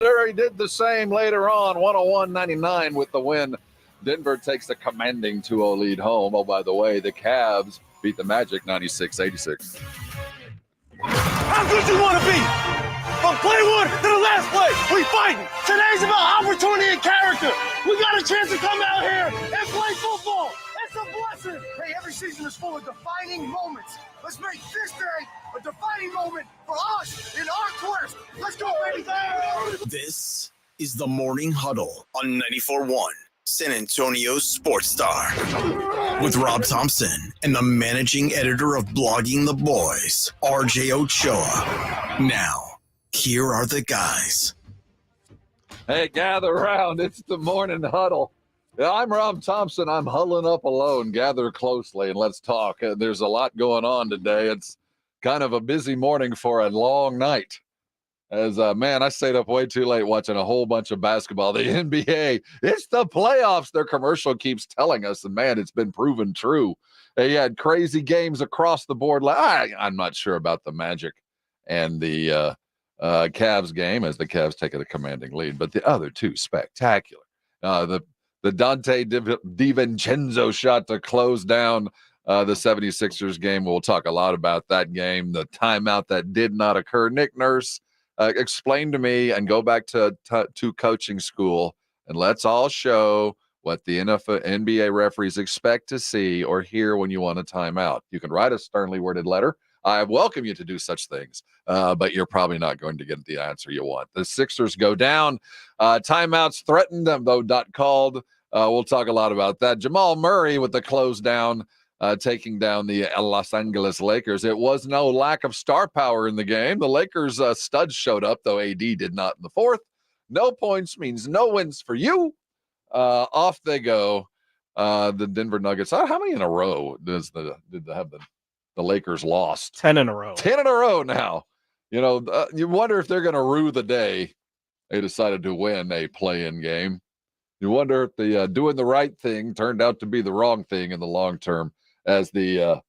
He did the same later on, 101-99 with the win. Denver takes a commanding 2-0 lead home. Oh, by the way, the Cavs beat the Magic 96-86. How good you want to be? From play one to the last play, we fighting. Today's about opportunity and character. We got a chance to come out here and play football. It's a blessing. Hey, every season is full of defining moments. Let's make this day a defining moment for us in our quest. Let's go, baby. This is the Morning Huddle on 94.1 San Antonio's Sports Star with Rob Thompson and the managing editor of Blogging the Boys, RJ Ochoa. Now, here are the guys. Hey, gather around. It's the Morning Huddle. I'm Rob Thompson. I'm huddling up alone. Gather closely and let's talk. There's a lot going on today. It's kind of a busy morning for a long night. As man, I stayed up way too late watching a whole bunch of basketball. The NBA, it's the playoffs. Their commercial keeps telling us, and man, it's been proven true. They had crazy games across the board. I'm not sure about the Magic and the Cavs game, as the Cavs take a commanding lead, but the other two spectacular. The Dante DiVincenzo shot to close down the 76ers game. We'll talk a lot about that game. The timeout that did not occur. Nick Nurse. Explain to me and go back to coaching school, and let's all show what the NBA referees expect to see or hear when you want a timeout. You can write a sternly worded letter. I welcome you to do such things, but you're probably not going to get the answer you want. The Sixers go down. Timeouts threatened them, though not called. We'll talk a lot about that. Jamal Murray with the close down. Taking down the Los Angeles Lakers. It was no lack of star power in the game. The Lakers studs showed up, though AD did not in the fourth. No points means no wins for you. Off they go. The Denver Nuggets. How many in a row did the Lakers lost? 10 in a row. 10 in a row now. You know, you wonder if they're going to rue the day they decided to win a play-in game. You wonder if the doing the right thing turned out to be the wrong thing in the long term, as the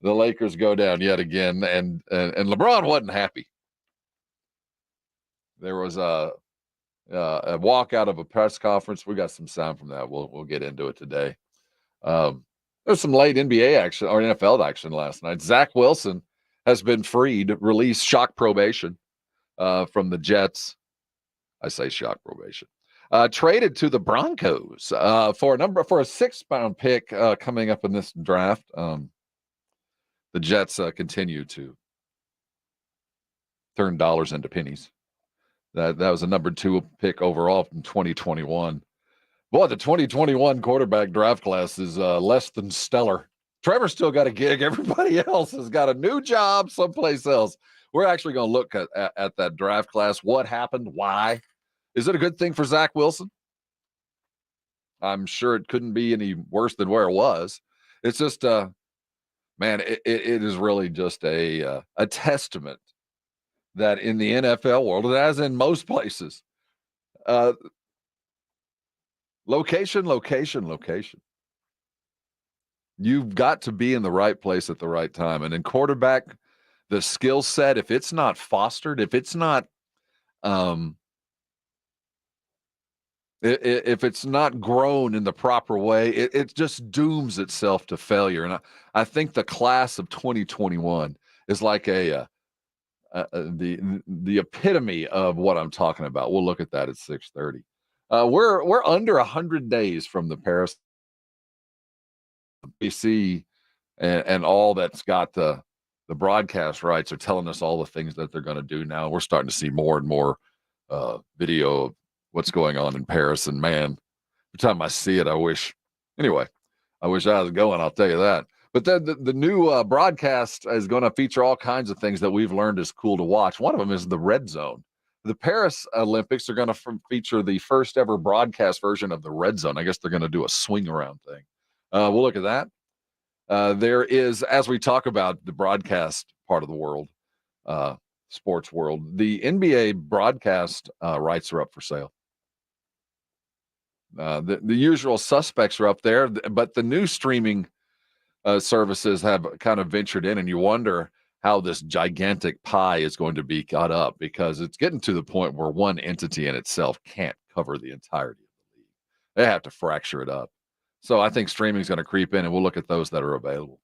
Lakers go down yet again, and LeBron wasn't happy. There was a walk out of a press conference. We got some sound from that. We'll get into it today. There's some late NBA action or NFL action last night. Zach Wilson has been freed, released shock probation from the Jets. I say shock probation. Traded to the Broncos for a 6th-round pick coming up in this draft. The Jets continue to turn dollars into pennies. That was a number 2 pick overall from 2021. Boy, the 2021 quarterback draft class is less than stellar. Trevor's still got a gig. Everybody else has got a new job someplace else. We're actually going to look at that draft class. What happened? Why? Is it a good thing for Zach Wilson? I'm sure it couldn't be any worse than where it was. It's just, man, it is really just a testament that in the NFL world, as in most places, location. You've got to be in the right place at the right time. And in quarterback, the skill set, if it's not fostered, if it's not if it's not grown in the proper way, it just dooms itself to failure. And I think the class of 2021 is like the epitome of what I'm talking about. We'll look at that at 6:30. We're under 100 days from the Paris BC and all that's got the broadcast rights are telling us all the things that they're going to do now. We're starting to see more and more video of what's going on in Paris, and man, every time I see it, I wish I was going, I'll tell you that. But then the new broadcast is going to feature all kinds of things that we've learned is cool to watch. One of them is the red zone. The Paris Olympics are going to feature the first ever broadcast version of the red zone. I guess they're going to do a swing around thing. We'll look at that. There is, as we talk about the broadcast part of the world, sports world, the NBA broadcast rights are up for sale. The usual suspects are up there, but the new streaming services have kind of ventured in, and you wonder how this gigantic pie is going to be cut up, because it's getting to the point where one entity in itself can't cover the entirety of the league. They have to fracture it up. So I think streaming is going to creep in, and we'll look at those that are available.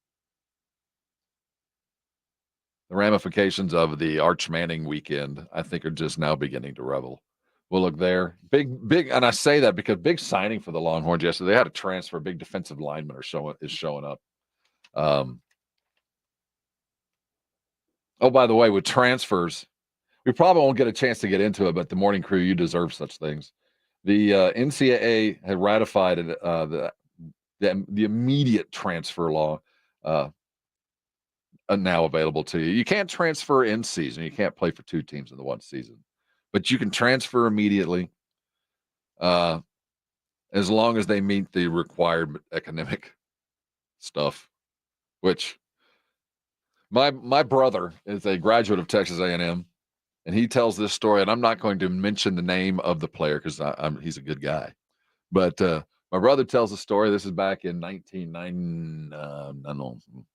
The ramifications of the Arch Manning weekend, I think, are just now beginning to revel. We'll look there. Big, and I say that because big signing for the Longhorns yesterday. They had a transfer. Big defensive lineman is showing up. Oh, by the way, with transfers, we probably won't get a chance to get into it, but the morning crew, you deserve such things. The NCAA had ratified the immediate transfer law now available to you. You can't transfer in season. You can't play for two teams in the one season, but you can transfer immediately as long as they meet the required academic stuff, which my brother is a graduate of Texas A&M, and he tells this story, and I'm not going to mention the name of the player because he's a good guy. But my brother tells the story. This is back in 1999,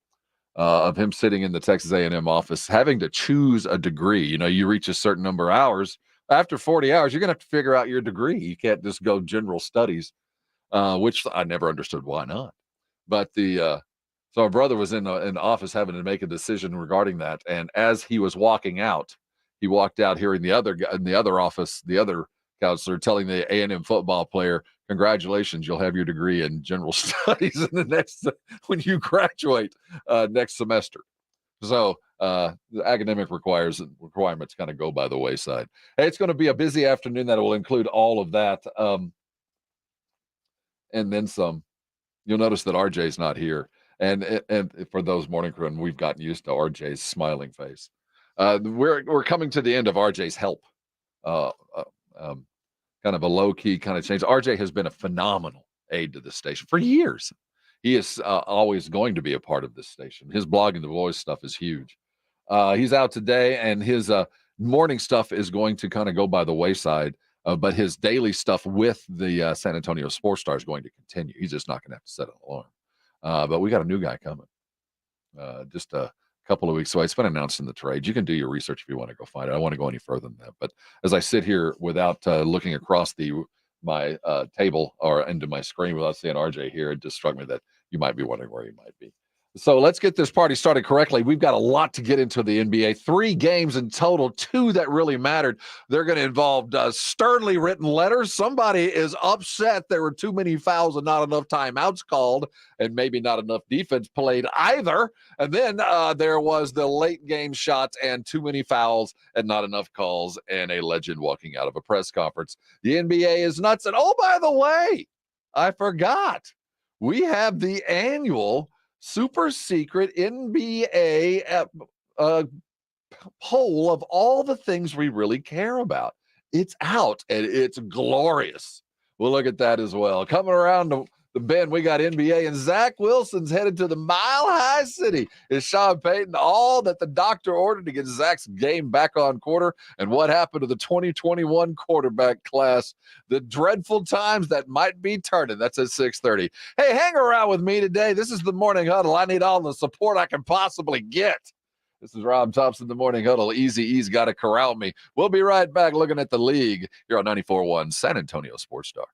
of him sitting in the Texas A&M office, having to choose a degree. You know, you reach a certain number of hours. After 40 hours, you're going to have to figure out your degree. You can't just go general studies, which I never understood why not. But so my brother was in the office having to make a decision regarding that. And as he was walking out, he walked out hearing the other guy in the other office, the other counselor telling the A&M football player, "Congratulations, you'll have your degree in general studies in the next when you graduate next semester." So the academic requirements kind of go by the wayside. Hey, it's going to be a busy afternoon that will include all of that, and then some. You'll notice that RJ's not here. And for those morning crew, and we've gotten used to RJ's smiling face. We're coming to the end of RJ's help. Kind of a low key kind of change. RJ has been a phenomenal aid to the station for years. He is always going to be a part of this station. His blogging the voice stuff is huge. He's out today, and his morning stuff is going to kind of go by the wayside. But his daily stuff with the San Antonio Sports Star is going to continue. He's just not going to have to set an alarm. But we got a new guy coming just a couple of weeks away. It's been announced in the trade. You can do your research if you want to go find it. I don't want to go any further than that. But as I sit here without looking across my table or into my screen without seeing RJ here, it just struck me that you might be wondering where he might be. So let's get this party started correctly. We've got a lot to get into the NBA. 3 games in total, 2 that really mattered. They're going to involve sternly written letters. Somebody is upset there were too many fouls and not enough timeouts called, and maybe not enough defense played either. And then there was the late game shots and too many fouls and not enough calls, and a legend walking out of a press conference. The NBA is nuts. And oh, by the way, I forgot. We have the annual super secret NBA poll of all the things we really care about. It's out and it's glorious. We'll look at that as well. Coming around the bend, we got NBA, and Zach Wilson's headed to the Mile High City. Is Sean Payton all that the doctor ordered to get Zach's game back on quarter? And what happened to the 2021 quarterback class? The dreadful times that might be turning. That's at 6:30. Hey, hang around with me today. This is the Morning Huddle. I need all the support I can possibly get. This is Rob Thompson, the Morning Huddle. Easy E's got to corral me. We'll be right back looking at the league here on 94.1 San Antonio Sports Star.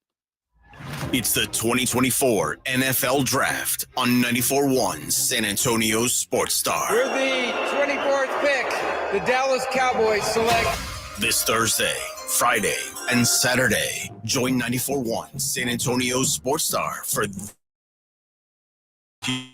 It's the 2024 NFL Draft on 94.1 San Antonio Sports Star. We're the 24th pick. The Dallas Cowboys select. This Thursday, Friday, and Saturday, join 94.1 San Antonio Sports Star for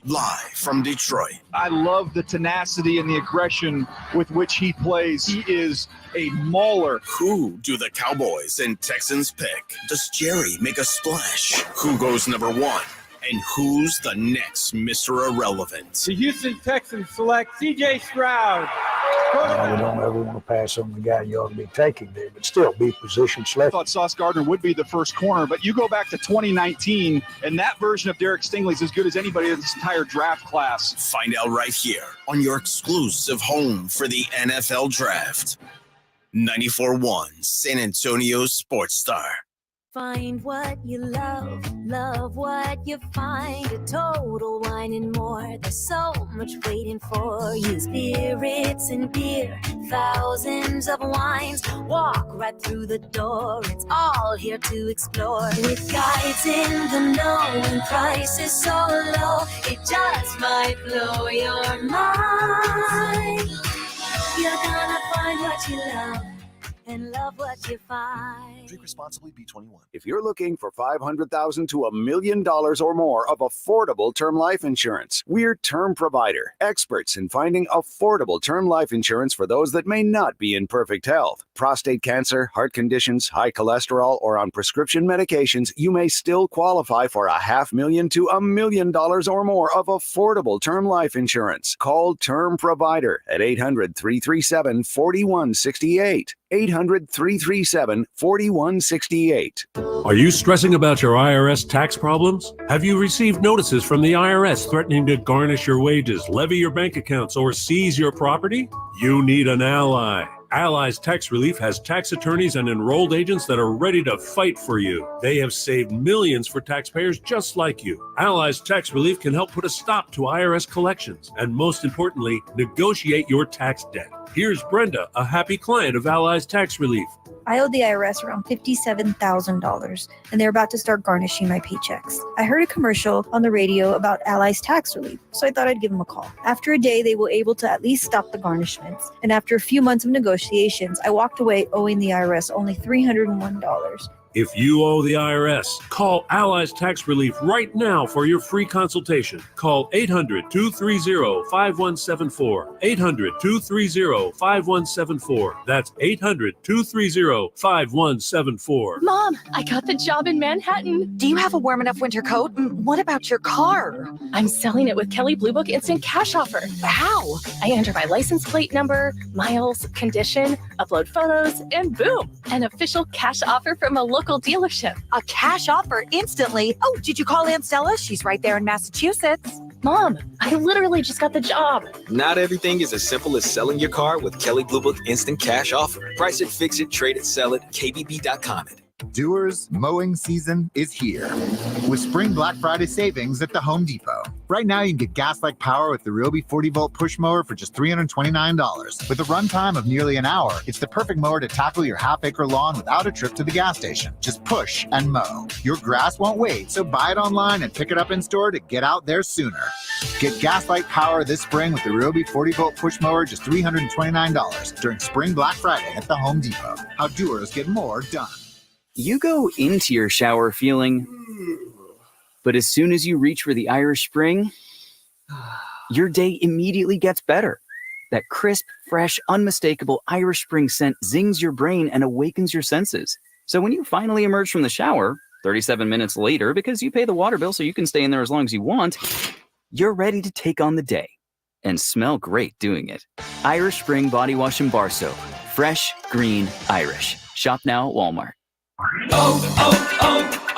live from Detroit. I love the tenacity and the aggression with which he plays. He is a mauler. Who do the Cowboys and Texans pick? Does Jerry make a splash? Who goes number 1? And who's the next Mr. Irrelevant? The Houston Texans select C.J. Stroud. We don't ever want to pass on the guy you ought to be taking there, but still be position I select. thought Sauce Gardner would be the first corner, but you go back to 2019, and that version of Derek Stingley is as good as anybody in this entire draft class. Find out right here on your exclusive home for the NFL Draft. 94.1 San Antonio Sports Star. Find what you love, love what you find. A Total Wine and More. There's so much waiting for you. Spirits and beer, thousands of wines. Walk right through the door. It's all here to explore. With guides in the know and prices so low, it just might blow your mind. You're gonna find what you love and love what you find. Drink responsibly, B21. If you're looking for $500,000 to $1 million or more of affordable term life insurance, we're Term Provider, experts in finding affordable term life insurance for those that may not be in perfect health. Prostate cancer, heart conditions, high cholesterol, or on prescription medications, you may still qualify for $500,000 to $1 million or more of affordable term life insurance. Call Term Provider at 800-337-4168. 800-337-4168. Are you stressing about your IRS tax problems? Have you received notices from the IRS threatening to garnish your wages, levy your bank accounts, or seize your property? You need an ally. Allies Tax Relief has tax attorneys and enrolled agents that are ready to fight for you. They have saved millions for taxpayers just like you. Allies Tax Relief can help put a stop to IRS collections and, most importantly, negotiate your tax debt. Here's Brenda, a happy client of Allies Tax Relief. I owe the IRS around $57,000, and they're about to start garnishing my paychecks. I heard a commercial on the radio about Allies Tax Relief, so I thought I'd give them a call. After a day, they were able to at least stop the garnishments, and after a few months of negotiations, I walked away owing the IRS only $301. If you owe the IRS, call Allies Tax Relief right now for your free consultation. Call 800-230-5174. 800-230-5174. That's 800-230-5174. Mom, I got the job in Manhattan. Do you have a warm enough winter coat? What about your car? I'm selling it with Kelley Blue Book Instant Cash Offer. How? I enter my license plate number, miles, condition, upload photos, and boom, an official cash offer from a local dealership. A cash offer instantly? Oh, did you call Aunt Stella? She's right there in Massachusetts. Mom, I literally just got the job. Not everything is as simple as selling your car with Kelley Blue Book Instant Cash Offer. Price it, fix it, trade it, sell it, KBB.com it. Dewar's mowing season is here with Spring Black Friday savings at the Home Depot. Right now, you can get gas-like power with the Ryobi 40-volt push mower for just $329. With a runtime of nearly an hour, it's the perfect mower to tackle your half-acre lawn without a trip to the gas station. Just push and mow. Your grass won't wait, so buy it online and pick it up in store to get out there sooner. Get gas-like power this spring with the Ryobi 40-volt push mower, just $329 during Spring Black Friday at the Home Depot. How doers get more done. You go into your shower feeling, but as soon as you reach for the Irish Spring, your day immediately gets better. That crisp, fresh, unmistakable Irish Spring scent zings your brain and awakens your senses. So when you finally emerge from the shower, 37 minutes later, because you pay the water bill so you can stay in there as long as you want, you're ready to take on the day and smell great doing it. Irish Spring Body Wash and Bar Soap. Fresh, green, Irish. Shop now at Walmart.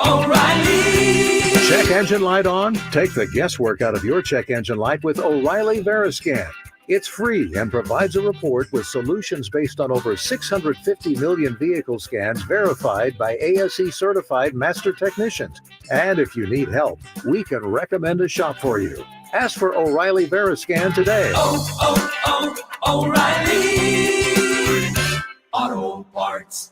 O'Reilly. Check engine light on? Take the guesswork out of your check engine light with O'Reilly Veriscan. It's free and provides a report with solutions based on over 650 million vehicle scans verified by ASE certified master technicians. And if you need help, we can recommend a shop for you. Ask for O'Reilly Veriscan today. O'Reilly Auto Parts.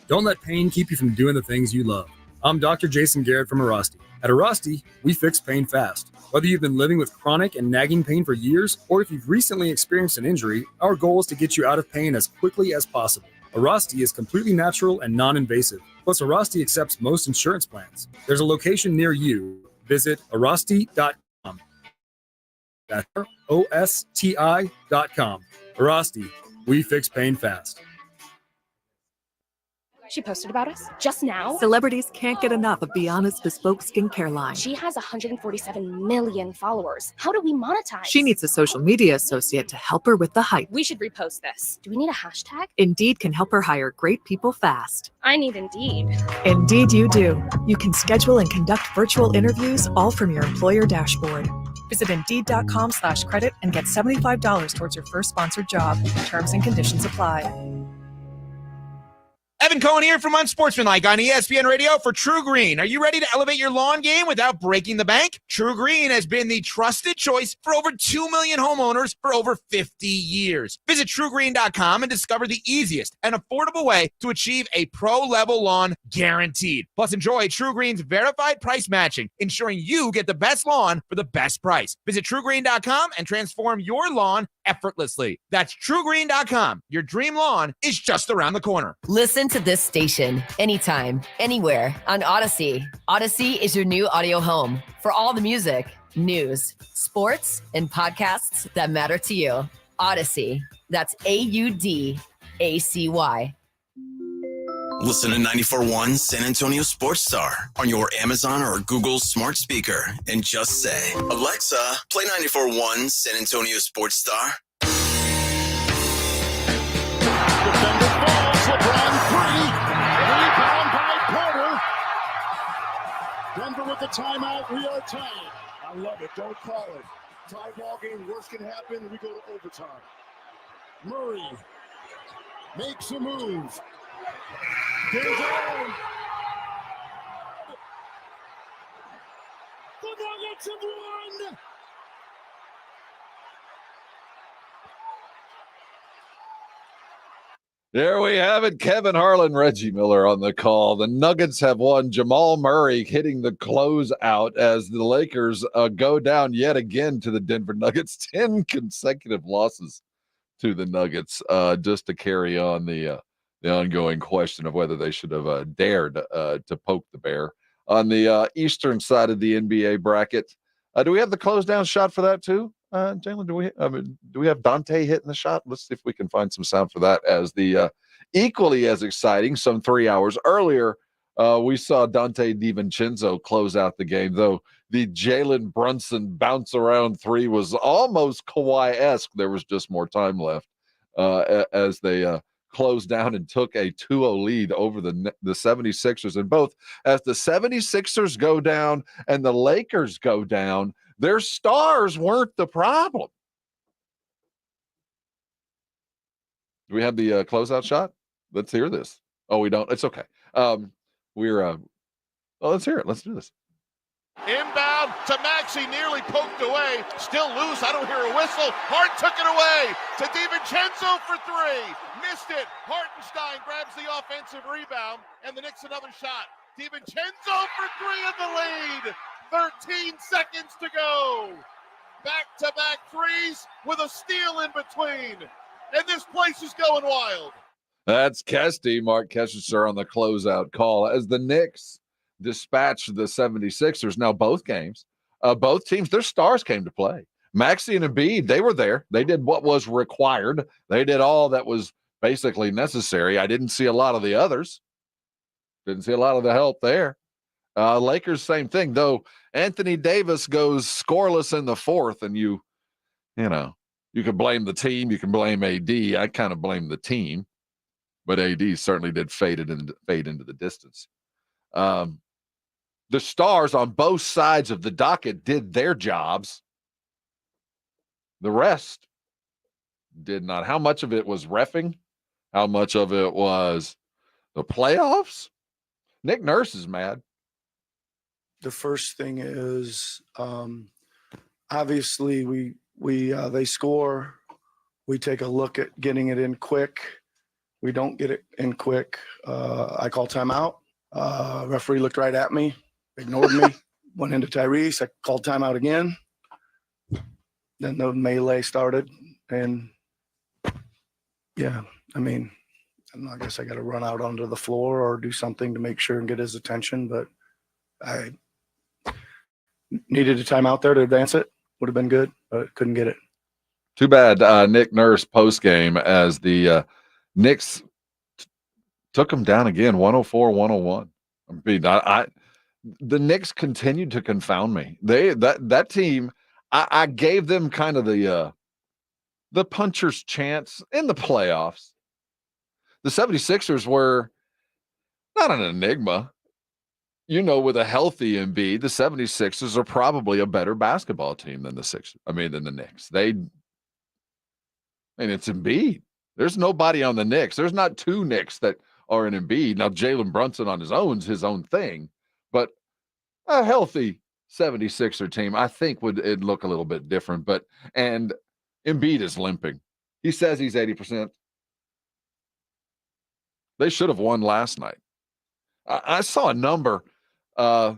Don't let pain keep you from doing the things you love. I'm Dr. Jason Garrett from Arasti. At Arasti, we fix pain fast. Whether you've been living with chronic and nagging pain for years, or if you've recently experienced an injury, our goal is to get you out of pain as quickly as possible. Arasti is completely natural and non-invasive. Plus, Arasti accepts most insurance plans. There's a location near you. Visit arasti.com. That's OSTI.com. Arasti, we fix pain fast. She posted about us just now. Celebrities can't get enough of Be Honest Bespoke Skincare line. She has 147 million followers. How do we monetize? She needs a social media associate to help her with the hype. We should repost this. Do we need a hashtag? Indeed can help her hire great people fast. I need Indeed. Indeed you do. You can schedule and conduct virtual interviews all from your employer dashboard. Visit Indeed.com/credit and get $75 towards your first sponsored job. Terms and conditions apply. Evan Cohen here from Unsportsmanlike on ESPN Radio for True Green. Are you ready to elevate your lawn game without breaking the bank? True Green has been the trusted choice for over 2 million homeowners for over 50 years. Visit TrueGreen.com and discover the easiest and affordable way to achieve a pro-level lawn guaranteed. Plus, enjoy True Green's verified price matching, ensuring you get the best lawn for the best price. Visit TrueGreen.com and transform your lawn effortlessly. That's TrueGreen.com. Your dream lawn is just around the corner. Listen to this station anytime, anywhere on Odyssey. Odyssey is your new audio home for all the music, news, sports, and podcasts that matter to you. Odyssey. That's AUDACY. Listen to 94.1 San Antonio Sports Star on your Amazon or Google smart speaker and just say, Alexa, play 94.1 San Antonio Sports Star. Defender falls. LeBron free. Rebound by Porter. Denver with the timeout. We are tied. I love it. Don't call it. Tie ball game. Worst can happen. We go to overtime. Murray makes a move. Denver. The Nuggets have won. There we have it. Kevin Harlan, Reggie Miller on the call. The Nuggets have won. Jamal Murray hitting the closeout as the Lakers go down yet again to the Denver Nuggets. 10 consecutive losses to the Nuggets, just to carry on the ongoing question of whether they should have dared to poke the bear. On the eastern side of the NBA bracket, do we have the close down shot for that too? Jalen, do we have Dante hitting the shot? Let's see if we can find some sound for that. As the equally as exciting, some 3 hours earlier, we saw Dante DiVincenzo close out the game, though the Jalen Brunson bounce around three was almost Kawhi-esque. There was just more time left as they closed down and took a 2-0 lead over the 76ers. And both as the 76ers go down and the Lakers go down, their stars weren't the problem. Do we have the closeout shot? Let's hear this. Oh, we don't. It's okay. Let's hear it. Let's do this. Inbound to Maxey, nearly poked away. Still loose. I don't hear a whistle. Hart took it away to DiVincenzo for three. Missed it. Hartenstein grabs the offensive rebound, and the Knicks another shot. DiVincenzo for three in the lead. 13 seconds to go. Back-to-back threes with a steal in between. And this place is going wild. That's Kesty, Mark Kessler on the closeout call as the Knicks dispatched the 76ers. Now, both games, both teams, their stars came to play. Maxey and Embiid, they were there. They did what was required. They did all that was basically necessary. I didn't see a lot of the others. Didn't see a lot of the help there. Lakers, same thing, though. Anthony Davis goes scoreless in the fourth, and you can blame the team. You can blame AD. I kind of blame the team, but AD certainly did fade into the distance. The stars on both sides of the docket did their jobs. The rest did not. How much of it was reffing? How much of it was the playoffs? Nick Nurse is mad. The first thing is obviously they score. We take a look at getting it in quick. We don't get it in quick. I call timeout. Referee looked right at me, ignored me, went into Tyrese. I called timeout again. Then the melee started. And, yeah, I guess I got to run out onto the floor or do something to make sure and get his attention. But I needed a timeout there to advance it. Would have been good, but couldn't get it. Too bad Nick Nurse post-game as the Knicks took him down again, 104-101. The Knicks continued to confound me. That team, I gave them kind of the puncher's chance in the playoffs. The 76ers were not an enigma. With a healthy Embiid, the 76ers are probably a better basketball team than than the Knicks. It's Embiid. There's nobody on the Knicks. There's not two Knicks that or an Embiid. Now, Jalen Brunson on his own is his own thing, but a healthy 76er team, I think, it'd look a little bit different. And Embiid is limping. He says he's 80%. They should have won last night. I saw a number. They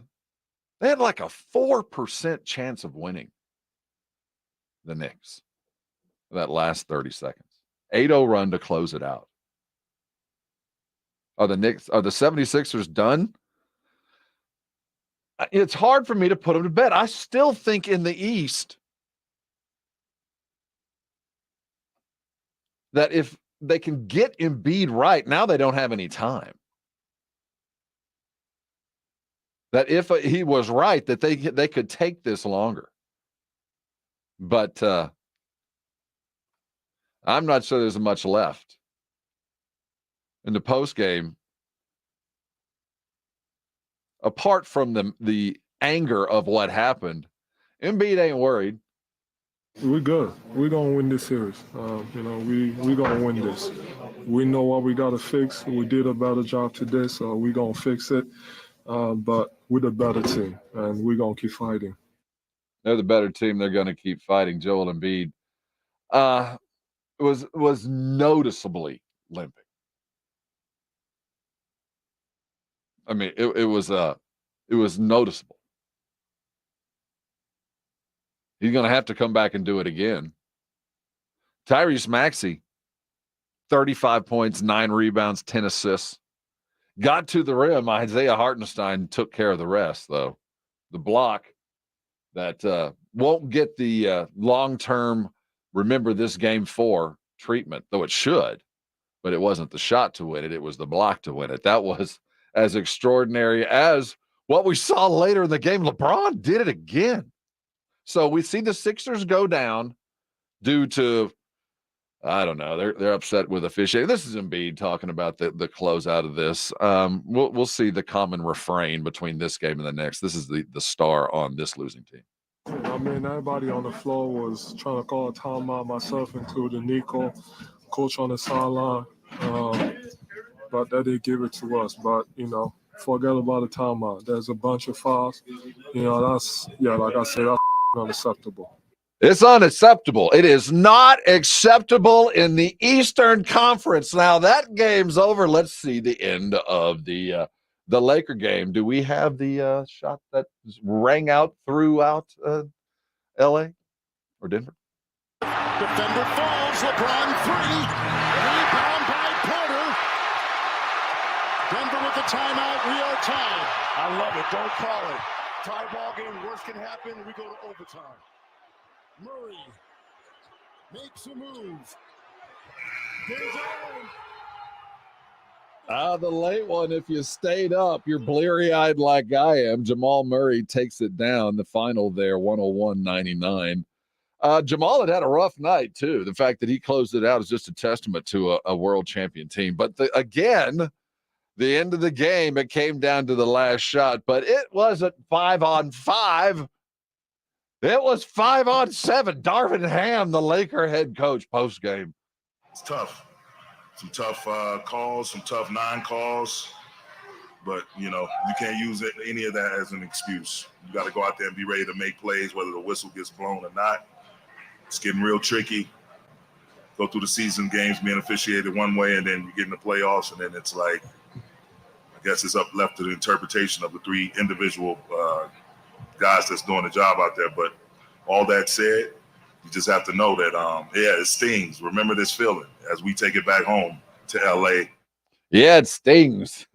had like a 4% chance of winning the Knicks that last 30 seconds. 8-0 run to close it out. Are the 76ers done? It's hard for me to put them to bed. I still think in the East that if they can get Embiid right, now they don't have any time. That if he was right, that they could take this longer. But I'm not sure there's much left. In the post game, apart from the anger of what happened, Embiid ain't worried. We're good. We're going to win this series. We're going to win this. We know what we got to fix. We did a better job today, so we're going to fix it. But we're the better team, and we're going to keep fighting. They're the better team. They're going to keep fighting. Joel Embiid was noticeably limping. I mean, it was noticeable. He's going to have to come back and do it again. Tyrese Maxey, 35 points, 9 rebounds, 10 assists. Got to the rim. Isaiah Hartenstein took care of the rest, though. The block that won't get the long-term remember this game for treatment, though it should. But it wasn't the shot to win it. It was the block to win it. That was as extraordinary as what we saw later in the game. LeBron did it again. So we see the Sixers go down due to, I don't know, they're upset with officiating. This is Embiid talking about the closeout of this. We'll see the common refrain between this game and the next. This is the star on this losing team. I mean, everybody on the floor was trying to call a timeout, myself included, Nico, coach on the sideline. But they didn't give it to us. But, forget about the timeout. There's a bunch of fouls. Like I said, that's unacceptable. It's unacceptable. It is not acceptable in the Eastern Conference. Now that game's over. Let's see the end of the Laker game. Do we have the shot that rang out throughout LA or Denver? Defender falls. LeBron 3. Rebound by Porter. Denver with the timeout. We are tied. I love it. Don't call it. Tie ball game. Worst can happen. We go to overtime. Murray makes a move. The late one, if you stayed up, you're bleary-eyed like I am. Jamal Murray takes it down. The final there, 101-99. Jamal had a rough night, too. The fact that he closed it out is just a testament to a world champion team. But again, the end of the game, it came down to the last shot. But it wasn't 5-on-5. It was 5-on-7. Darvin Ham, the Laker head coach, post-game. It's tough. Some tough calls, some tough non-calls. But, you can't use any of that as an excuse. You got to go out there and be ready to make plays, whether the whistle gets blown or not. It's getting real tricky. Go through the season, games being officiated one way, and then you get in the playoffs, and then it's like, I guess it's left to the interpretation of the 3 individual guys that's doing the job out there. But all that said, you just have to know that, it stings. Remember this feeling as we take it back home to LA. Yeah, it stings.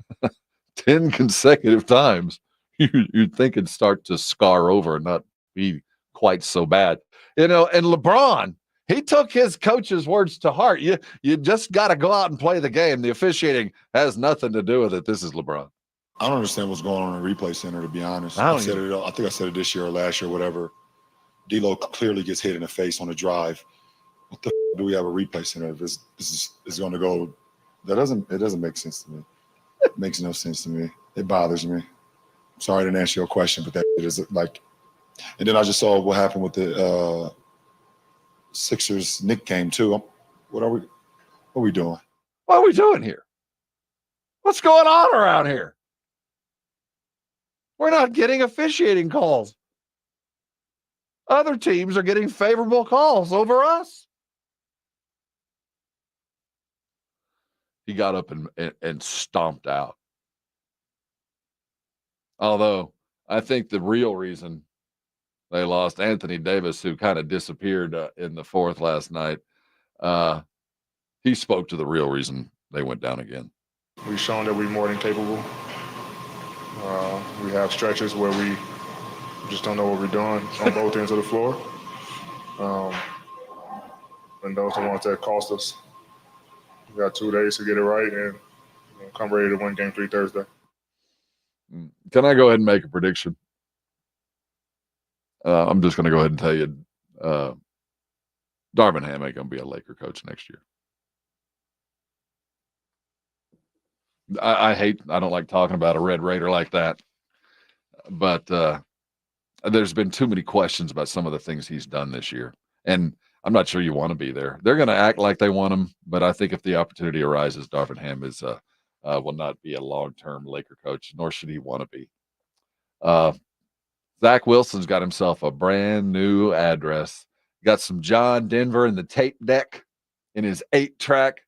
10 consecutive times. You'd think it'd start to scar over and not be quite so bad. And LeBron, he took his coach's words to heart. You just got to go out and play the game. The officiating has nothing to do with it. This is LeBron. I don't understand what's going on in the replay center, to be honest. I think I said it this year or last year, whatever. D'Lo clearly gets hit in the face on a drive. What the do we have a replay center? If this is going to go, it doesn't make sense to me. It makes no sense to me. It bothers me. I'm sorry I didn't answer your question, but that is like. And then I just saw what happened with the Sixers Knick game too. What are we doing? What are we doing here? What's going on around here? We're not getting officiating calls. Other teams are getting favorable calls over us. He got up and stomped out. Although I think the real reason they lost Anthony Davis, who kind of disappeared in the fourth last night, he spoke to the real reason they went down again. We've shown that we're more than capable. We have stretches where we just don't know what we're doing on both ends of the floor. And those are the ones that cost us. We got 2 days to get it right and come ready to win Game 3 Thursday. Can I go ahead and make a prediction? I'm just going to go ahead and tell you Darvin Ham ain't going to be a Laker coach next year. I don't like talking about a Red Raider like that. But there's been too many questions about some of the things he's done this year. And I'm not sure you want to be there. They're going to act like they want him, but I think if the opportunity arises, Darvin Ham will not be a long-term Laker coach, nor should he want to be. Zach Wilson's got himself a brand new address. Got some John Denver in the tape deck in his 8-track.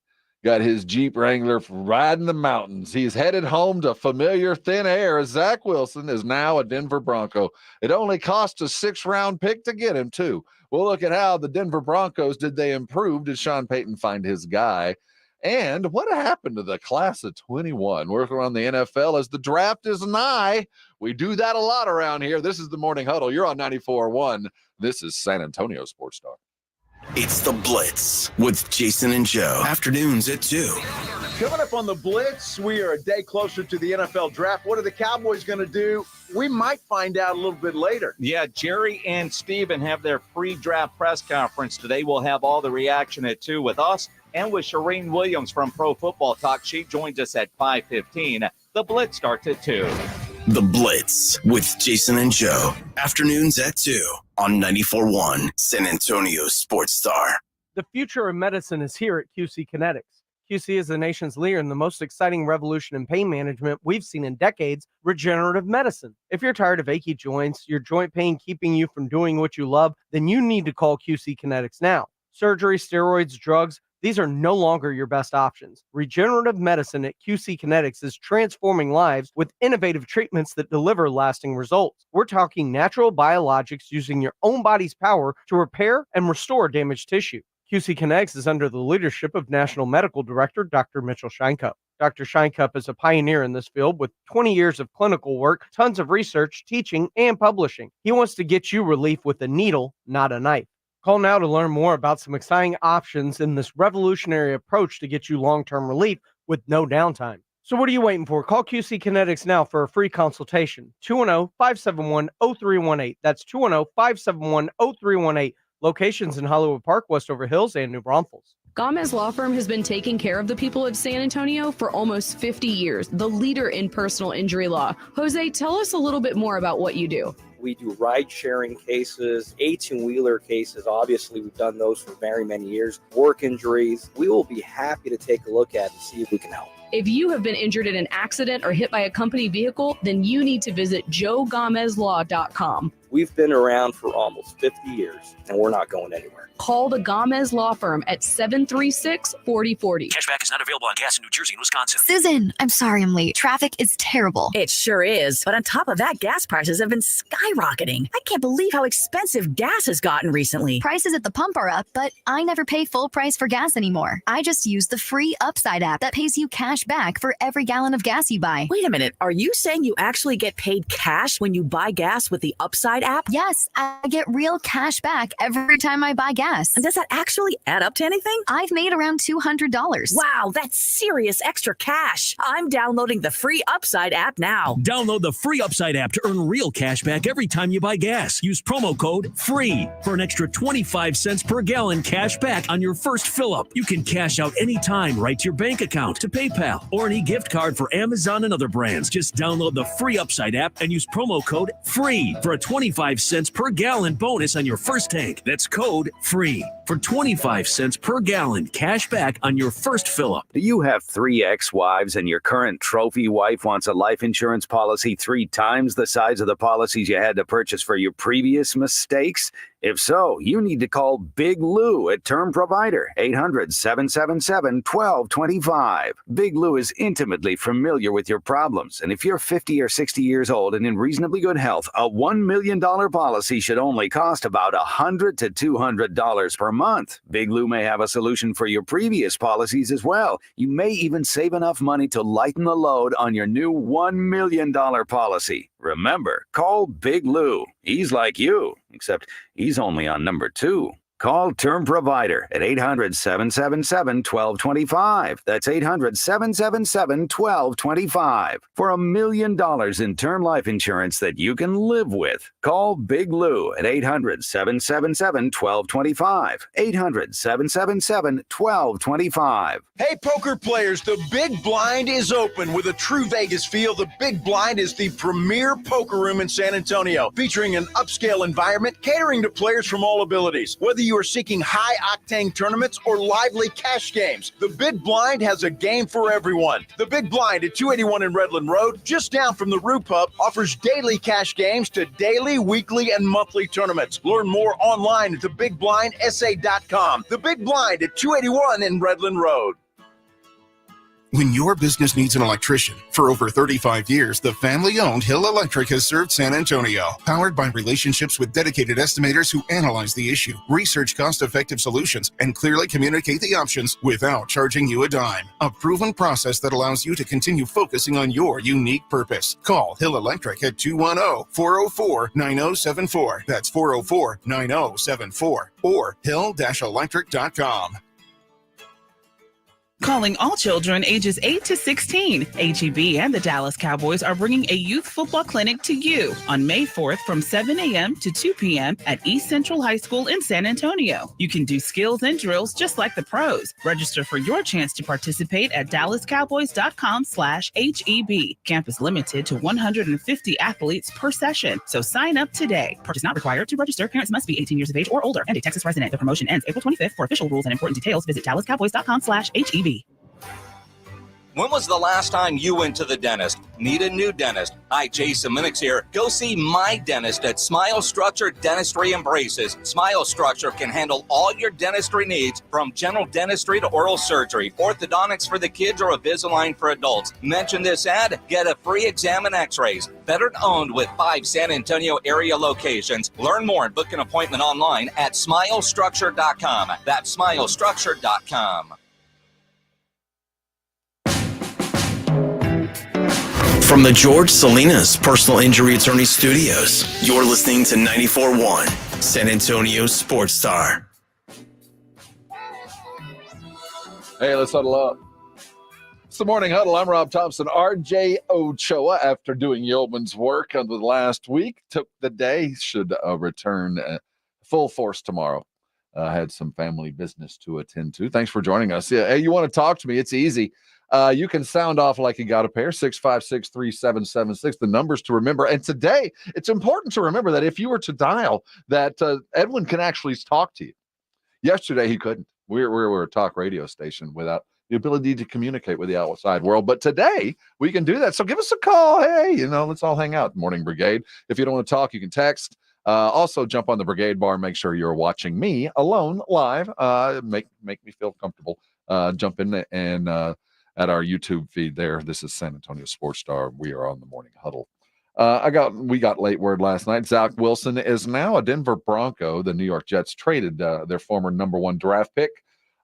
Got his Jeep Wrangler riding the mountains. He's headed home to familiar thin air as Zach Wilson is now a Denver Bronco. It only cost a 6th-round pick to get him, too. We'll look at how the Denver Broncos, did they improve? Did Sean Payton find his guy? And what happened to the class of 21? Working around the NFL as the draft is nigh. We do that a lot around here. This is the Morning Huddle. You're on 94.1. This is San Antonio Sports Star. It's The Blitz with Jason and Joe. Afternoons at 2. Coming up on The Blitz, we are a day closer to the NFL draft. What are the Cowboys going to do? We might find out a little bit later. Yeah, Jerry and Steven have their pre-draft press conference today. We'll have all the reaction at 2 with us and with Shireen Williams from Pro Football Talk. She joins us at 5:15. The Blitz starts at 2. The Blitz with Jason and Joe. Afternoons at 2 on 94.1 San Antonio Sports Star. The future of medicine is here at QC Kinetics. QC is the nation's leader in the most exciting revolution in pain management we've seen in decades, regenerative medicine. If you're tired of achy joints, your joint pain keeping you from doing what you love, then you need to call QC Kinetics now. Surgery, steroids, drugs, these are no longer your best options. Regenerative medicine at QC Kinetics is transforming lives with innovative treatments that deliver lasting results. We're talking natural biologics using your own body's power to repair and restore damaged tissue. QC Kinetics is under the leadership of National Medical Director Dr. Mitchell Scheinkup. Dr. Scheinkup is a pioneer in this field with 20 years of clinical work, tons of research, teaching, and publishing. He wants to get you relief with a needle, not a knife. Call now to learn more about some exciting options in this revolutionary approach to get you long-term relief with no downtime. So what are you waiting for? Call QC Kinetics now for a free consultation. 210-571-0318. That's 210-571-0318. Locations in Hollywood Park, Westover Hills, and New Braunfels. Gomez Law Firm has been taking care of the people of San Antonio for almost 50 years, the leader in personal injury law. Jose, tell us a little bit more about what you do. We do ride-sharing cases, 18-wheeler cases. Obviously, we've done those for very many years. Work injuries. We will be happy to take a look at and see if we can help. If you have been injured in an accident or hit by a company vehicle, then you need to visit joegomezlaw.com. We've been around for almost 50 years, and we're not going anywhere. Call the Gomez Law Firm at 736-4040. Cashback is not available on gas in New Jersey and Wisconsin. Susan, I'm sorry I'm late. Traffic is terrible. It sure is. But on top of that, gas prices have been skyrocketing. I can't believe how expensive gas has gotten recently. Prices at the pump are up, but I never pay full price for gas anymore. I just use the free Upside app that pays you cash back for every gallon of gas you buy. Wait a minute. Are you saying you actually get paid cash when you buy gas with the Upside app? Yes, I get real cash back every time I buy gas. And does that actually add up to anything? I've made around $200. Wow, that's serious extra cash. I'm downloading the free Upside app now. Download the free Upside app to earn real cash back every time you buy gas. Use promo code FREE for an extra 25 cents per gallon cash back on your first fill-up. You can cash out anytime right to your bank account, to PayPal, or any gift card for Amazon and other brands. Just download the free Upside app and use promo code FREE for a 25 25 cents per gallon bonus on your first tank. That's code FREE for 25 cents per gallon cash back on your first fill up. Do you have 3 ex-wives and your current trophy wife wants a life insurance policy 3 times the size of the policies you had to purchase for your previous mistakes? If so, you need to call Big Lou at Term Provider, 800-777-1225. Big Lou is intimately familiar with your problems, and if you're 50 or 60 years old and in reasonably good health, a $1 million policy should only cost about $100 to $200 per month. Big Lou may have a solution for your previous policies as well. You may even save enough money to lighten the load on your new $1 million policy. Remember, call Big Lou. He's like you, except he's only on number 2. Call Term Provider at 800-777-1225. That's 800-777-1225 for $1 million in term life insurance that you can live with. Call Big Lou at 800-777-1225. 800-777-1225. Hey, poker players, the Big Blind is open with a true Vegas feel. The Big Blind is the premier poker room in San Antonio, featuring an upscale environment catering to players from all abilities. Whether you are seeking high-octane tournaments or lively cash games, the Big Blind has a game for everyone. The Big Blind at 281 in Redland Road, just down from the Roo Pub, offers daily cash games to daily, weekly, and monthly tournaments. Learn more online at thebigblindsa.com. The Big Blind at 281 in Redland Road. When your business needs an electrician, for over 35 years, the family-owned Hill Electric has served San Antonio. Powered by relationships with dedicated estimators who analyze the issue, research cost-effective solutions, and clearly communicate the options without charging you a dime. A proven process that allows you to continue focusing on your unique purpose. Call Hill Electric at 210-404-9074. That's 404-9074. Or hill-electric.com. Calling all children ages 8 to 16. HEB and the Dallas Cowboys are bringing a youth football clinic to you on May 4th from 7 a.m. to 2 p.m. at East Central High School in San Antonio. You can do skills and drills just like the pros. Register for your chance to participate at dallascowboys.com/HEB. Camp is limited to 150 athletes per session, so sign up today. Purchase not required to register. Parents must be 18 years of age or older and a Texas resident. The promotion ends April 25th. For official rules and important details, visit dallascowboys.com/HEB. When was the last time you went to the dentist? Need a new dentist? Hi, Jason Minix here. Go see my dentist at Smile Structure Dentistry and Braces. Smile Structure can handle all your dentistry needs, from general dentistry to oral surgery, orthodontics for the kids, or Invisalign for adults. Mention this ad, get a free exam and x-rays. Veteran owned with 5 San Antonio area locations. Learn more and book an appointment online at smilestructure.com. That's smilestructure.com. From the George Salinas Personal Injury Attorney Studios, you're listening to 94.1 San Antonio Sports Star. Hey, let's huddle up. It's the Morning Huddle. I'm Rob Thompson. RJ Ochoa, after doing yeoman's work on the last week, took the day, should return full force tomorrow. Had some family business to attend to. Thanks for joining us. Yeah, hey, you want to talk to me? It's easy. You can sound off like you got a pair, 656-3776, the numbers to remember. And today, it's important to remember that if you were to dial, that Edwin can actually talk to you. Yesterday, he couldn't. We're a talk radio station without the ability to communicate with the outside world. But today, we can do that. So give us a call. Hey, let's all hang out. Morning Brigade. If you don't want to talk, you can text. Also, jump on the Brigade bar. Make sure you're watching me alone live. Make me feel comfortable. Jump in and at our YouTube feed there. This is San Antonio Sports Star. We are on the Morning Huddle. We got late word last night. Zach Wilson is now a Denver Bronco. The New York Jets traded their former number 1 draft pick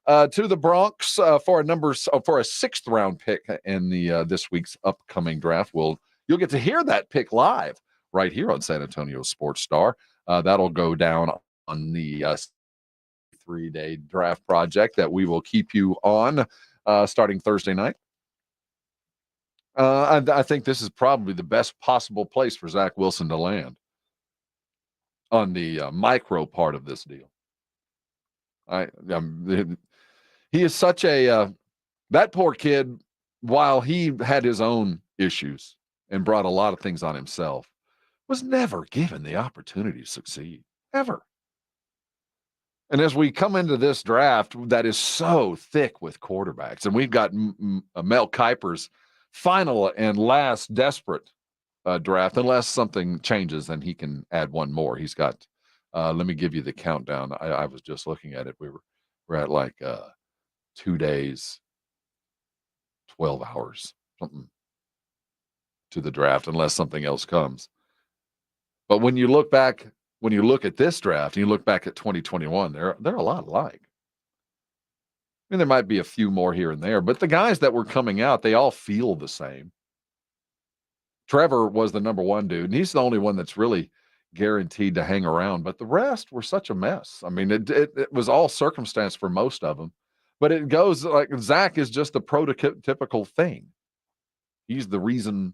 to the Bronx for a 6th round pick in the this week's upcoming draft. You'll get to hear that pick live right here on San Antonio Sports Star. That'll go down on the 3-day draft project that we will keep you on starting Thursday night. I think this is probably the best possible place for Zach Wilson to land on the micro part of this deal. He is such a that poor kid, while he had his own issues and brought a lot of things on himself, was never given the opportunity to succeed, ever. And as we come into this draft that is so thick with quarterbacks, and we've got Mel Kiper's final and last desperate draft, unless something changes, then he can add one more. He's got, let me give you the countdown. I was just looking at it. We're at like 2 days, 12 hours, something to the draft, unless something else comes. But when you look at this draft and you look back at 2021, they're a lot alike. I mean, there might be a few more here and there, but the guys that were coming out, they all feel the same. Trevor was the number one dude, and he's the only one that's really guaranteed to hang around. But the rest were such a mess. I mean, it was all circumstance for most of them. But it goes like Zach is just the prototypical thing. He's the reason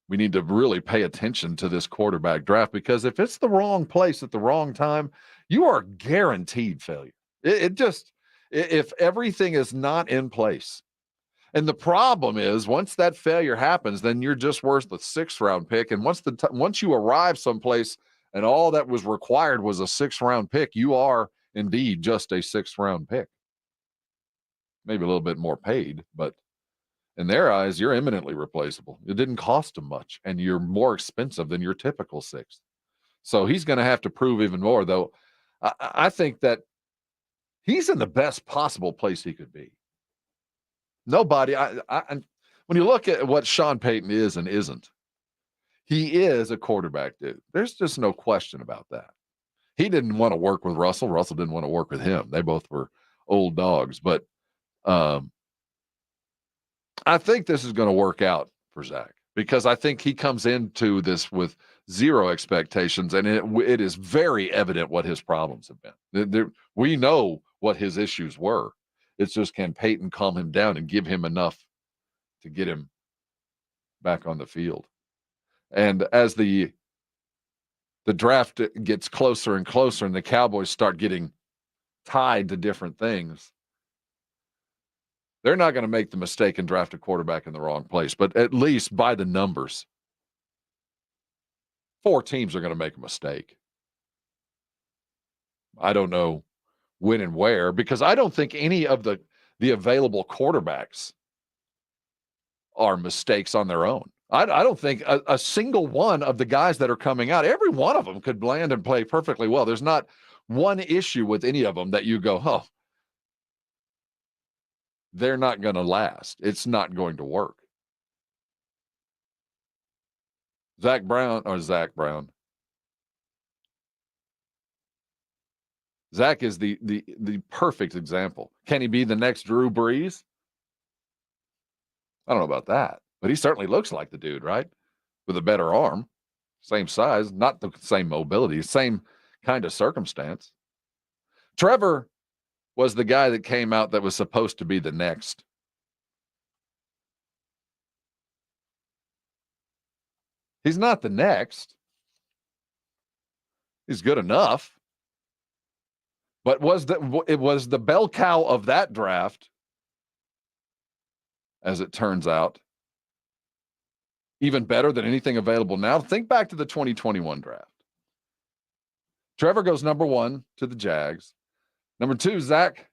we need to really pay attention to this quarterback draft, because if it's the wrong place at the wrong time, you are guaranteed failure. If everything is not in place. And the problem is, once that failure happens, then you're just worth the 6th round pick. And once you arrive someplace and all that was required was a 6th round pick, you are indeed just a 6th round pick. Maybe a little bit more paid, but in their eyes, you're eminently replaceable. It didn't cost them much, and you're more expensive than your typical 6th. So he's going to have to prove even more, though. I think that he's in the best possible place he could be. Nobody, when you look at what Sean Payton is and isn't, he is a quarterback dude. There's just no question about that. He didn't want to work with Russell. Russell didn't want to work with him. They both were old dogs. But I think this is going to work out for Zach, because I think he comes into this with zero expectations, and it is very evident what his problems have been. We know what his issues were. It's just, can Peyton calm him down and give him enough to get him back on the field? And as the draft gets closer and closer and the Cowboys start getting tied to different things, they're not going to make the mistake and draft a quarterback in the wrong place. But at least by the numbers, 4 teams are going to make a mistake. I don't know when and where, because I don't think any of the available quarterbacks are mistakes on their own. I don't think a single one of the guys that are coming out, every one of them could land and play perfectly well. There's not one issue with any of them that you go, oh, they're not going to last. It's not going to work. Zach Brown. Zach is the perfect example. Can he be the next Drew Brees? I don't know about that, but he certainly looks like the dude, right? With a better arm, same size, not the same mobility, same kind of circumstance. Trevor was the guy that came out that was supposed to be the next. He's not the next. He's good enough. But it was the bell cow of that draft, as it turns out, even better than anything available now. Think back to the 2021 draft. Trevor goes number 1 to the Jags. Number 2, Zach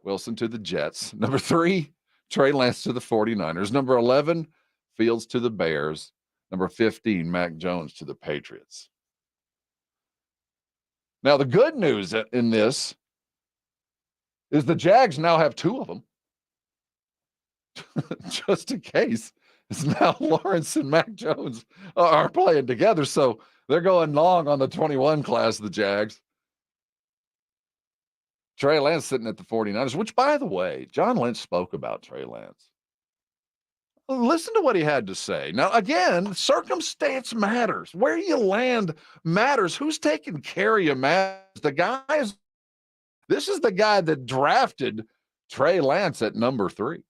Wilson to the Jets. Number 3, Trey Lance to the 49ers. Number 11, Fields to the Bears. Number 15, Mac Jones to the Patriots. Now, the good news in this is the Jags now have 2 of them. Just in case. It's now Lawrence and Mac Jones are playing together. So they're going long on the 21 class of the Jags. Trey Lance sitting at the 49ers, which, by the way, John Lynch spoke about Trey Lance. Listen to what he had to say. Now, again, circumstance matters. Where you land matters. Who's taking care of you matters. This is the guy that drafted Trey Lance at number 3.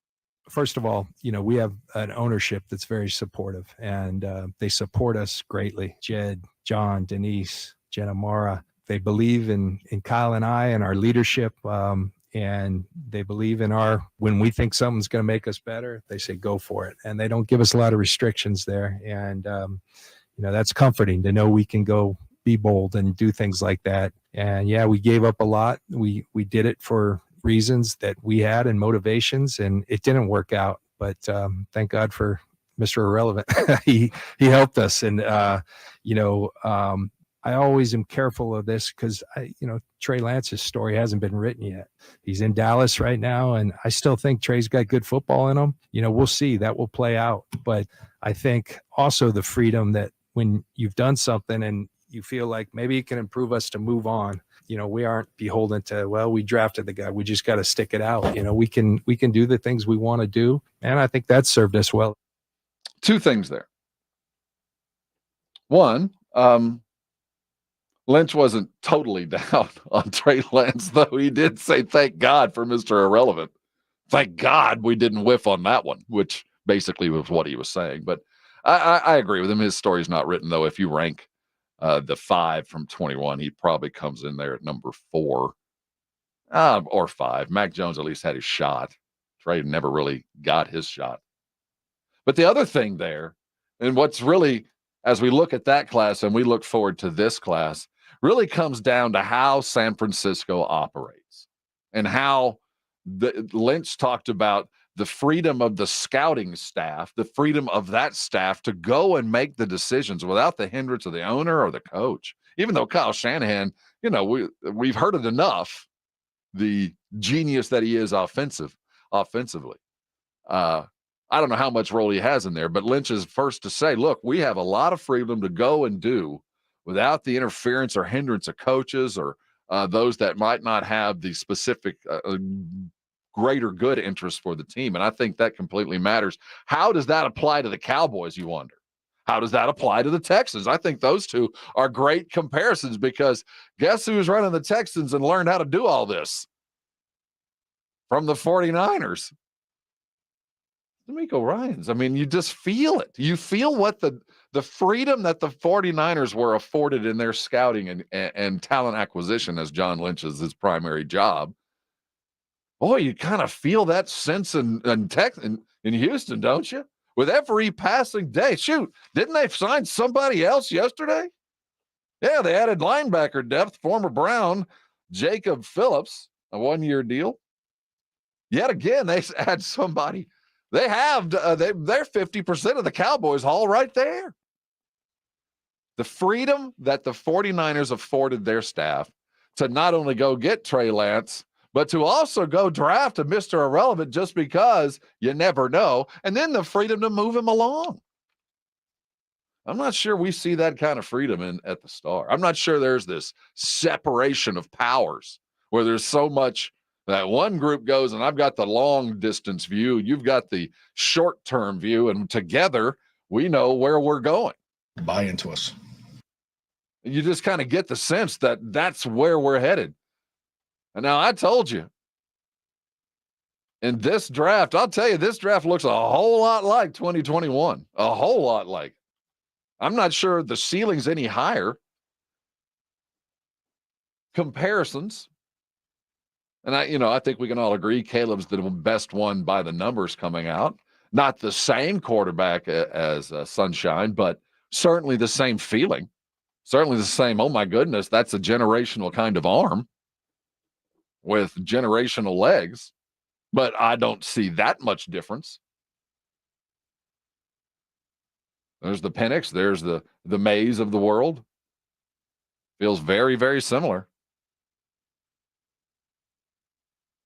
First of all, we have an ownership that's very supportive, and they support us greatly. Jed, John, Denise, Jenna Mara, they believe in Kyle and I and our leadership, and they believe in when we think something's going to make us better, they say, go for it. And they don't give us a lot of restrictions there. And, that's comforting to know we can go be bold and do things like that. And yeah, we gave up a lot. We did it for reasons that we had and motivations, and it didn't work out. But thank God for Mr. Irrelevant. he helped us. And I always am careful of this because Trey Lance's story hasn't been written yet. He's in Dallas right now, and I still think Trey's got good football in him. We'll see. That will play out. But I think also the freedom that when you've done something and you feel like maybe it can improve us to move on. We aren't beholden to, well, we drafted the guy. We just got to stick it out. We can do the things we want to do. And I think that served us well. Two things there. One, Lynch wasn't totally down on Trey Lance, though he did say, thank God for Mr. Irrelevant. Thank God we didn't whiff on that one, which basically was what he was saying. But I agree with him. His story's not written, though. If you rank the 5 from 21, he probably comes in there at number 4 or 5. Mac Jones at least had his shot. Trey never really got his shot. But the other thing there, and what's really, as we look at that class and we look forward to this class, really comes down to how San Francisco operates and how Lynch talked about the freedom of the scouting staff, the freedom of that staff to go and make the decisions without the hindrance of the owner or the coach. Even though Kyle Shanahan, we've heard it enough, the genius that he is offensively. I don't know how much role he has in there, but Lynch is first to say, look, we have a lot of freedom to go and do without the interference or hindrance of coaches or those that might not have the specific greater good interest for the team. And I think that completely matters. How does that apply to the Cowboys, you wonder? How does that apply to the Texans? I think those two are great comparisons because guess who's running the Texans and learned how to do all this? From the 49ers. D'Amico Ryans. I mean, you just feel it. You feel what the freedom that the 49ers were afforded in their scouting and talent acquisition, as John Lynch's his primary job. Boy, you kind of feel that sense in Houston, don't you? With every passing day. Shoot, didn't they sign somebody else yesterday? Yeah, they added linebacker depth, former Brown, Jacob Phillips, a 1-year deal. Yet again, they add somebody. They have, they're 50% of the Cowboys haul right there. The freedom that the 49ers afforded their staff to not only go get Trey Lance, but to also go draft a Mr. Irrelevant just because you never know, and then the freedom to move him along. I'm not sure we see that kind of freedom at the Star. I'm not sure there's this separation of powers where there's so much that one group goes, and I've got the long distance view, you've got the short term view, and together we know where we're going. Buy into us. You just kind of get the sense that that's where we're headed. And now I told you, in this draft, I'll tell you, this draft looks a whole lot like 2021, a whole lot like. I'm not sure the ceiling's any higher. Comparisons. And I think we can all agree Caleb's the best one by the numbers coming out. Not the same quarterback as Sunshine, but certainly the same feeling. Certainly the same, oh my goodness, that's a generational kind of arm with generational legs. But I don't see that much difference. There's the Penix. There's the Mays of the world. Feels very, very similar.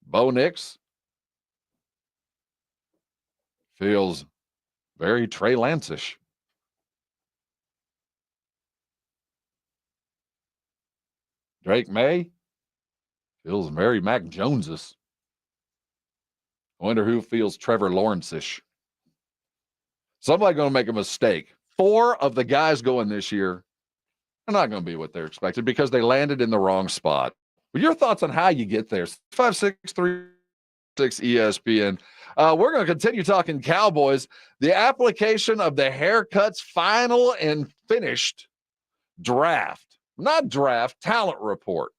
Bo Nix feels very Trey Lance-ish. Drake May feels very Mac Jones-ish. I wonder who feels Trevor Lawrence-ish. Somebody going to make a mistake. 4 of the guys going this year are not going to be what they're expected because they landed in the wrong spot. But your thoughts on how you get there? 563 ESPN. We're going to continue talking Cowboys. The application of the haircuts final and finished draft. Not draft, talent report.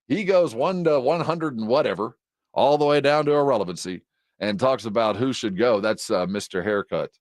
He goes 1 to 100 and whatever, all the way down to irrelevancy, and talks about who should go. That's Mr. Haircut.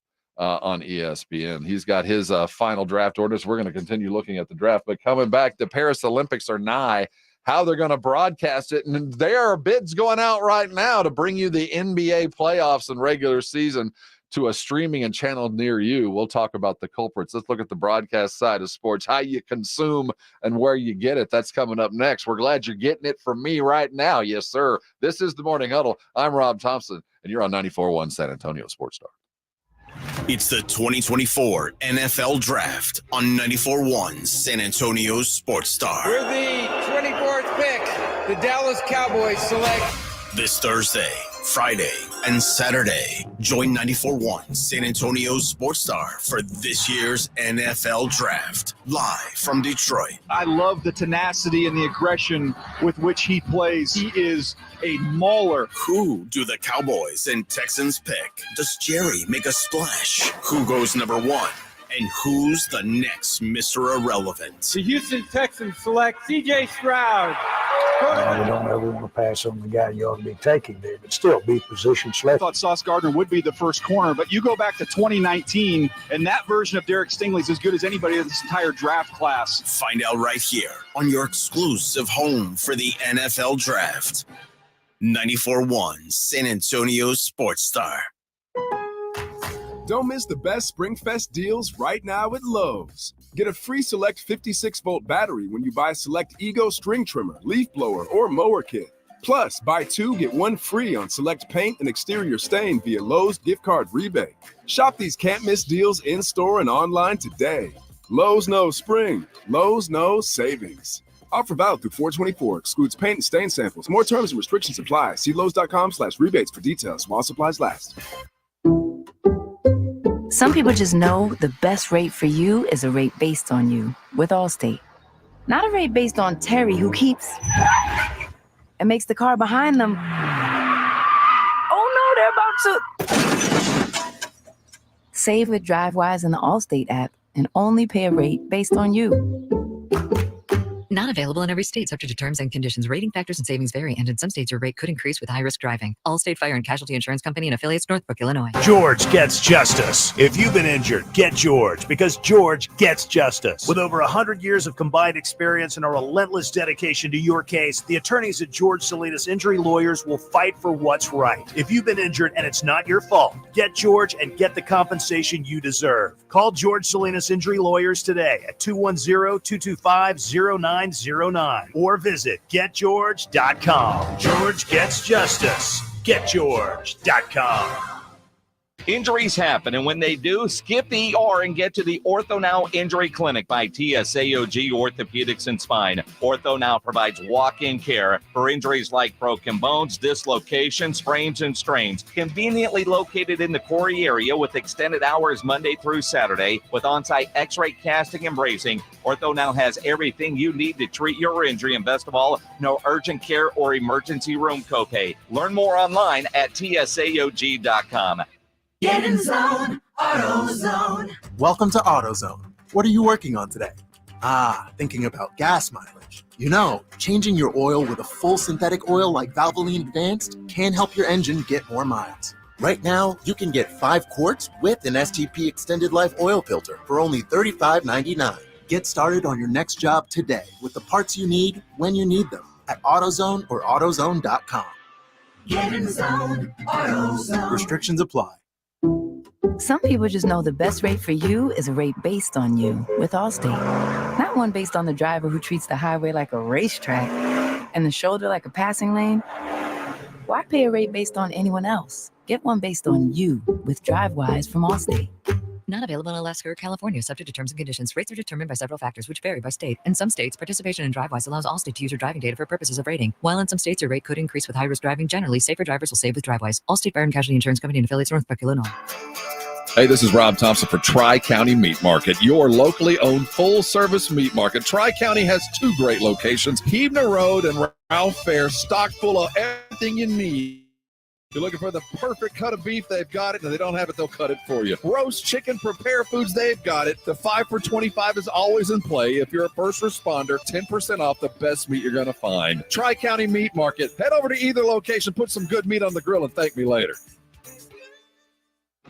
on ESPN. He's got his final draft orders. We're going to continue looking at the draft, but coming back, the Paris Olympics are nigh. How they're going to broadcast it, and there are bids going out right now to bring you the NBA playoffs and regular season to a streaming and channel near you. We'll talk about the culprits. Let's look at the broadcast side of sports, how you consume and where you get it. That's coming up next. We're glad you're getting it from me right now. Yes, sir. This is the Morning Huddle. I'm Rob Thompson, and you're on 94.1 San Antonio Sports Star. It's the 2024 NFL Draft on 94.1 San Antonio Sports Star. With the 24th pick, the Dallas Cowboys select This Thursday, Friday, and Saturday, join 94.1 San Antonio Sports Star for this year's NFL Draft, live from Detroit. I love the tenacity and the aggression with which he plays. He is a mauler. Who do the Cowboys and Texans pick? Does Jerry make a splash? Who goes number one? And who's the next Mr. Irrelevant? the Houston Texans select C.J. Stroud. We don't ever want to pass on the guy you ought to be taking there, but still be position I select. thought Sauce Gardner would be the first corner, but you go back to 2019, and that version of Derek Stingley is as good as anybody in this entire draft class. Find out right here on your exclusive home for the NFL Draft. 94.1 San Antonio Sports Star. Don't miss the best SpringFest deals right now at Lowe's. Get a free Select 56-volt battery when you buy Select Ego string trimmer, leaf blower, or mower kit. Plus, buy two, get one free on Select paint and exterior stain via Lowe's gift card rebate. Shop these can't-miss deals in-store and online today. Lowe's knows spring. Lowe's knows savings. Offer valid through 4/24. Excludes paint and stain samples. More terms and restrictions apply. See Lowe's.com/rebates for details while supplies last. Some people just know the best rate for you is a rate based on you with Allstate. Not a rate based on Terry, who keeps and makes the car behind them. Oh no, they're about to. Save with DriveWise in the Allstate app and only pay a rate based on you. Not available in every state, subject to terms and conditions. Rating factors and savings vary, and in some states your rate could increase with high-risk driving. Allstate Fire and Casualty Insurance Company and affiliates, Northbrook, Illinois. George gets justice. If you've been injured, get George, because George gets justice. With over 100 years of combined experience and a relentless dedication to your case, the attorneys at George Salinas Injury Lawyers will fight for what's right. If you've been injured and it's not your fault, get George and get the compensation you deserve. Call George Salinas Injury Lawyers today at 210-225-0909 or visit getgeorge.com. George gets justice. Getgeorge.com. Injuries happen, and when they do, skip the ER and get to the Ortho Now Injury Clinic by TSAOG Orthopedics and Spine. Ortho Now provides walk-in care for injuries like broken bones, dislocations, sprains, and strains. Conveniently located in the Corey area with extended hours Monday through Saturday with on-site x-ray casting and bracing, Ortho Now has everything you need to treat your injury, and best of all, no urgent care or emergency room copay. Learn more online at TSAOG.com. Get in zone, AutoZone. Welcome to AutoZone. What are you working on today? Thinking about gas mileage. You know, changing your oil with a full synthetic oil like Valvoline Advanced can help your engine get more miles. Right now, you can get 5 quarts with an STP Extended Life Oil Filter for only $35.99. Get started on your next job today with the parts you need when you need them at AutoZone or AutoZone.com. Get in zone, AutoZone. Restrictions apply. Some people just know the best rate for you is a rate based on you with Allstate. Not one based on the driver who treats the highway like a racetrack and the shoulder like a passing lane. Why pay a rate based on anyone else? Get one based on you with DriveWise from Allstate. Not available in Alaska or California, subject to terms and conditions. Rates are determined by several factors, which vary by state. In some states, participation in DriveWise allows Allstate to use your driving data for purposes of rating. While in some states, your rate could increase with high-risk driving. Generally, safer drivers will save with DriveWise. Allstate Fire and Casualty Insurance Company and affiliates, Northbrook, Illinois. Hey, this is Rob Thompson for Tri-County Meat Market, your locally owned full-service meat market. Tri-County has 2 great locations, Keebner Road and Ralph Fair, stocked full of everything you need. If you're looking for the perfect cut of beef, they've got it. If they don't have it, they'll cut it for you. Roast chicken, prepare foods, they've got it. The 5 for $25 is always in play. If you're a first responder, 10% off the best meat you're going to find. Tri-County Meat Market. Head over to either location, put some good meat on the grill, and thank me later.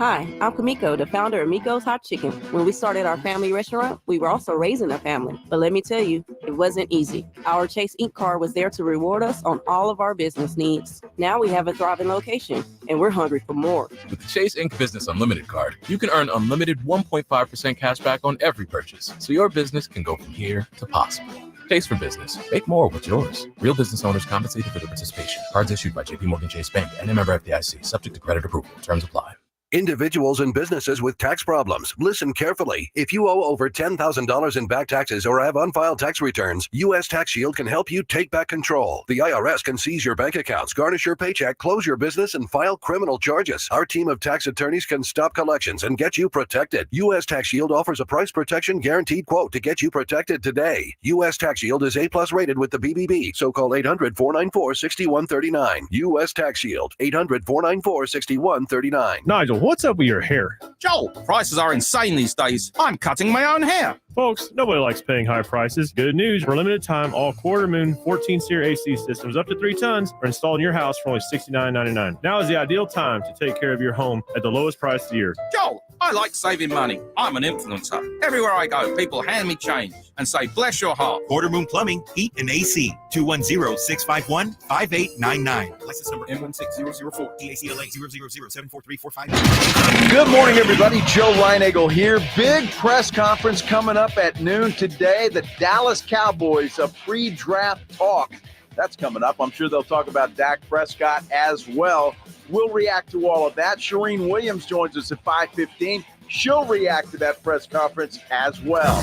Hi, I'm Kamiko, the founder of Miko's Hot Chicken. When we started our family restaurant, we were also raising a family. But let me tell you, it wasn't easy. Our Chase Inc. card was there to reward us on all of our business needs. Now we have a thriving location, and we're hungry for more. With the Chase Inc. Business Unlimited card, you can earn unlimited 1.5% cash back on every purchase, so your business can go from here to possible. Chase for business. Make more with yours. Real business owners compensated for their participation. Cards issued by JPMorgan Chase Bank and a member FDIC, subject to credit approval. Terms apply. Individuals and businesses with tax problems, listen carefully. If you owe over $10,000 in back taxes or have unfiled tax returns, U.S. Tax Shield can help you take back control. The IRS can seize your bank accounts, garnish your paycheck, close your business, and file criminal charges. Our team of tax attorneys can stop collections and get you protected. U.S. Tax Shield offers a price protection guaranteed quote to get you protected today. U.S. Tax Shield is A+ rated with the BBB, so call 800-494-6139. U.S. Tax Shield, 800-494-6139. Nigel, what's up with your hair? Joel, prices are insane these days. I'm cutting my own hair. Folks, nobody likes paying high prices. Good news, for a limited time, all quarter moon 14-seer AC systems up to 3 tons are installed in your house for only $69.99. Now is the ideal time to take care of your home at the lowest price of the year. Joel, I like saving money. I'm an influencer. Everywhere I go, people hand me change and say, bless your heart. Quarter Moon Plumbing, Heat, and AC. 210-651-5899. License number M16004. DACLA 000743459. Good morning, everybody. Joe Lineagle here. Big press conference coming up at noon today. The Dallas Cowboys, a pre-draft talk. That's coming up. I'm sure they'll talk about Dak Prescott as well. We'll react to all of that. Shereen Williams joins us at 5:15. She'll react to that press conference as well.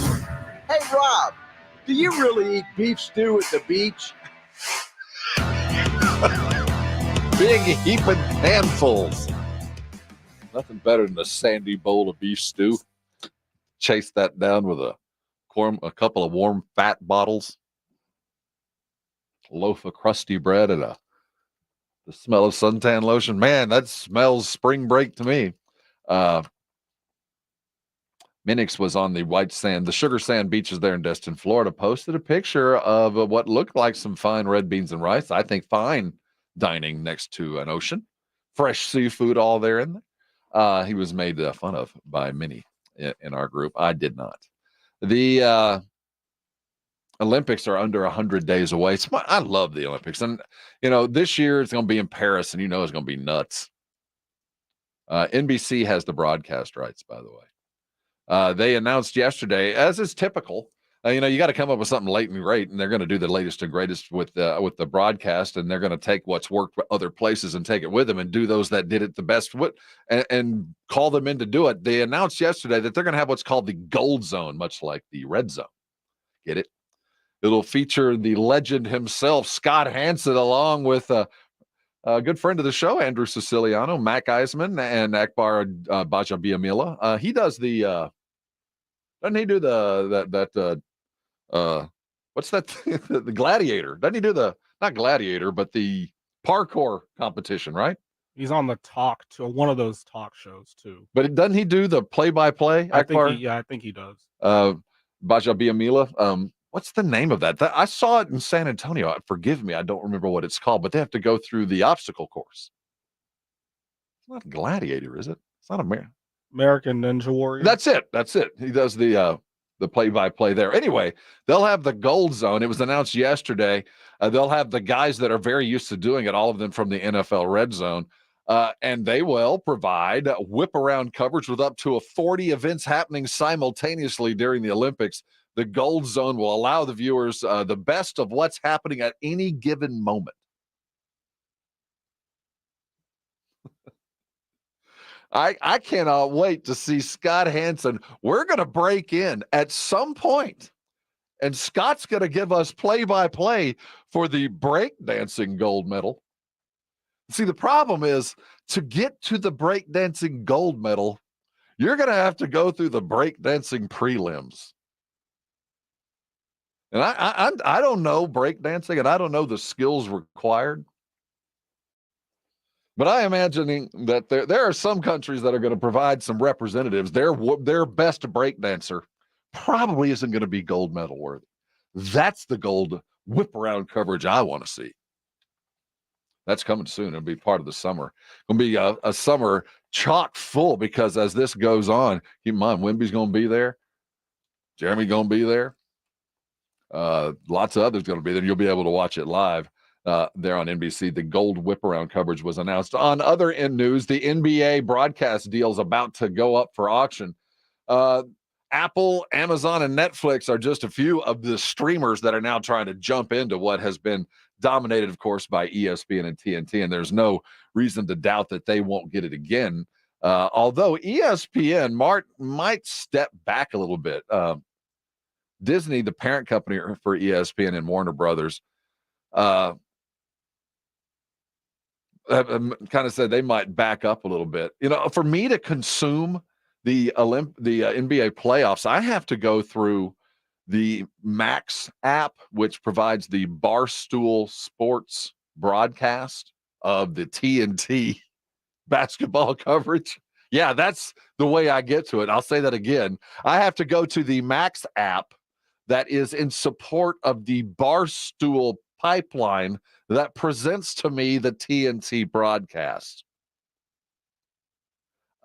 Hey, Rob, do you really eat beef stew at the beach? Big heaping handfuls. Nothing better than a sandy bowl of beef stew. Chase that down with a couple of warm fat bottles, a loaf of crusty bread, and the smell of suntan lotion. Man, that smells spring break to me. Minix was on the white sand, the sugar sand beaches there in Destin, Florida, posted a picture of what looked like some fine red beans and rice. I think fine dining next to an ocean. Fresh seafood all there in there. He was made fun of by many in our group. I did not. The Olympics are under 100 days away. I love the Olympics. And, this year it's going to be in Paris, and it's going to be nuts. NBC has the broadcast rights, by the way. They announced yesterday, as is typical, you got to come up with something late and great, and they're going to do the latest and greatest with the broadcast, and they're going to take what's worked other places and take it with them and do those that did it the best and call them in to do it. They announced yesterday that they're going to have what's called the Gold Zone, much like the Red Zone. Get it? It'll feature the legend himself, Scott Hansen, along with a good friend of the show, Andrew Siciliano, Mac Eisman, and Akbar Bajabiamila. He does the doesn't he do what's that? The Gladiator. Doesn't he do not Gladiator, but the parkour competition, right? He's on the one of those talk shows too. But doesn't he do the play-by-play? I think he does. Bajabiamila. What's the name of that? I saw it in San Antonio. Forgive me, I don't remember what it's called, but they have to go through the obstacle course. It's not Gladiator, is it? It's not American Ninja Warrior. That's it. He does the play-by-play there. Anyway, they'll have the Gold Zone. It was announced yesterday. They'll have the guys that are very used to doing it, all of them from the NFL Red Zone. And they will provide whip-around coverage with up to 40 events happening simultaneously during the Olympics. The Gold Zone will allow the viewers the best of what's happening at any given moment. I cannot wait to see Scott Hansen. We're going to break in at some point, and Scott's going to give us play-by-play for the breakdancing gold medal. See, the problem is, to get to the breakdancing gold medal, you're going to have to go through the breakdancing prelims. And I don't know breakdancing, and I don't know the skills required. But I am imagining that there are some countries that are going to provide some representatives. Their best breakdancer probably isn't going to be gold medal worthy. That's the gold whip around coverage I want to see. That's coming soon. It'll be part of the summer. It'll be a summer chock full because as this goes on, keep in mind, Wemby's going to be there. Jeremy going to be there. Lots of others going to be there. You'll be able to watch it live there on NBC. The gold whip around coverage was announced. On other end news, the NBA broadcast deal is about to go up for auction. Apple, Amazon, and Netflix are just a few of the streamers that are now trying to jump into what has been dominated, of course, by ESPN and TNT, and there's no reason to doubt that they won't get it again. Although ESPN might step back a little bit. Disney, the parent company for ESPN and Warner Brothers, kind of said they might back up a little bit. You know, for me to consume the NBA playoffs, I have to go through the Max app, which provides the Barstool Sports broadcast of the TNT basketball coverage. Yeah, that's the way I get to it. I'll say that again. I have to go to the Max app that is in support of the Barstool pipeline that presents to me the TNT broadcast.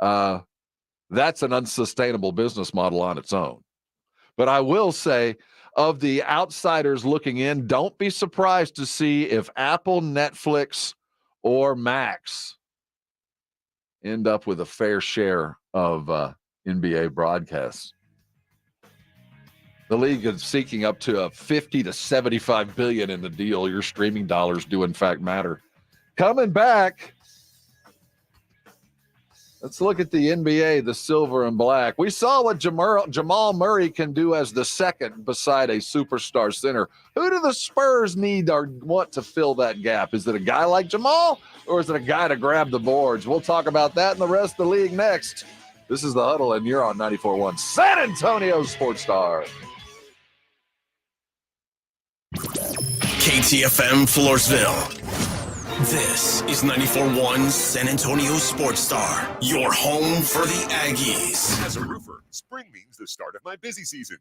That's an unsustainable business model on its own. But I will say, of the outsiders looking in, don't be surprised to see if Apple, Netflix, or Max end up with a fair share of NBA broadcasts. The league is seeking up to a $50 to $75 billion in the deal. Your streaming dollars do in fact matter. Coming back, let's look at the NBA, the silver and black. We saw what Jamal Murray can do as the second beside a superstar center. Who do the Spurs need or want to fill that gap? Is it a guy like Jamal, or is it a guy to grab the boards? We'll talk about that and the rest of the league next. This is The Huddle, and you're on 94.1 San Antonio Sports Star. KTFM Floresville. This is 94.1 San Antonio Sports Star, your home for the Aggies. As a roofer, spring means the start of my busy season,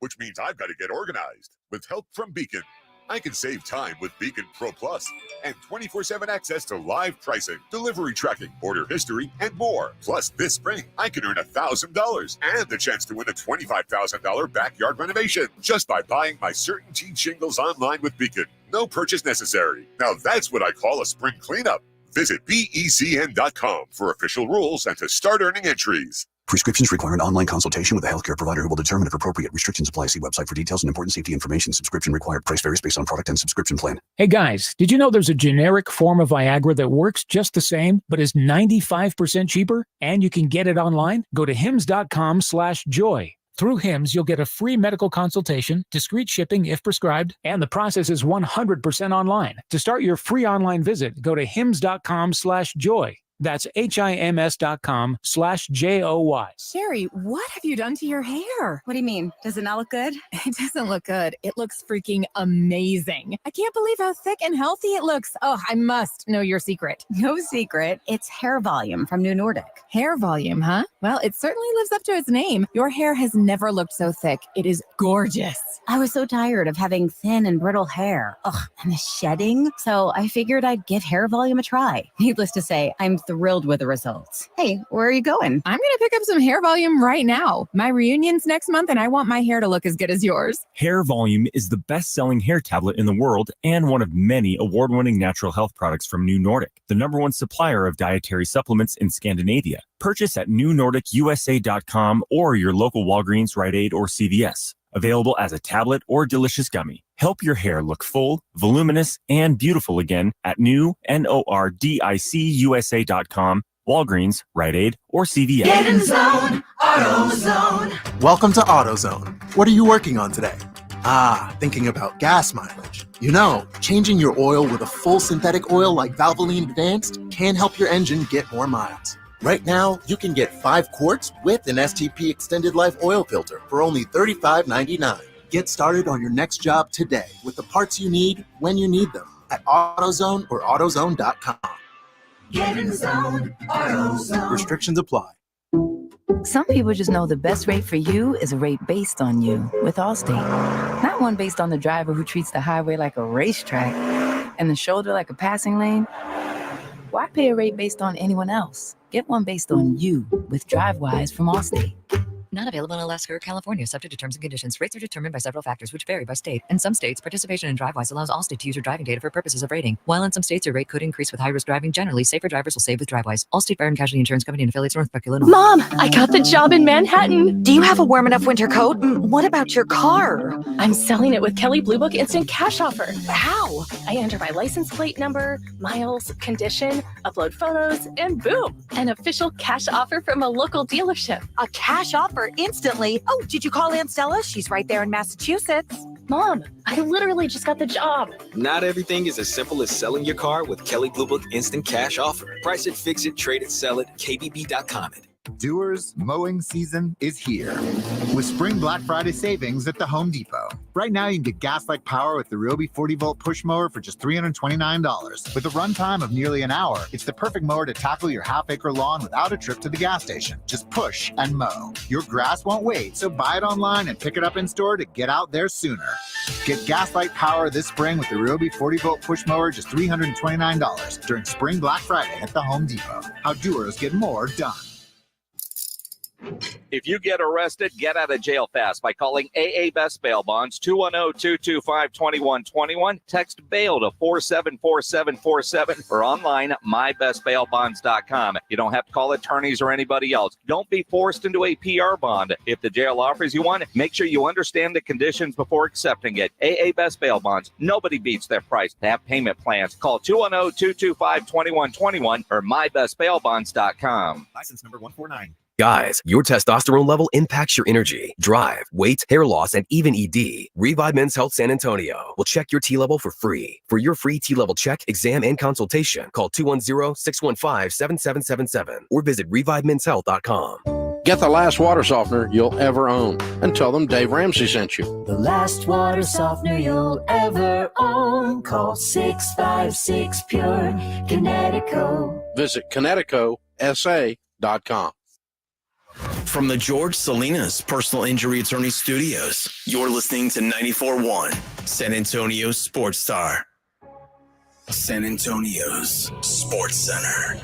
which means I've got to get organized. With help from Beacon, I can save time with Beacon Pro Plus and 24/7 access to live pricing, delivery tracking, order history, and more. Plus, this spring, I can earn $1,000 and the chance to win a $25,000 backyard renovation just by buying my CertainTeed shingles online with Beacon. No purchase necessary. Now that's what I call a spring cleanup. Visit BECN.com for official rules and to start earning entries. Prescriptions require an online consultation with a healthcare provider who will determine if appropriate. Restrictions apply. See website for details and important safety information. Subscription required. Price varies based on product and subscription plan. Hey guys, did you know there's a generic form of Viagra that works just the same, but is 95% cheaper? And you can get it online? Go to hims.com/joy. Through HIMS, you'll get a free medical consultation, discreet shipping if prescribed, and the process is 100% online. To start your free online visit, go to hims.com/joy. That's HIMS.com/JOY. Sherry, what have you done to your hair? What do you mean? Does it not look good? It doesn't look good. It looks freaking amazing. I can't believe how thick and healthy it looks. Oh, I must know your secret. No secret. It's hair volume from New Nordic. Hair volume, huh? Well, it certainly lives up to its name. Your hair has never looked so thick. It is gorgeous. I was so tired of having thin and brittle hair. Ugh, and the shedding. So I figured I'd give hair volume a try. Needless to say, I'm thrilled with the results. Hey, where are you going? I'm going to pick up some hair volume right now. My reunion's next month and I want my hair to look as good as yours. Hair Volume is the best-selling hair tablet in the world and one of many award-winning natural health products from New Nordic, the #1 supplier of dietary supplements in Scandinavia. Purchase at newnordicusa.com or your local Walgreens, Rite Aid, or CVS. Available as a tablet or delicious gummy. Help your hair look full, voluminous, and beautiful again at newnordicusa.com, Walgreens, Rite Aid, or CVS. Get in zone, AutoZone. Welcome to AutoZone. What are you working on today? Thinking about gas mileage. You know, changing your oil with a full synthetic oil like Valvoline Advanced can help your engine get more miles. Right now, you can get 5 quarts with an STP Extended Life oil filter for only $35.99. Get started on your next job today with the parts you need when you need them at AutoZone or AutoZone.com. Get in zone, AutoZone. Restrictions apply. Some people just know the best rate for you is a rate based on you with Allstate. Not one based on the driver who treats the highway like a racetrack and the shoulder like a passing lane, why pay a rate based on anyone else? Get one based on you with DriveWise from Allstate. Not available in Alaska or California, subject to terms and conditions. Rates are determined by several factors, which vary by state. In some states, participation in DriveWise allows Allstate to use your driving data for purposes of rating. While in some states, your rate could increase with high-risk driving. Generally, safer drivers will save with DriveWise. Allstate Fire and Casualty Insurance Company and affiliates, Northbrook, Illinois. Mom, I got the job in Manhattan. Do you have a warm enough winter coat? What about your car? I'm selling it with Kelly Blue Book Instant Cash Offer. How? I enter my license plate number, miles, condition, upload photos, and boom, an official cash offer from a local dealership. A cash offer instantly? Oh, did you call Aunt Stella? She's right there in Massachusetts. Mom, I literally just got the job. Not everything is as simple as selling your car with Kelly Blue Book Instant Cash Offer. Price it, fix it, trade it, sell it, KBB.com it. Dewar's mowing season is here with Spring Black Friday savings at the Home Depot. Right now, you can get gas-like power with the Ryobi 40-volt push mower for just $329. With a runtime of nearly an hour, it's the perfect mower to tackle your half-acre lawn without a trip to the gas station. Just push and mow. Your grass won't wait, so buy it online and pick it up in store to get out there sooner. Get gas-like power this spring with the Ryobi 40-volt push mower just $329 during Spring Black Friday at the Home Depot. How doers get more done. If you get arrested, get out of jail fast by calling AA Best Bail Bonds, 210-225-2121. Text bail to 474747 or online, mybestbailbonds.com. You don't have to call attorneys or anybody else. Don't be forced into a PR bond. If the jail offers you one, make sure you understand the conditions before accepting it. AA Best Bail Bonds. Nobody beats their price. They have payment plans. Call 210-225-2121 or mybestbailbonds.com. License number 149. Guys, your testosterone level impacts your energy, drive, weight, hair loss, and even ED. Revive Men's Health San Antonio will check your T level for free. For your free T level check, exam, and consultation, call 210-615-7777 or visit revivemenshealth.com. Get the last water softener you'll ever own and tell them Dave Ramsey sent you. The last water softener you'll ever own. Call 656 Pure Kinetico. Visit KineticoSA.com. From the George Salinas Personal Injury Attorney Studios, you're listening to 94.1 San Antonio Sports Star. San Antonio's Sports Center.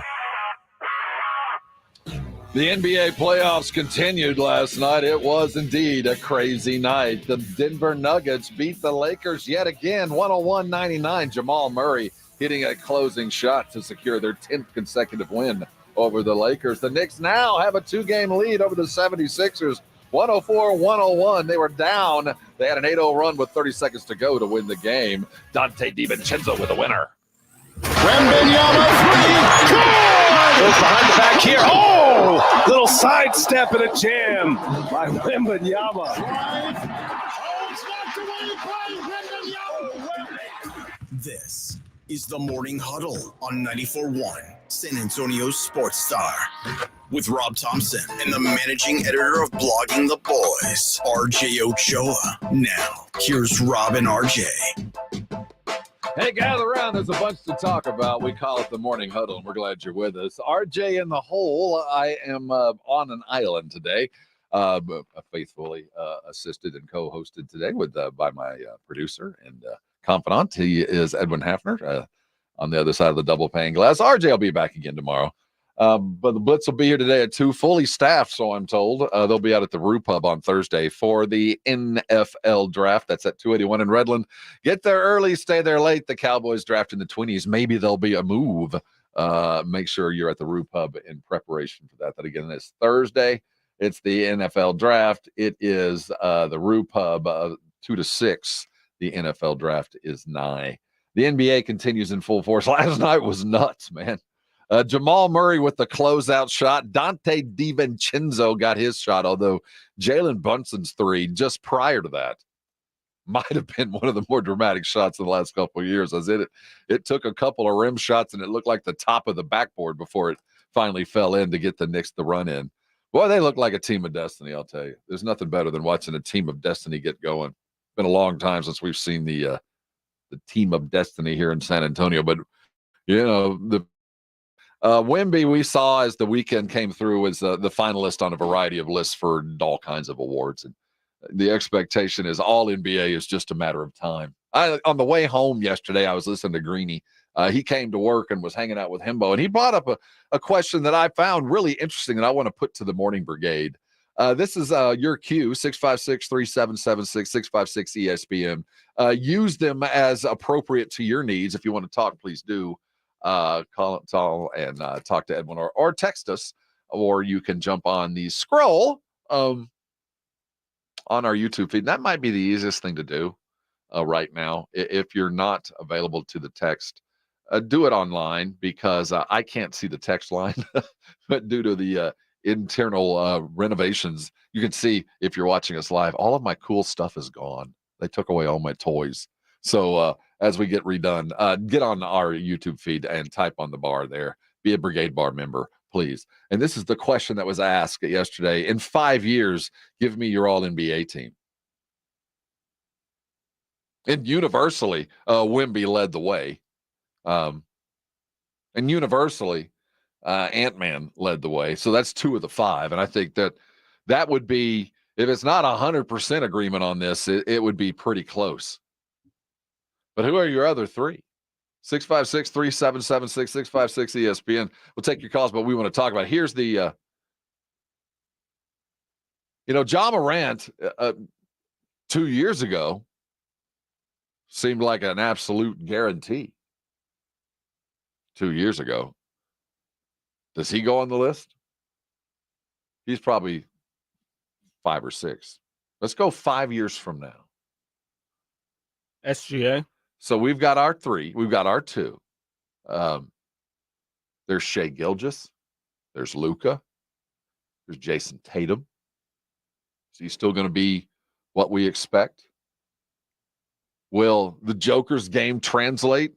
The NBA playoffs continued last night. It was indeed a crazy night. The Denver Nuggets beat the Lakers yet again, 101-99. Jamal Murray hitting a closing shot to secure their 10th consecutive win over the Lakers. The Knicks now have a 2-game lead over the 76ers, 104-101. They were down. They had an 8-0 run with 30 seconds to go to win the game. Dante DiVincenzo with the winner. Wembanyama goes behind the back here. Oh, little sidestep and a jam by Wembanyama. This is the Morning Huddle on 94.1 San Antonio Sports Star with Rob Thompson and the managing editor of Blogging the Boys, RJ Ochoa. Now, here's Rob and RJ. Hey, gather around. There's a bunch to talk about. We call it the Morning Huddle, and we're glad you're with us. RJ in the hole. I am on an island today, faithfully assisted and co-hosted today by my producer and confidant. He is Edwin Hafner on the other side of the double pane glass. RJ will be back again tomorrow. But the Blitz will be here today at 2, fully staffed, so I'm told. They'll be out at the Roo Pub on Thursday for the NFL draft. That's at 281 in Redland. Get there early, stay there late. The Cowboys draft in the 20s. Maybe there'll be a move. Make sure you're at the Roo Pub in preparation for that. That again is Thursday. It's the NFL draft. It is the Roo Pub 2 to 6. The NFL draft is nigh. The NBA continues in full force. Last night was nuts, man. Jamal Murray with the closeout shot. Dante DiVincenzo got his shot, although Jalen Brunson's three just prior to that might have been one of the more dramatic shots of the last couple of years. As it took a couple of rim shots, and it looked like the top of the backboard before it finally fell in to get the Knicks the run in. Boy, they look like a team of destiny, I'll tell you. There's nothing better than watching a team of destiny get going. It's been a long time since we've seen the team of destiny here in San Antonio, but you know, the Wemby we saw as the weekend came through as the finalist on a variety of lists for all kinds of awards. And the expectation is all NBA is just a matter of time. On the way home yesterday, I was listening to Greeny. He came to work and was hanging out with Himbo, and he brought up a question that I found really interesting that I want to put to the Morning Brigade. This is your cue, 656-3776-656-ESPN. Use them as appropriate to your needs. If you want to talk, please do. Call and talk to Edwin or text us, or you can jump on the scroll on our YouTube feed. That might be the easiest thing to do right now. If you're not available to the text, do it online because I can't see the text line, but due to the internal renovations, you can see if you're watching us live, all of my cool stuff is gone. They took away all my toys. So as we get redone, get on our YouTube feed and type on the bar there. Be a Brigade Bar member, please. And this is the question that was asked yesterday. In 5 years, give me your all-NBA team. And universally, Wemby led the way. And universally, Ant-Man led the way. So that's 2 of the 5. And I think that would be, if it's not 100% agreement on this, it would be pretty close. But who are your other 3? 656-3776-656-ESPN. We'll take your calls, but we want to talk about, here's the, Ja Morant 2 years ago seemed like an absolute guarantee. 2 years ago. Does he go on the list? He's probably 5 or 6. Let's go 5 years from now. SGA. So we've got our 3. We've got our 2. There's Shai Gilgeous. There's Luka. There's Jason Tatum. Is he still going to be what we expect? Will the Joker's game translate?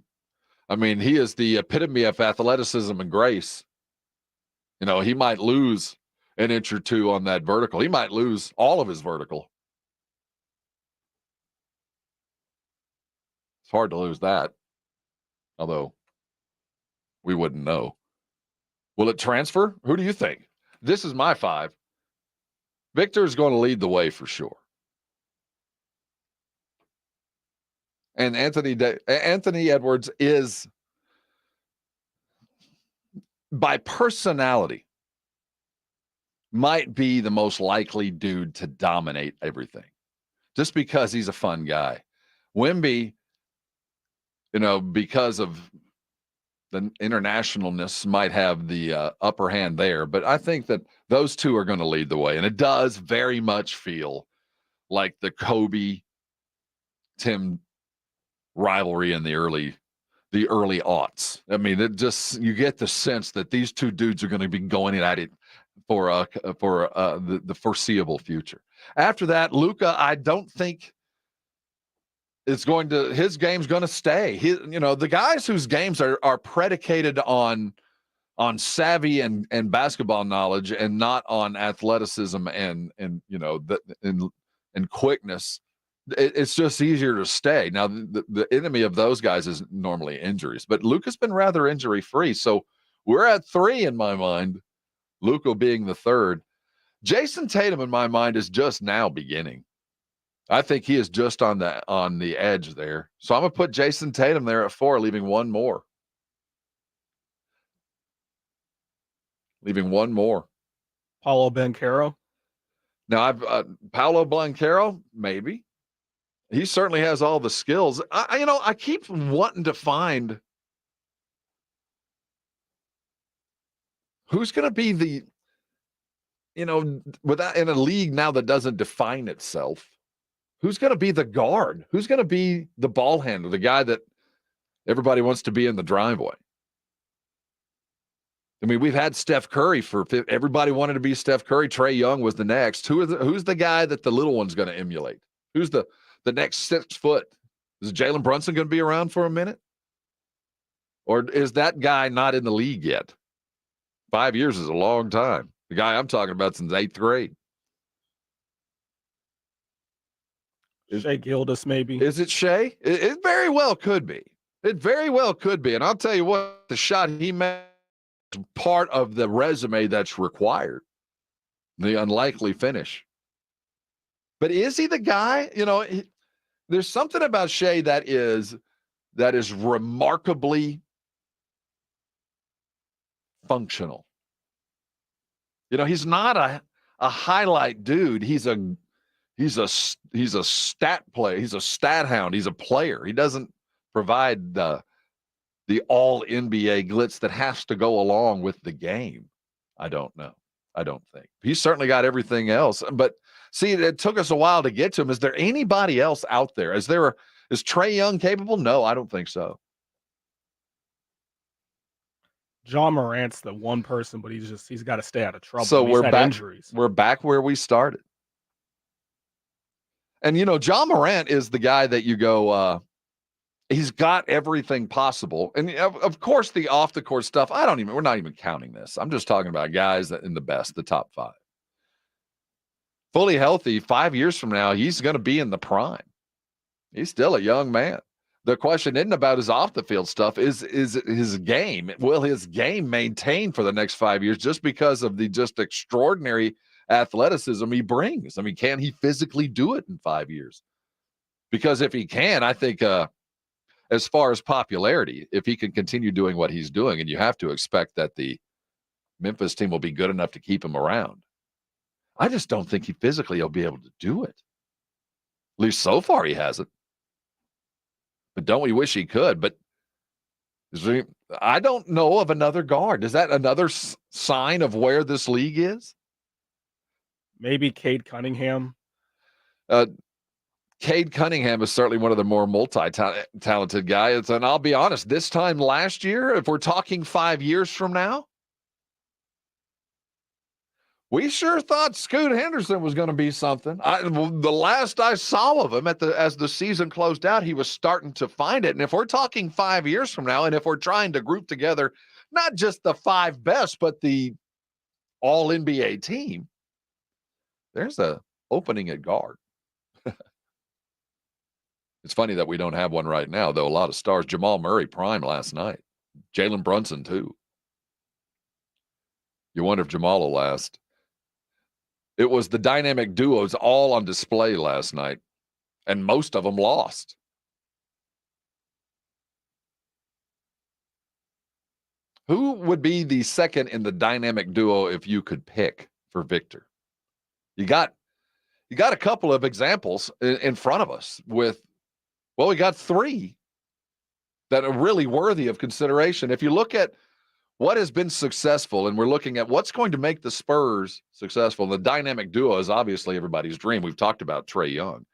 I mean, he is the epitome of athleticism and grace. He might lose an inch or 2 on that vertical. He might lose all of his vertical. It's hard to lose that, although we wouldn't know. Will it transfer? Who do you think? This is my 5. Victor is going to lead the way for sure. And Anthony Edwards is, by personality, might be the most likely dude to dominate everything, just because he's a fun guy. Wemby, because of the internationalness, might have the upper hand there. But I think that those 2 are going to lead the way. And it does very much feel like the Kobe-Tim rivalry in the early aughts. I mean, you get the sense that these 2 dudes are going to be going at it for the foreseeable future. After that, Luka, I don't think his game's going to stay. The guys whose games are predicated on savvy and basketball knowledge and not on athleticism and quickness. It's just easier to stay. Now, the enemy of those guys is normally injuries, but Luka's been rather injury-free. So we're at 3 in my mind, Luka being the 3rd. Jason Tatum, in my mind, is just now beginning. I think he is just on the edge there. So I'm going to put Jason Tatum there at 4, leaving one more. Paolo Banchero. Now, Paolo Banchero, maybe. He certainly has all the skills. I keep wanting to find who's going to be the, without in a league now that doesn't define itself, who's going to be the guard? Who's going to be the ball handler, the guy that everybody wants to be in the driveway? I mean, we've had Steph Curry everybody wanted to be Steph Curry. Trae Young was the next. Who's the guy that the little one's going to emulate? Who's the next 6 foot? Is Jalen Brunson going to be around for a minute? Or is that guy not in the league yet? 5 years is a long time. The guy I'm talking about since 8th grade. Shai Gilgeous, maybe. Is it Shai? It very well could be. It very well could be. And I'll tell you what, the shot he made is part of the resume that's required. The unlikely finish. But is he the guy? there's something about Shea that is remarkably functional. He's not a highlight dude. He's a stat player. He's a stat hound. He's a player. He doesn't provide the all NBA glitz that has to go along with the game. I don't know. I don't think. He's certainly got everything else. But see, it took us a while to get to him. Is there anybody else out there? Is Trae Young capable? No, I don't think so. John Morant's the one person, but he's got to stay out of trouble. So we're back. Injuries. We're back where we started. And John Morant is the guy that you go, he's got everything possible. And of course, the off the court stuff, we're not even counting this. I'm just talking about guys that in the top 5. Fully healthy, 5 years from now, he's going to be in the prime. He's still a young man. The question isn't about his off the field stuff, is his game. Will his game maintain for the next 5 years just because of the just extraordinary athleticism he brings? I mean, can he physically do it in 5 years? Because if he can, I think as far as popularity, if he can continue doing what he's doing, and you have to expect that the Memphis team will be good enough to keep him around. I just don't think he physically will be able to do it. At least so far he hasn't. But don't we wish he could? But I don't know of another guard. Is that another sign of where this league is? Maybe Cade Cunningham. Cade Cunningham is certainly one of the more multi-talented guys. And I'll be honest, this time last year, if we're talking 5 years from now, we sure thought Scoot Henderson was going to be something. The last I saw of him as the season closed out, he was starting to find it. And if we're talking 5 years from now, and if we're trying to group together not just the 5 best, but the all-NBA team, there's a opening at guard. It's funny that we don't have one right now, though. A lot of stars. Jamal Murray prime last night. Jalen Brunson, too. You wonder if Jamal will last. It was the dynamic duos all on display last night, and most of them lost. Who would be the second in the dynamic duo if you could pick for Victor? You got a couple of examples in front of us with, well, we got 3 that are really worthy of consideration. If you look at what has been successful, and we're looking at what's going to make the Spurs successful, the dynamic duo is obviously everybody's dream. We've talked about Trae Young.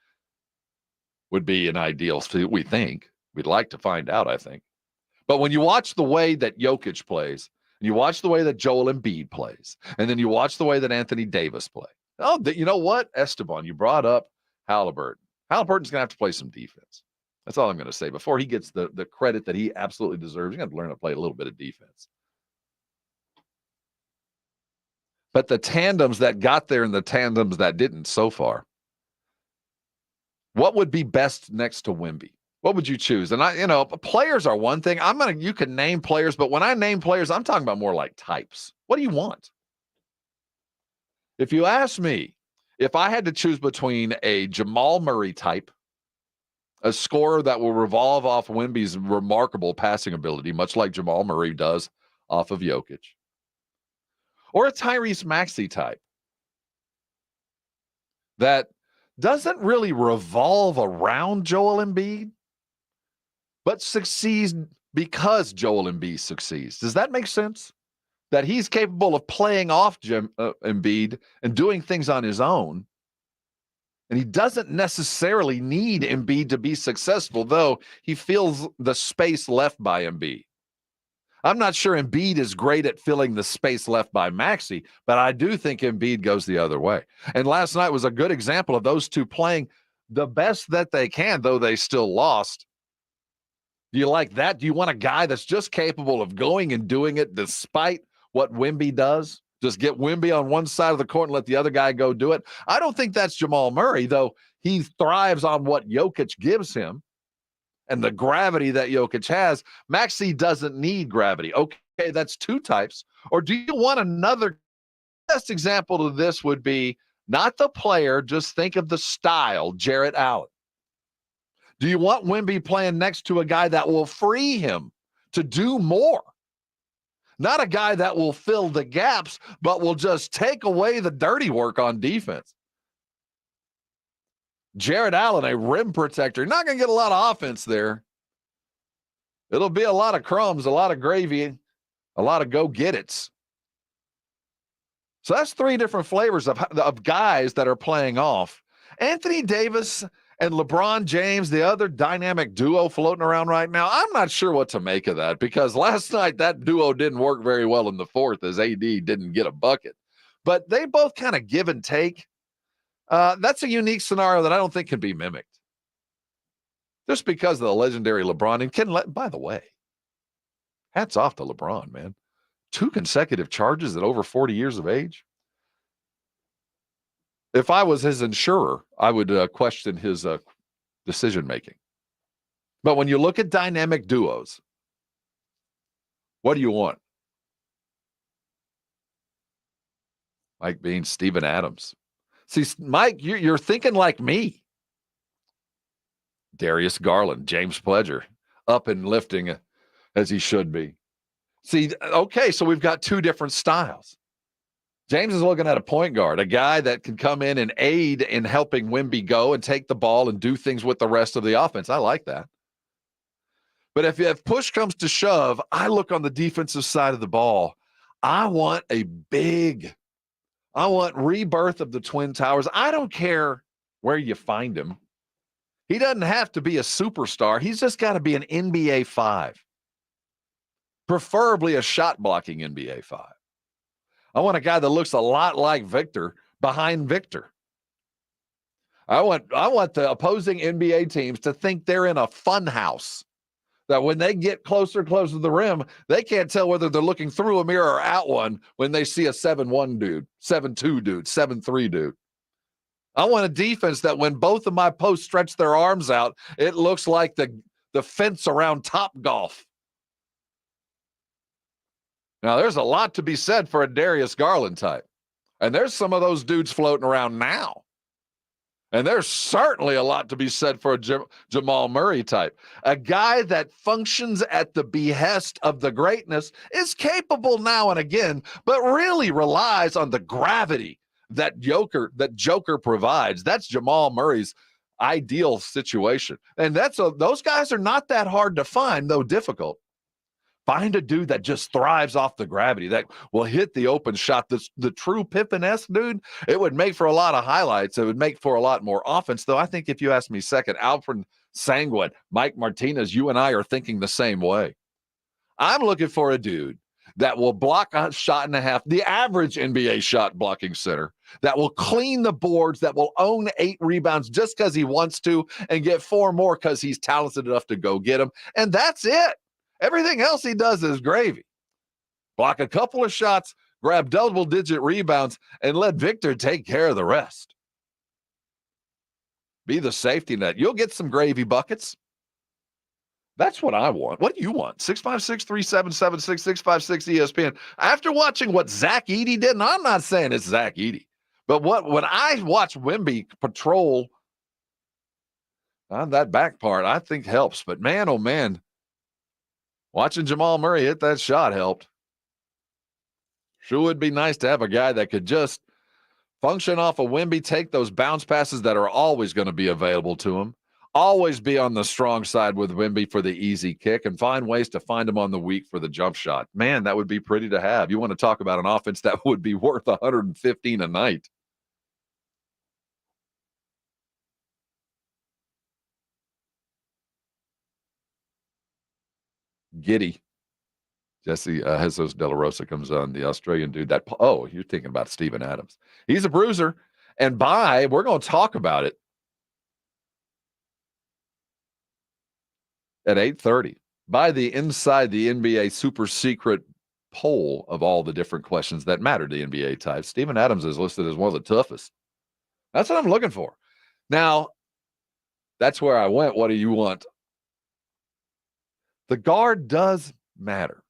Would be an ideal, we think. We'd like to find out, I think. But when you watch the way that Jokic plays, and you watch the way that Joel Embiid plays, and then you watch the way that Anthony Davis plays, you know what, Esteban, you brought up Halliburton. Halliburton's going to have to play some defense. That's all I'm going to say. Before he gets the credit that he absolutely deserves, he's going to learn to play a little bit of defense. But the tandems that got there and the tandems that didn't so far, what would be best next to Wemby? What would you choose? And players are one thing. You can name players, but when I name players, I'm talking about more like types. What do you want? If you ask me, if I had to choose between a Jamal Murray type, a scorer that will revolve off Wemby's remarkable passing ability, much like Jamal Murray does off of Jokic, or a Tyrese Maxey type that doesn't really revolve around Joel Embiid, but succeeds because Joel Embiid succeeds. Does that make sense? That he's capable of playing off Embiid and doing things on his own, and he doesn't necessarily need Embiid to be successful, though he fills the space left by Embiid. I'm not sure Embiid is great at filling the space left by Maxey, but I do think Embiid goes the other way. And last night was a good example of those two playing the best that they can, though they still lost. Do you like that? Do you want a guy that's just capable of going and doing it despite what Wemby does? Just get Wemby on one side of the court and let the other guy go do it? I don't think that's Jamal Murray, though he thrives on what Jokic gives him and the gravity that Jokic has. Maxey doesn't need gravity. Okay, that's 2 types. Or do you want another? Best example of this would be not the player, just think of the style, Jarrett Allen. Do you want Wemby playing next to a guy that will free him to do more? Not a guy that will fill the gaps, but will just take away the dirty work on defense. Jared Allen, a rim protector, not going to get a lot of offense there. It'll be a lot of crumbs, a lot of gravy, a lot of go-get-its. So that's three different flavors of guys that are playing off. Anthony Davis and LeBron James, the other dynamic duo floating around right now, I'm not sure what to make of that because last night that duo didn't work very well in the fourth as AD didn't get a bucket. But they both kind of give and take. That's a unique scenario that I don't think can be mimicked. Just because of the legendary LeBron. And by the way, hats off to LeBron, man. 2 consecutive charges at over 40 years of age. If I was his insurer, I would question his decision-making. But when you look at dynamic duos, what do you want? Mike Bean, Steven Adams. See, Mike, you're thinking like me. Darius Garland, James Pledger, up and lifting as he should be. See, okay, so we've got two different styles. James is looking at a point guard, a guy that can come in and aid in helping Wemby go and take the ball and do things with the rest of the offense. I like that. But if push comes to shove, I look on the defensive side of the ball. I want rebirth of the Twin Towers. I don't care where you find him. He doesn't have to be a superstar. He's just got to be an NBA 5. Preferably a shot-blocking NBA 5. I want a guy that looks a lot like Victor behind Victor. I want the opposing NBA teams to think they're in a fun house. That when they get closer to the rim, they can't tell whether they're looking through a mirror or out one when they see a 7-1 dude, 7-2 dude, 7-3 dude. I want a defense that when both of my posts stretch their arms out, it looks like the fence around Topgolf. Now, there's a lot to be said for a Darius Garland type. And there's some of those dudes floating around now. And there's certainly a lot to be said for a Jamal Murray type. A guy that functions at the behest of the greatness, is capable now and again, but really relies on the gravity that Joker provides. That's Jamal Murray's ideal situation. And those guys are not that hard to find, though difficult. Find a dude that just thrives off the gravity, that will hit the open shot. The true Pippen-esque dude, it would make for a lot of highlights. It would make for a lot more offense, though. I think if you ask me second, Alfred Sengun, Mike Martinez, you and I are thinking the same way. I'm looking for a dude that will block a shot and a half, the average NBA shot blocking center, that will clean the boards, that will own 8 rebounds just because he wants to and get 4 more because he's talented enough to go get them. And that's it. Everything else he does is gravy. Block a couple of shots, grab double-digit rebounds, and let Victor take care of the rest. Be the safety net. You'll get some gravy buckets. That's what I want. What do you want? 656-377-6656 ESPN. After watching what Zach Edey did, and I'm not saying it's Zach Edey, but when I watch Wemby patrol on that back part, I think helps. But man, oh man, watching Jamal Murray hit that shot helped. Sure would be nice to have a guy that could just function off of Wemby, take those bounce passes that are always going to be available to him, always be on the strong side with Wemby for the easy kick, and find ways to find him on the weak for the jump shot. Man, that would be pretty to have. You want to talk about an offense that would be worth 115 a night. Giddy. Jesse Jesus De La Rosa comes on, the Australian dude. You're thinking about Steven Adams. He's a bruiser. And we're going to talk about it at 8:30 by the Inside the NBA super secret poll of all the different questions that matter to NBA types. Steven Adams is listed as one of the toughest. That's what I'm looking for. Now, that's where I went. What do you want? The guard does matter.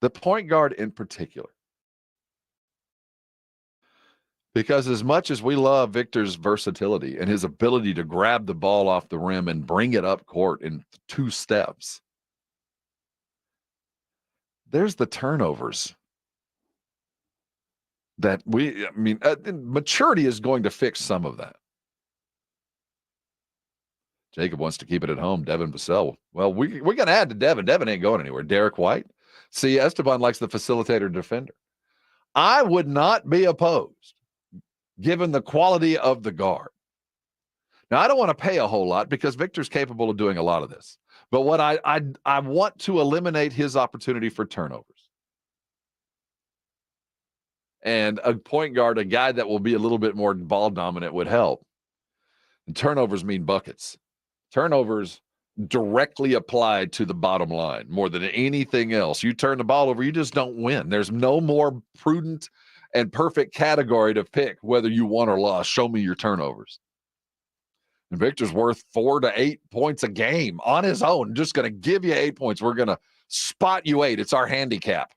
The point guard in particular. Because as much as we love Victor's versatility and his ability to grab the ball off the rim and bring it up court in 2 steps, there's the turnovers that maturity is going to fix some of that. Jacob wants to keep it at home. Devin Vassell. Well, we're going to add to Devin. Devin ain't going anywhere. Derek White. See, Esteban likes the facilitator defender. I would not be opposed, given the quality of the guard. Now, I don't want to pay a whole lot because Victor's capable of doing a lot of this. But what I want to eliminate his opportunity for turnovers. And a point guard, a guy that will be a little bit more ball dominant would help. And turnovers mean buckets. Turnovers directly applied to the bottom line more than anything else. You turn the ball over, you just don't win. There's no more prudent and perfect category to pick whether you won or lost. Show me your turnovers. And Victor's worth 4 to 8 points a game on his own. Just going to give you 8 points. We're going to spot you 8. It's our handicap.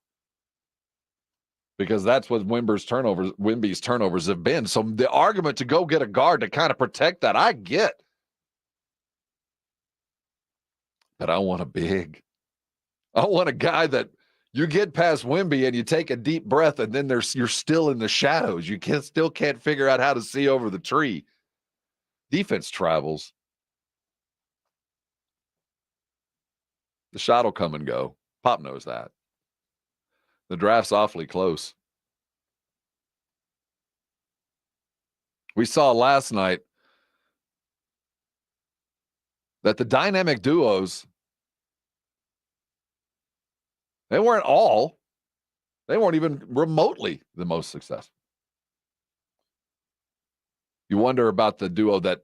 Because that's what Wimby's turnovers have been. So the argument to go get a guard to kind of protect that, I get. But I want a big. I want a guy that you get past Wimby and you take a deep breath and then you're still in the shadows. You still can't figure out how to see over the tree. Defense travels. The shot will come and go. Pop knows that. The draft's awfully close. We saw last night that the dynamic duos, they weren't even remotely the most successful. You wonder about the duo that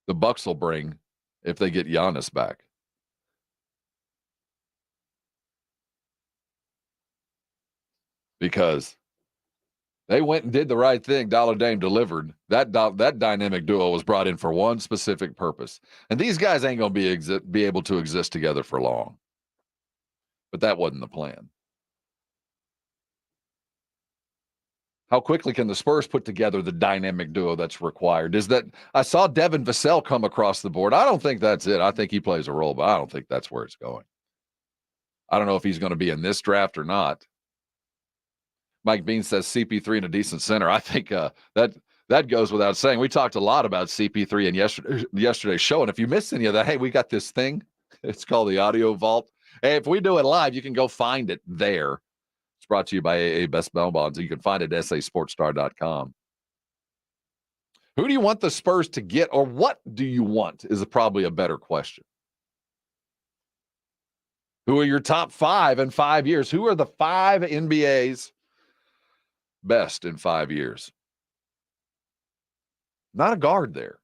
the Bucks will bring if they get Giannis back. Because they went and did the right thing. Dollar Dame delivered. That dynamic duo was brought in for one specific purpose. And these guys ain't going to be able to exist together for long. But that wasn't the plan. How quickly can the Spurs put together the dynamic duo that's required? I saw Devin Vassell come across the board. I don't think that's it. I think he plays a role, but I don't think that's where it's going. I don't know if he's going to be in this draft or not. Mike Bean says CP3 in a decent center. I think that goes without saying. We talked a lot about CP3 in yesterday's show, and if you missed any of that, hey, we got this thing. It's called the Audio Vault. Hey, if we do it live, you can go find it there. It's brought to you by AA Best Bell Bonds. You can find it at sasportstar.com. Who do you want the Spurs to get, or what do you want is probably a better question. Who are your top 5 in 5 years? Who are the 5 NBA's best in 5 years? Not a guard there.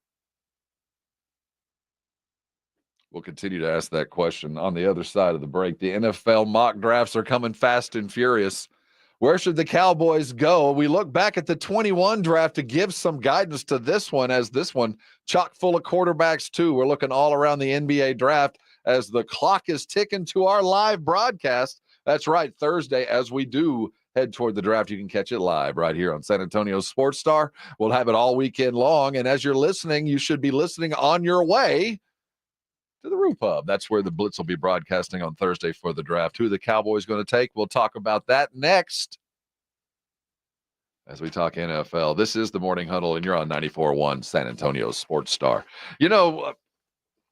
We'll continue to ask that question on the other side of the break. The NFL mock drafts are coming fast and furious. Where should the Cowboys go? We look back at the 21 draft to give some guidance to this one, as this one chock full of quarterbacks too. We're looking all around the NBA draft as the clock is ticking to our live broadcast. That's right, Thursday, as we do head toward the draft. You can catch it live right here on San Antonio Sports Star. We'll have it all weekend long. And as you're listening, you should be listening on your way to the Roo Pub. That's where the Blitz will be broadcasting on Thursday for the draft. Who the Cowboys going to take? We'll talk about that next as we talk NFL. This is the Morning Huddle, and you're on 94.1 San Antonio Sports Star. You know,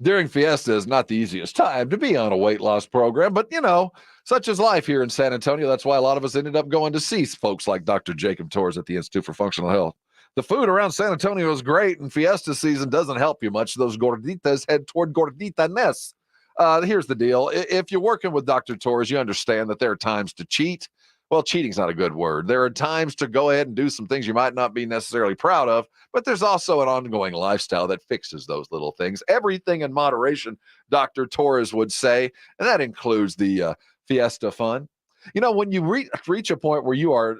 during Fiesta is not the easiest time to be on a weight loss program, but, you know, such is life here in San Antonio. That's why a lot of us ended up going to see folks like Dr. Jacob Torres at the Institute for Functional Health. The food around San Antonio is great, and Fiesta season doesn't help you much. Those gorditas head toward gordita-ness. Here's the deal. If you're working with Dr. Torres, you understand that there are times to cheat. Well, cheating's not a good word. There are times to go ahead and do some things you might not be necessarily proud of, but there's also an ongoing lifestyle that fixes those little things. Everything in moderation, Dr. Torres would say, and that includes the Fiesta fun. You know, when you reach a point where you are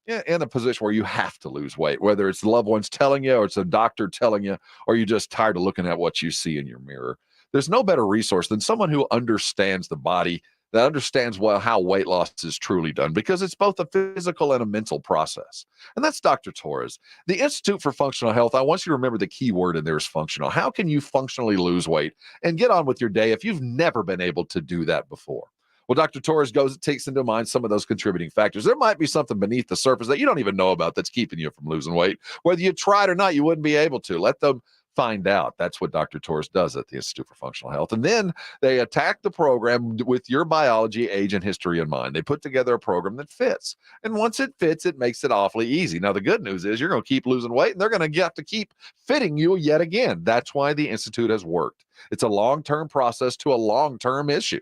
in a position where you have to lose weight, whether it's loved ones telling you or it's a doctor telling you, or you're just tired of looking at what you see in your mirror, there's no better resource than someone who understands the body that understands well how weight loss is truly done, because it's both a physical and a mental process. And that's Dr. Torres. The Institute for Functional Health, I want you to remember the key word in there is functional. How can you functionally lose weight and get on with your day if you've never been able to do that before? Well, Dr. Torres takes into mind some of those contributing factors. There might be something beneath the surface that you don't even know about that's keeping you from losing weight. Whether you tried or not, you wouldn't be able to. Let them find out. That's what Dr. Torres does at the Institute for Functional Health. And then they attack the program with your biology, age, and history in mind. They put together a program that fits. And once it fits, it makes it awfully easy. Now, the good news is you're going to keep losing weight, and they're going to have to keep fitting you yet again. That's why the Institute has worked. It's a long-term process to a long-term issue.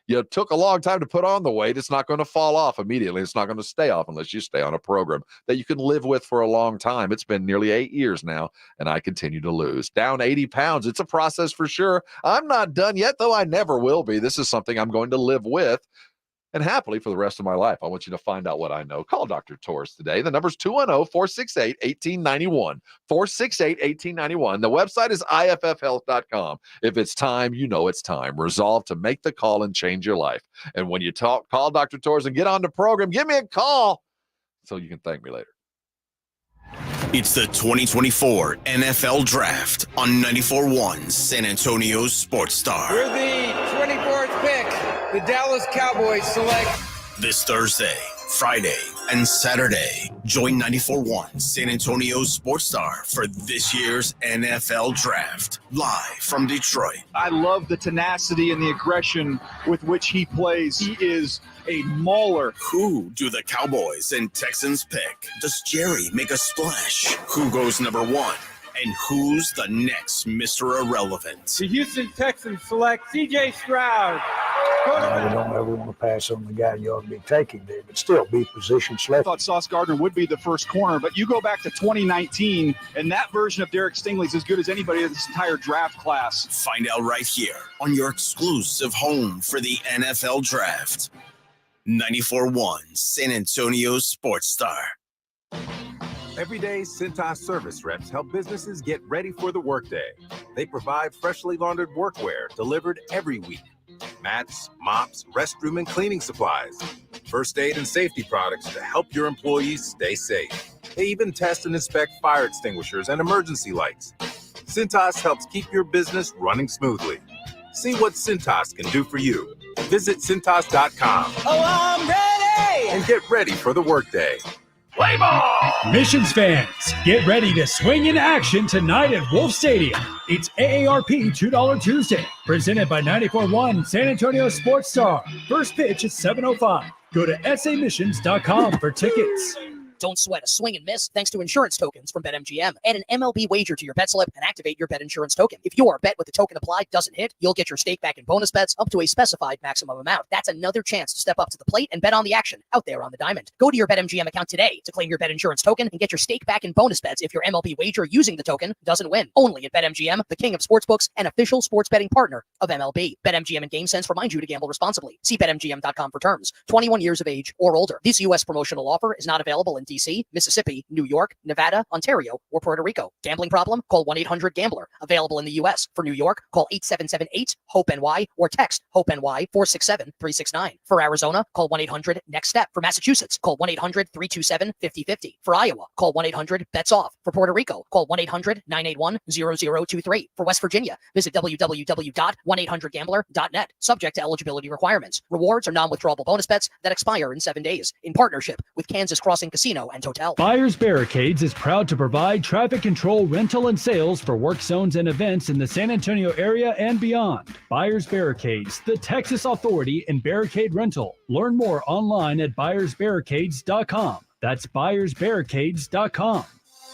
You took a long time to put on the weight. It's not going to fall off immediately. It's not going to stay off unless you stay on a program that you can live with for a long time. It's been nearly 8 years now, and I continue to lose. Down 80 pounds. It's a process for sure. I'm not done yet, though I never will be. This is something I'm going to live with and happily for the rest of my life. I want you to find out what I know. Call Dr. Torres today. The number's 210-468-1891. 468-1891. The website is iffhealth.com. If it's time, you know it's time. Resolve to make the call and change your life. And when you call Dr. Torres and get on the program, give me a call so you can thank me later. It's the 2024 NFL Draft on 94.1 San Antonio's Sports Star. We're the 24th pick. The Dallas Cowboys select. This Thursday, Friday, and Saturday, join 94.1 San Antonio's Sports Star for this year's NFL Draft. Live from Detroit. I love the tenacity and the aggression with which he plays. He is a mauler. Who do the Cowboys and Texans pick? Does Jerry make a splash? Who goes number one? And who's the next Mr. Irrelevant? The Houston Texans select C.J. Stroud. We don't ever want to pass on the guy you ought to be taking there, but still be position I select. thought Sauce Gardner would be the first corner, but you go back to 2019, and that version of Derek Stingley is as good as anybody in this entire draft class. Find out right here on your exclusive home for the NFL Draft. 94.1 San Antonio Sports Star. Every day, Cintas service reps help businesses get ready for the workday. They provide freshly laundered workwear delivered every week. Mats, mops, restroom and cleaning supplies, first aid and safety products to help your employees stay safe. They even test and inspect fire extinguishers and emergency lights. Cintas helps keep your business running smoothly. See what Cintas can do for you. Visit Cintas.com. Oh, I'm ready! And get ready for the workday. Play ball! Missions fans, get ready to swing in action tonight at Wolf Stadium. It's AARP $2 Tuesday, presented by 94.1 San Antonio Sports Star. First pitch at 7:05. Go to samissions.com for tickets. Don't sweat a swing and miss thanks to insurance tokens from BetMGM. Add an MLB wager to your bet slip and activate your bet insurance token. If your bet with the token applied doesn't hit, you'll get your stake back in bonus bets up to a specified maximum amount. That's another chance to step up to the plate and bet on the action out there on the diamond. Go to your BetMGM account today to claim your bet insurance token and get your stake back in bonus bets if your MLB wager using the token doesn't win. Only at BetMGM, the king of sportsbooks and official sports betting partner of MLB. BetMGM and GameSense remind you to gamble responsibly. See BetMGM.com for terms. 21 years of age or older. This U.S. promotional offer is not available in D.C., Mississippi, New York, Nevada, Ontario, or Puerto Rico. Gambling problem? Call 1-800-GAMBLER. Available in the U.S. For New York, call 877-8-HOPE-NY or text HOPE-NY 467-369. For Arizona, call 1-800-NEXT-STEP. For Massachusetts, call 1-800-327-5050. For Iowa, call 1-800-BETS-OFF. For Puerto Rico, call 1-800-981-0023. For West Virginia, visit www.1800gambler.net. Subject to eligibility requirements. Rewards are non-withdrawable bonus bets that expire in 7 days. In partnership with Kansas Crossing Casino and Hotel. Buyers Barricades is proud to provide traffic control, rental, and sales for work zones and events in the San Antonio area and beyond. Buyers Barricades, the Texas authority in barricade rental. Learn more online at buyersbarricades.com. That's buyersbarricades.com.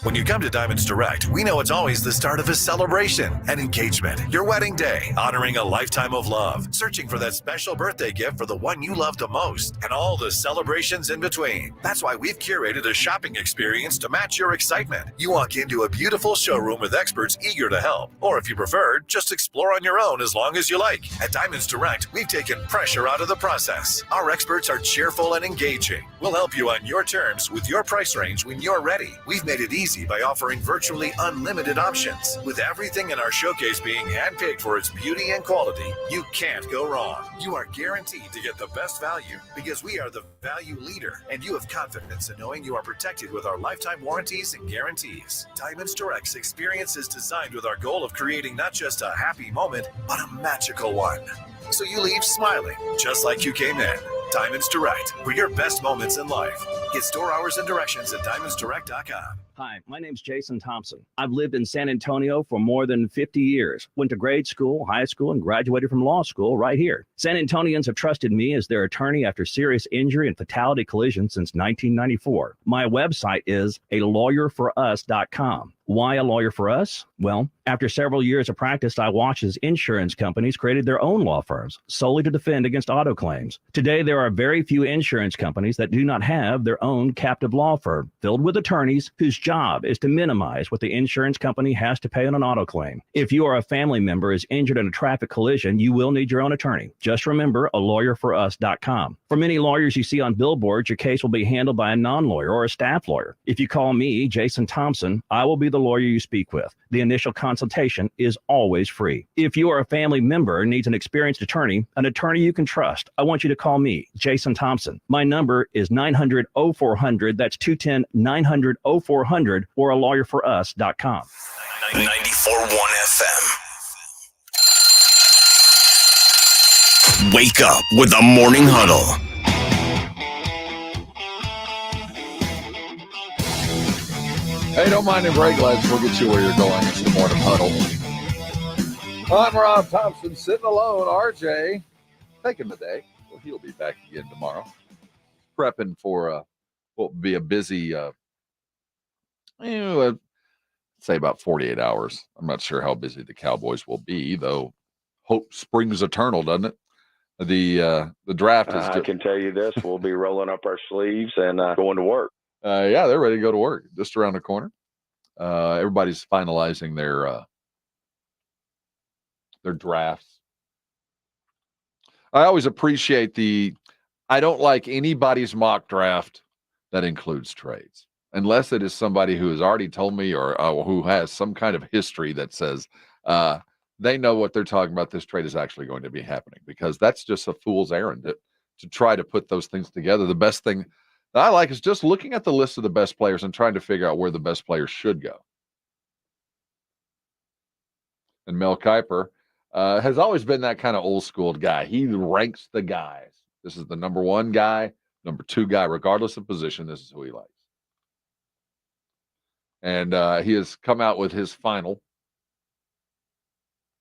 When you come to Diamonds Direct, we know it's always the start of a celebration, an engagement, your wedding day, honoring a lifetime of love, searching for that special birthday gift for the one you love the most, and all the celebrations in between. That's why we've curated a shopping experience to match your excitement. You walk into a beautiful showroom with experts eager to help, or if you prefer, just explore on your own as long as you like. At Diamonds Direct, we've taken pressure out of the process. Our experts are cheerful and engaging. We'll help you on your terms with your price range when you're ready. We've made it easy easy by offering virtually unlimited options. With everything in our showcase being handpicked for its beauty and quality, you can't go wrong. You are guaranteed to get the best value because we are the value leader, and you have confidence in knowing you are protected with our lifetime warranties and guarantees. Diamonds Direct's experience is designed with our goal of creating not just a happy moment, but a magical one. So you leave smiling, just like you came in. Diamonds Direct, for your best moments in life. Get store hours and directions at diamondsdirect.com. Hi, my name's Jason Thompson. I've lived in San Antonio for more than 50 years. Went to grade school, high school, and graduated from law school right here. San Antonians have trusted me as their attorney after serious injury and fatality collision since 1994. My website is alawyerforus.com. Why a lawyer for us? Well, after several years of practice, I watched as insurance companies created their own law firms solely to defend against auto claims. Today, there are very few insurance companies that do not have their own captive law firm filled with attorneys whose job is to minimize what the insurance company has to pay on an auto claim. If you or a family member is injured in a traffic collision, you will need your own attorney. Just remember alawyerforus.com. For many lawyers you see on billboards, your case will be handled by a non-lawyer or a staff lawyer. If you call me, Jason Thompson, I will be the lawyer you speak with. The initial consultation is always free. If you or a family member needs an experienced attorney you can trust, I want you to call me, Jason Thompson. My number is 900-0400. That's 210-900-0400 or alawyerforus.com. 94.1 FM. Wake up with the Morning Huddle. Hey, don't mind the break, lads. We'll get you where you're going. It's the Morning Huddle. I'm Rob Thompson, sitting alone. RJ, taking the day. Well, he'll be back again tomorrow. Prepping for what will be a busy, say about 48 hours. I'm not sure how busy the Cowboys will be, though. Hope springs eternal, doesn't it? The draft is. I can tell you this: we'll be rolling up our sleeves and going to work. Yeah, they're ready to go to work. Just around the corner. Everybody's finalizing their drafts. I always appreciate I don't like anybody's mock draft that includes trades, unless it is somebody who has already told me or who has some kind of history that says they know what they're talking about. This trade is actually going to be happening, because that's just a fool's errand to try to put those things together. The best thing that I like is just looking at the list of the best players and trying to figure out where the best players should go. And Mel Kiper has always been that kind of old school guy. He ranks the guys. This is the number one guy, number two guy, regardless of position. This is who he likes. And he has come out with his final.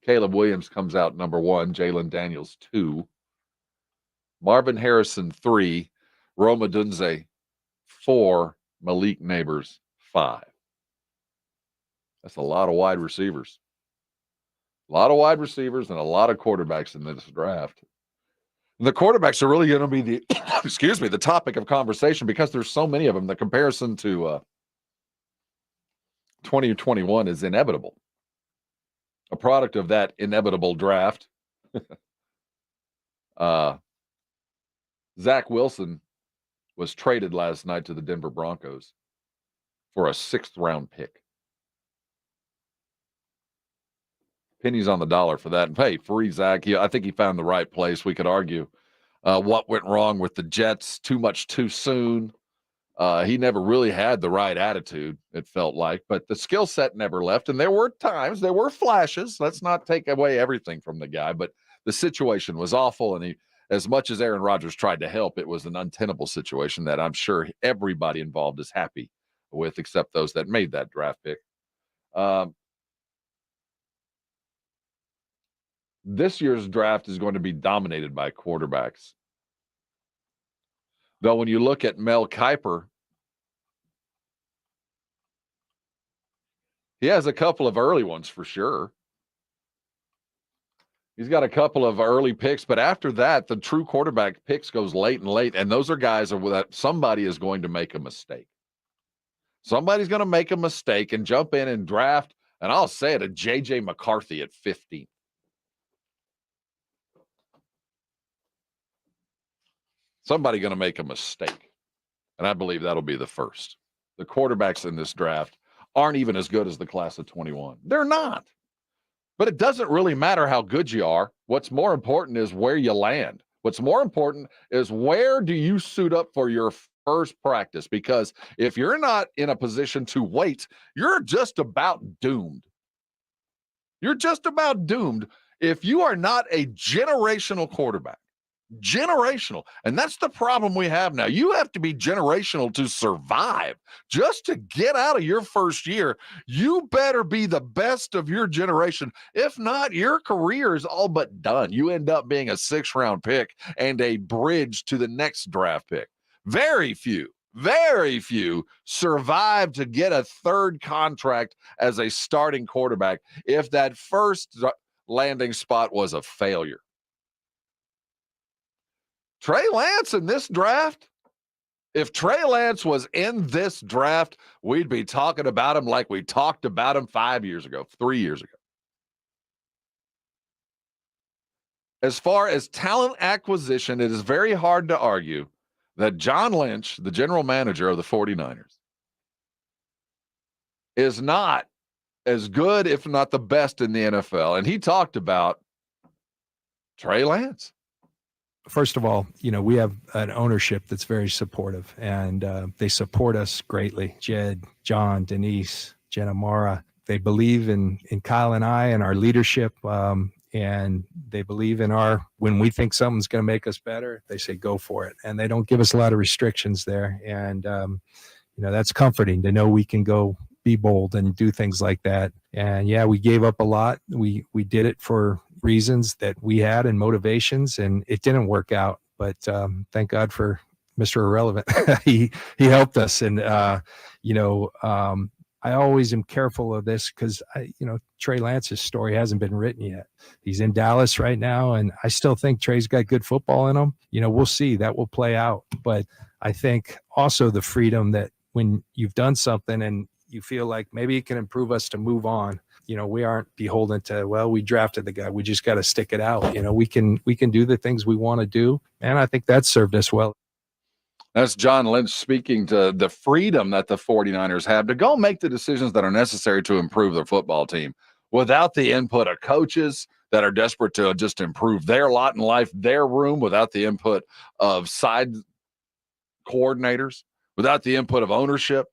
Caleb Williams comes out number one, Jalen Daniels 2, Marvin Harrison 3, Rome Odunze 4, Malik Neighbors 5. That's a lot of wide receivers. A lot of wide receivers and a lot of quarterbacks in this draft. And the quarterbacks are really going to be the the topic of conversation, because there's so many of them. The comparison to 2021 is inevitable. A product of that inevitable draft. Zach Wilson was traded last night to the Denver Broncos for a 6th-round pick. Pennies on the dollar for that. And hey, free Zach. I think he found the right place. We could argue what went wrong with the Jets. Too much too soon. He never really had the right attitude, it felt like. But the skill set never left. And there were times, there were flashes. Let's not take away everything from the guy. But the situation was awful. And as much as Aaron Rodgers tried to help, it was an untenable situation that I'm sure everybody involved is happy with, except those that made that draft pick. This year's draft is going to be dominated by quarterbacks. Though when you look at Mel Kiper, he has a couple of early ones for sure. He's got a couple of early picks, but after that, the true quarterback picks goes late and late, and those are guys that somebody is going to make a mistake. Somebody's going to make a mistake and jump in and draft, and I'll say it, a J.J. McCarthy at 15. Somebody going to make a mistake, and I believe that'll be the first. The quarterbacks in this draft aren't even as good as the class of 21. They're not. But it doesn't really matter how good you are. What's more important is where you land. What's more important is where do you suit up for your first practice? Because if you're not in a position to wait, you're just about doomed. You're just about doomed if you are not a generational quarterback. Generational. And that's the problem we have now. You have to be generational to survive. Just to get out of your first year, you better be the best of your generation. If not, your career is all but done. You end up being a 6th-round pick and a bridge to the next draft pick. Very few survive to get a third contract as a starting quarterback if that first landing spot was a failure. Trey Lance in this draft, if Trey Lance was in this draft, we'd be talking about him like we talked about him 5 years ago, 3 years ago. As far as talent acquisition, it is very hard to argue that John Lynch, the general manager of the 49ers, is not as good, if not the best in the NFL. And he talked about Trey Lance. First of all, we have an ownership that's very supportive, and they support us greatly. Jed, John, Denise, Jenna Mara, they believe in Kyle and I and our leadership, and they believe in when we think something's going to make us better, they say go for it. And they don't give us a lot of restrictions there. And, that's comforting to know we can go be bold and do things like that. And yeah, we gave up a lot. We did it for reasons that we had and motivations, and it didn't work out. But thank God for Mr. Irrelevant. he helped us. And, I always am careful of this because, Trey Lance's story hasn't been written yet. He's in Dallas right now, and I still think Trey's got good football in him. We'll see. That will play out. But I think also the freedom that when you've done something and you feel like maybe it can improve us to move on, we aren't beholden to, we drafted the guy. We just got to stick it out. We can do the things we want to do. And I think that's served us well. That's John Lynch speaking to the freedom that the 49ers have to go make the decisions that are necessary to improve their football team without the input of coaches that are desperate to just improve their lot in life, their room, without the input of side coordinators, without the input of ownership.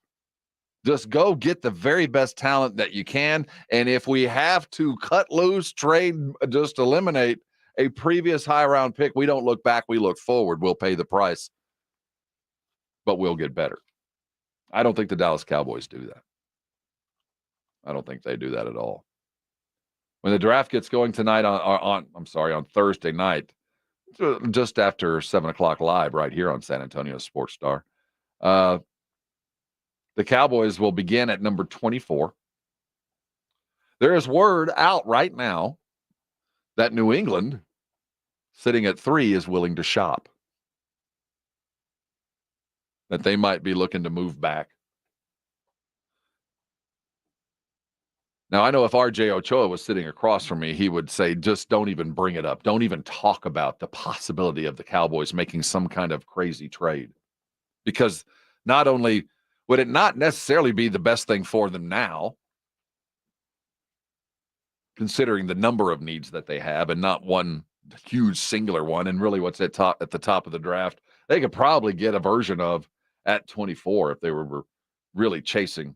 Just go get the very best talent that you can. And if we have to cut loose, trade, just eliminate a previous high-round pick, we don't look back, we look forward. We'll pay the price, but we'll get better. I don't think the Dallas Cowboys do that. I don't think they do that at all. When the draft gets going tonight on Thursday night, just after 7 o'clock live right here on San Antonio Sports Star, the Cowboys will begin at number 24. There is word out right now that New England, sitting at 3, is willing to shop. That they might be looking to move back. Now, I know if RJ Ochoa was sitting across from me, he would say, just don't even bring it up. Don't even talk about the possibility of the Cowboys making some kind of crazy trade. Because not only would it not necessarily be the best thing for them now, considering the number of needs that they have and not one huge singular one, and really what's at the top of the draft, they could probably get a version of at 24 if they were really chasing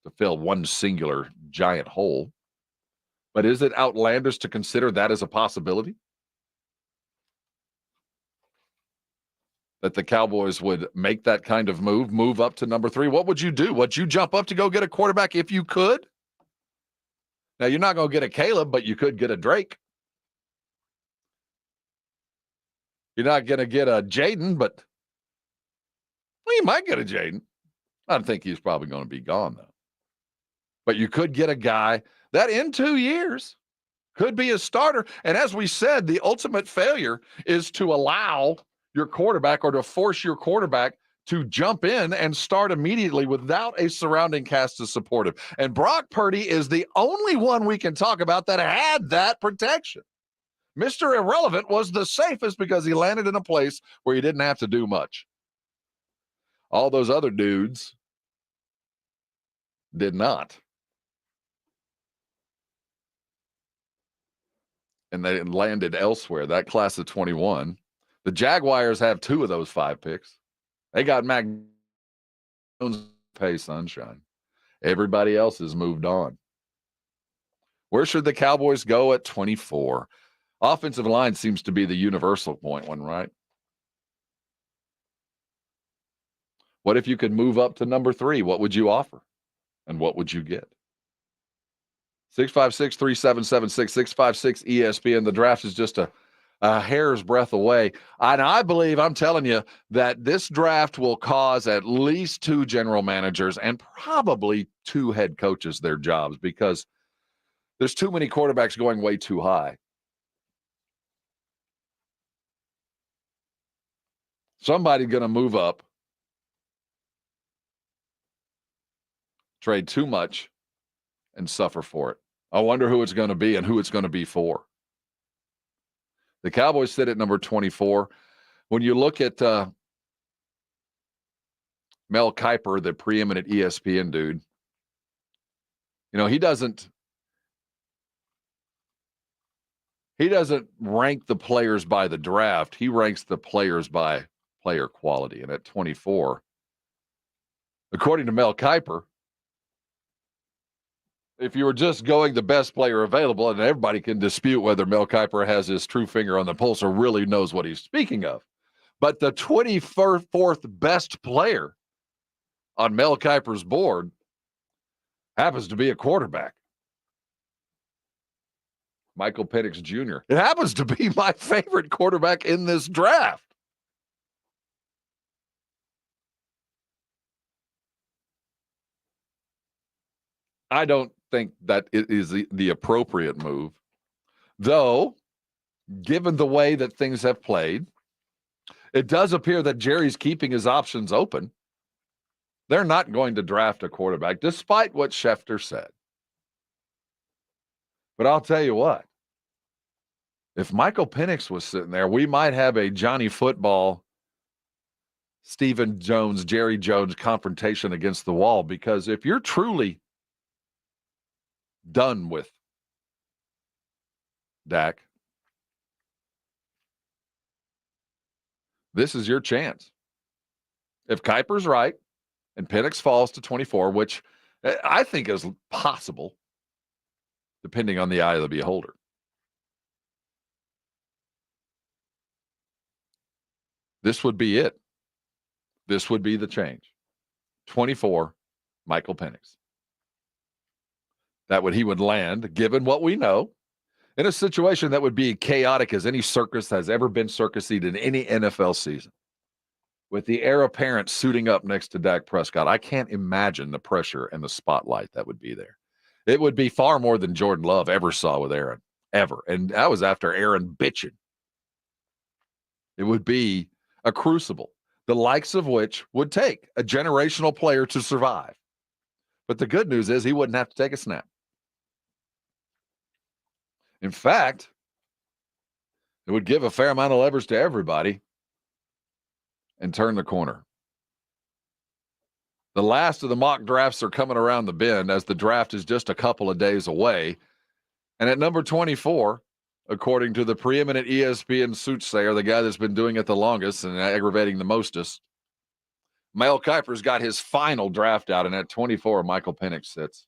to fill one singular giant hole. But is it outlandish to consider that as a possibility? That the Cowboys would make that kind of move up to number 3? What would you do? Would you jump up to go get a quarterback if you could? Now, you're not going to get a Caleb, but you could get a Drake. You're not going to get a Jaden, but you might get a Jaden. I don't think he's probably going to be gone, though. But you could get a guy that in 2 years could be a starter. And as we said, the ultimate failure is to allow your quarterback or to force your quarterback to jump in and start immediately without a surrounding cast to support him. And Brock Purdy is the only one we can talk about that had that protection. Mr. Irrelevant was the safest because he landed in a place where he didn't have to do much. All those other dudes did not. And they landed elsewhere. That class of 21. The Jaguars have 2 of those 5 picks. They got Mac Jones, pay sunshine. Everybody else has moved on. Where should the Cowboys go at 24? Offensive line seems to be the universal one, right? What if you could move up to number 3? What would you offer? And what would you get? 656-3776, 656-ESPN. The draft is just a hair's breadth away. And I believe, I'm telling you, that this draft will cause at least 2 general managers and probably 2 head coaches their jobs, because there's too many quarterbacks going way too high. Somebody's going to move up, trade too much, and suffer for it. I wonder who it's going to be and who it's going to be for. The Cowboys sit at number 24. When you look at Mel Kiper, the preeminent ESPN dude, he doesn't rank the players by the draft. He ranks the players by player quality. And at 24, according to Mel Kiper, if you were just going the best player available, and everybody can dispute whether Mel Kiper has his true finger on the pulse or really knows what he's speaking of, but the 24th best player on Mel Kiper's board happens to be a quarterback. Michael Penix Jr. It happens to be my favorite quarterback in this draft. I don't think that it is the appropriate move, though, given the way that things have played, it does appear that Jerry's keeping his options open. They're not going to draft a quarterback, despite what Schefter said. But I'll tell you what, if Michael Penix was sitting there, we might have a Johnny Football, Stephen Jones, Jerry Jones confrontation against the wall, because if you're truly done with Dak, this is your chance. If Kiper's right and Penix falls to 24, which I think is possible, depending on the eye of the beholder, this would be it. This would be the change. 24, Michael Penix. He would land, given what we know, in a situation that would be chaotic as any circus has ever been circusied in any NFL season. With the heir apparent suiting up next to Dak Prescott, I can't imagine the pressure and the spotlight that would be there. It would be far more than Jordan Love ever saw with Aaron, ever. And that was after Aaron bitching. It would be a crucible, the likes of which would take a generational player to survive. But the good news is he wouldn't have to take a snap. In fact, it would give a fair amount of leverage to everybody and turn the corner. The last of the mock drafts are coming around the bend, as the draft is just a couple of days away. And at number 24, according to the preeminent ESPN soothsayer, the guy that's been doing it the longest and aggravating the mostest, Mel Kiper's got his final draft out, and at 24, Michael Penix sits.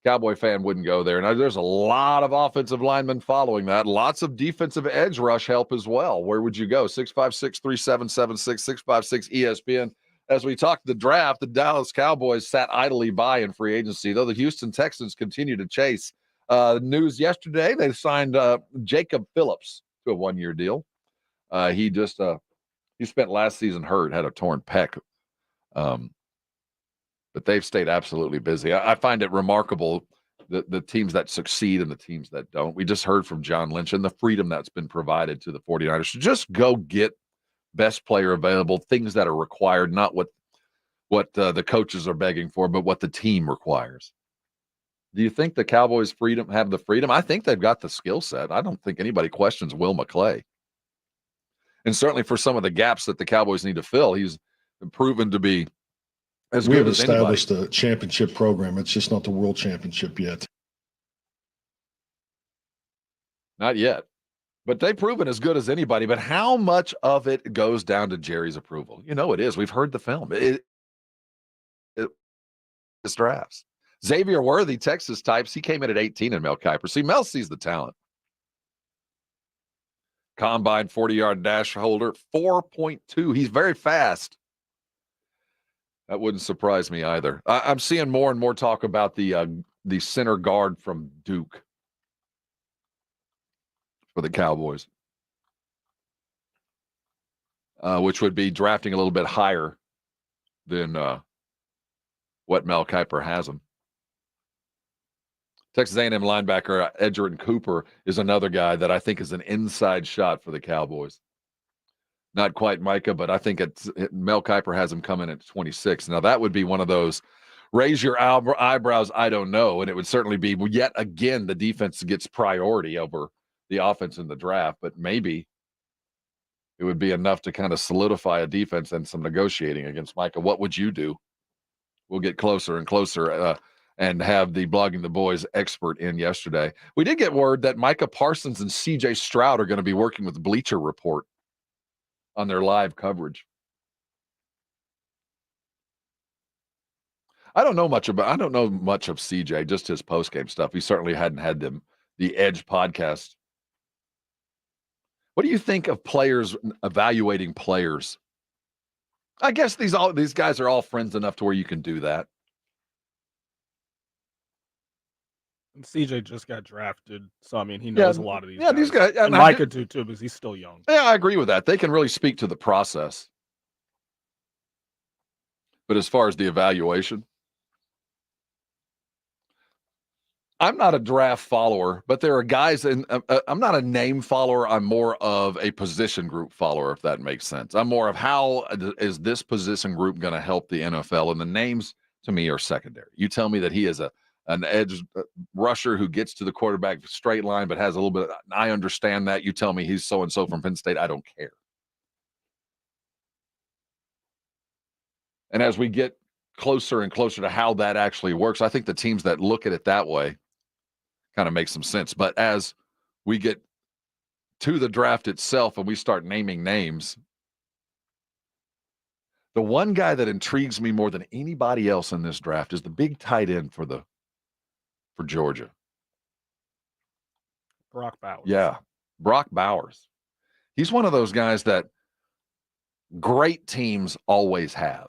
Cowboy fan wouldn't go there. Now, there's a lot of offensive linemen following that. Lots of defensive edge rush help as well. Where would you go? 656-3776, 656-ESPN. As we talked the draft, the Dallas Cowboys sat idly by in free agency, though the Houston Texans continue to chase. News yesterday, they signed Jacob Phillips to a one-year deal. He spent last season hurt, had a torn pec. But they've stayed absolutely busy. I find it remarkable, the teams that succeed and the teams that don't. We just heard from John Lynch and the freedom that's been provided to the 49ers to just go get best player available, things that are required, not what the coaches are begging for, but what the team requires. Do you think the Cowboys have the freedom? I think they've got the skill set. I don't think anybody questions Will McClay. And certainly for some of the gaps that the Cowboys need to fill, he's proven to be as We good have as anybody. established a championship program. It's just not the world championship yet. Not yet. But they've proven as good as anybody. But how much of it goes down to Jerry's approval? You know it is. We've heard the film. It's drafts. Xavier Worthy, Texas types, he came in at 18 in Mel Kiper. See, Mel sees the talent. Combine 40-yard dash holder, 4.2. He's very fast. That wouldn't surprise me either. I'm seeing more and more talk about the center guard from Duke for the Cowboys, which would be drafting a little bit higher than what Mel Kiper has him. Texas A&M linebacker Edgerrin Cooper is another guy that I think is an inside shot for the Cowboys. Not quite Micah, but I think Mel Kiper has him coming at 26. Now, that would be one of those raise your eyebrows, I don't know, and it would certainly be yet again the defense gets priority over the offense in the draft, but maybe it would be enough to kind of solidify a defense and some negotiating against Micah. What would you do? We'll get closer and closer and have the Blogging the Boys expert in yesterday. We did get word that Micah Parsons and C.J. Stroud are going to be working with Bleacher Report on their live coverage. I don't know much of CJ, just his post-game stuff. He certainly hadn't had the Edge podcast. What do you think of players evaluating players? I guess these guys are all friends enough to where you can do that. And CJ just got drafted, so I mean he knows a lot of these. Yeah, these guys, and Micah too, because he's still young. Yeah, I agree with that. They can really speak to the process. But as far as the evaluation, I'm not a draft follower, but there are guys, and I'm not a name follower. I'm more of a position group follower, if that makes sense. I'm more of how is this position group going to help the NFL, and the names to me are secondary. You tell me that he is an edge rusher who gets to the quarterback straight line, but has a little bit. I understand that. You tell me he's so-and-so from Penn State. I don't care. And as we get closer and closer to how that actually works, I think the teams that look at it that way kind of makes some sense. But as we get to the draft itself and we start naming names, the one guy that intrigues me more than anybody else in this draft is the big tight end for Georgia. Brock Bowers. Yeah, Brock Bowers. He's one of those guys that great teams always have.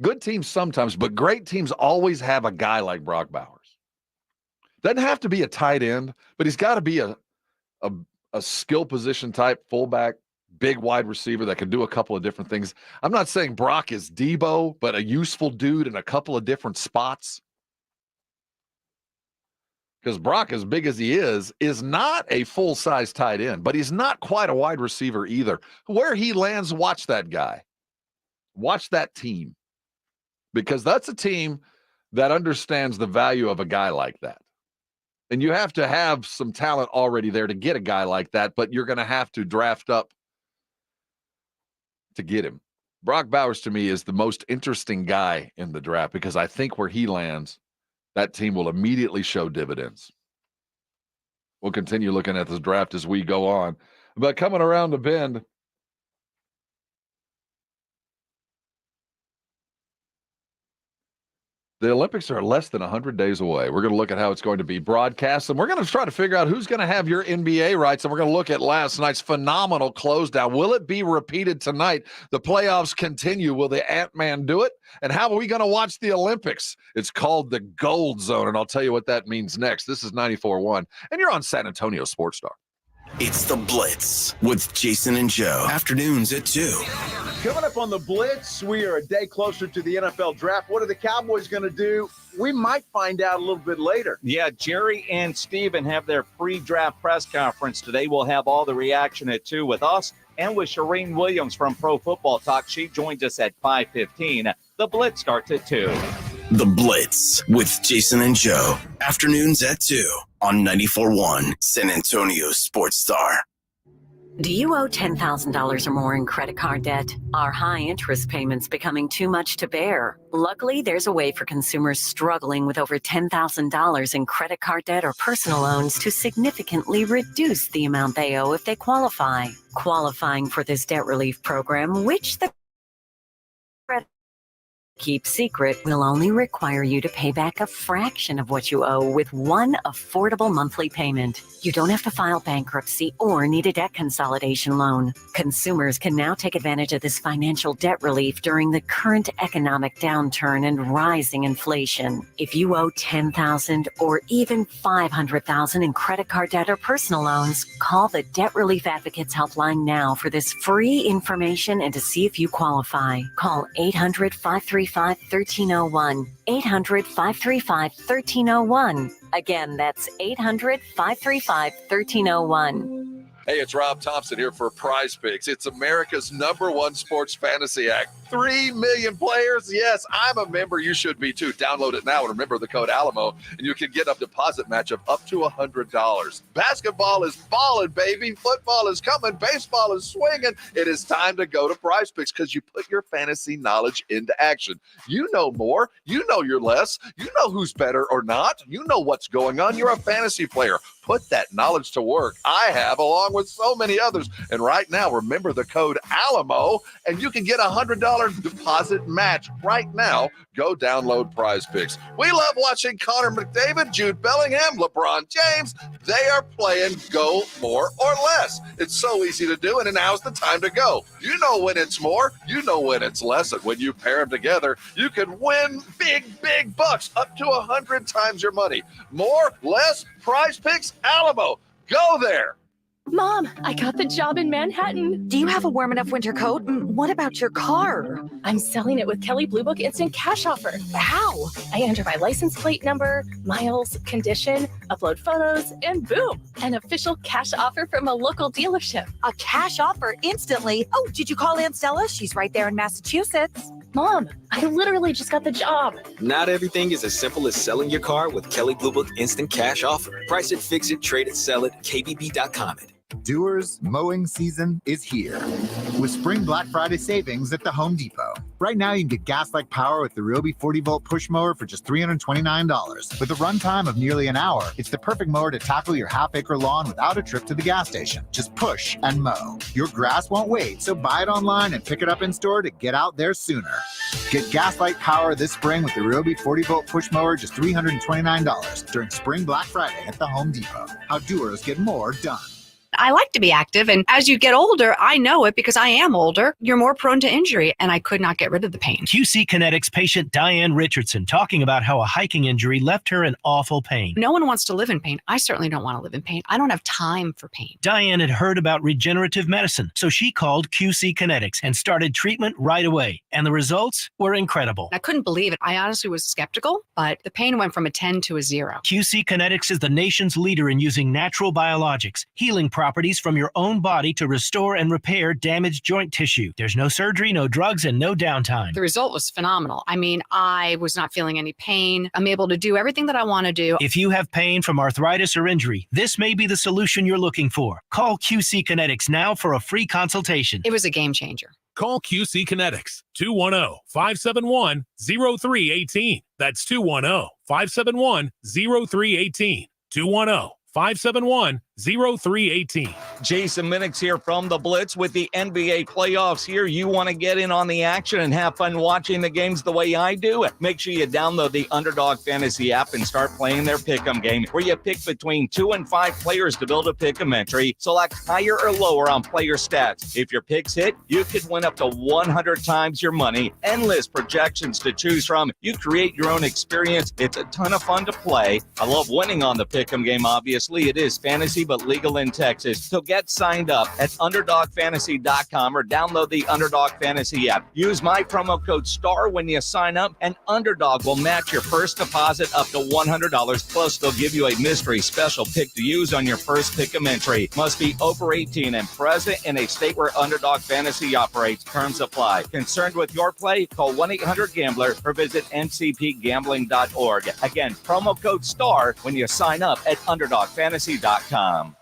Good teams sometimes, but great teams always have a guy like Brock Bowers. Doesn't have to be a tight end, but he's got to be a skill position type fullback, big wide receiver that can do a couple of different things. I'm not saying Brock is Debo, but a useful dude in a couple of different spots. Because Brock, as big as he is not a full-size tight end, but he's not quite a wide receiver either. Where he lands, watch that guy. Watch that team. Because that's a team that understands the value of a guy like that. And you have to have some talent already there to get a guy like that, but you're going to have to draft up to get him. Brock Bowers, to me, is the most interesting guy in the draft because I think where he lands, that team will immediately show dividends. We'll continue looking at this draft as we go on. But coming around the bend, the Olympics are less than 100 days away. We're going to look at how it's going to be broadcast, and we're going to try to figure out who's going to have your NBA rights, and we're going to look at last night's phenomenal close down. Will it be repeated tonight? The playoffs continue. Will the Ant-Man do it? And how are we going to watch the Olympics? It's called the Gold Zone, and I'll tell you what that means next. This is 94.1, and you're on San Antonio Sports Star. It's The Blitz with Jason and Joe. Afternoons at 2. Coming up on The Blitz, we are a day closer to the NFL draft. What are the Cowboys going to do? We might find out a little bit later. Yeah, Jerry and Steven have their pre-draft press conference today. We'll have all the reaction at 2 with us and with Shireen Williams from Pro Football Talk. She joins us at 5:15. The Blitz starts at 2. The Blitz with Jason and Joe. Afternoons at 2 on 94.1 San Antonio Sports Star. Do you owe $10,000 or more in credit card debt? Are high interest payments becoming too much to bear? Luckily, there's a way for consumers struggling with over $10,000 in credit card debt or personal loans to significantly reduce the amount they owe if they qualify. Qualifying for this debt relief program, which the Keep Secret will only require you to pay back a fraction of what you owe with one affordable monthly payment. You don't have to file bankruptcy or need a debt consolidation loan. Consumers can now take advantage of this financial debt relief during the current economic downturn and rising inflation. If you owe $10,000 or even $500,000 in credit card debt or personal loans, call the Debt Relief Advocates Helpline now for this free information and to see if you qualify. Call 800-535-1301. 800-535-1301. Again, that's 800-535-1301. Hey, it's Rob Thompson here for Prize Picks. It's America's #1 sports fantasy act. 3 million players. Yes, I'm a member. You should be too. Download it now and remember the code Alamo, and you can get a deposit match of up to $100. Basketball is balling, baby. Football is coming. Baseball is swinging. It is time to go to Prize Picks because you put your fantasy knowledge into action. You know more. You know your less. You know who's better or not. You know what's going on. You're a fantasy player. Put that knowledge to work. I have, along with so many others. And right now, remember the code Alamo, and you can get a $100 deposit match right now. Go download Prize Picks. We love watching Connor McDavid, Jude Bellingham, LeBron James. They are playing go more or less. It's so easy to do, and now's the time to go. You know when it's more. You know when it's less. And when you pair them together, you can win big, big bucks, up to 100 times your money. More, less, Prize Picks, Alamo. Go there. Mom, I got the job in Manhattan. Do you have a warm enough winter coat? What about your car? I'm selling it with Kelly Blue Book Instant Cash Offer. How? I enter my license plate number, miles, condition, upload photos, and boom, an official cash offer from a local dealership. A cash offer instantly? Oh, did you call Aunt Stella? She's right there in Massachusetts. Mom, I literally just got the job. Not everything is as simple as selling your car with Kelly Blue Book Instant Cash Offer. Price it, fix it, trade it, sell it, KBB.com it. Dewar's mowing season is here with Spring Black Friday savings at the Home Depot. Right now, you can get gas-like power with the Ryobi 40-volt push mower for just $329. With a runtime of nearly an hour, it's the perfect mower to tackle your half-acre lawn without a trip to the gas station. Just push and mow. Your grass won't wait, so buy it online and pick it up in-store to get out there sooner. Get gas-like power this spring with the Ryobi 40-volt push mower, just $329 during Spring Black Friday at the Home Depot. How doers get more done. I like to be active, and as you get older, I know it because I am older. You're more prone to injury, and I could not get rid of the pain. QC Kinetics patient Diane Richardson talking about how a hiking injury left her in awful pain. No one wants to live in pain. I certainly don't want to live in pain. I don't have time for pain. Diane had heard about regenerative medicine, so she called QC Kinetics and started treatment right away. And the results were incredible. I couldn't believe it. I honestly was skeptical, but the pain went from a 10 to a 0. QC Kinetics is the nation's leader in using natural biologics, healing properties from your own body to restore and repair damaged joint tissue. There's no surgery, no drugs, and no downtime. The result was phenomenal. I mean, I was not feeling any pain. I'm able to do everything that I want to do. If you have pain from arthritis or injury, this may be the solution you're looking for. Call QC Kinetics now for a free consultation. It was a game changer. Call QC Kinetics, 210-571-0318. That's 210-571-0318. 210-571-0318. Jason Minix here from the Blitz with the NBA playoffs here. You want to get in on the action and have fun watching the games the way I do? Make sure you download the Underdog Fantasy app and start playing their pick'em game, where you pick between 2 and 5 players to build a pick'em entry. Select higher or lower on player stats. If your picks hit, you could win up to 100 times your money. Endless projections to choose from. You create your own experience. It's a ton of fun to play. I love winning on the pick'em game, obviously. It is fantasy, but legal in Texas. So get signed up at UnderdogFantasy.com or download the Underdog Fantasy app. Use my promo code STAR when you sign up, and Underdog will match your first deposit up to $100. Plus, they'll give you a mystery special pick to use on your first pick'em entry. Must be over 18 and present in a state where Underdog Fantasy operates. Terms apply. Concerned with your play? Call 1-800-GAMBLER or visit ncpgambling.org. Again, promo code STAR when you sign up at UnderdogFantasy.com.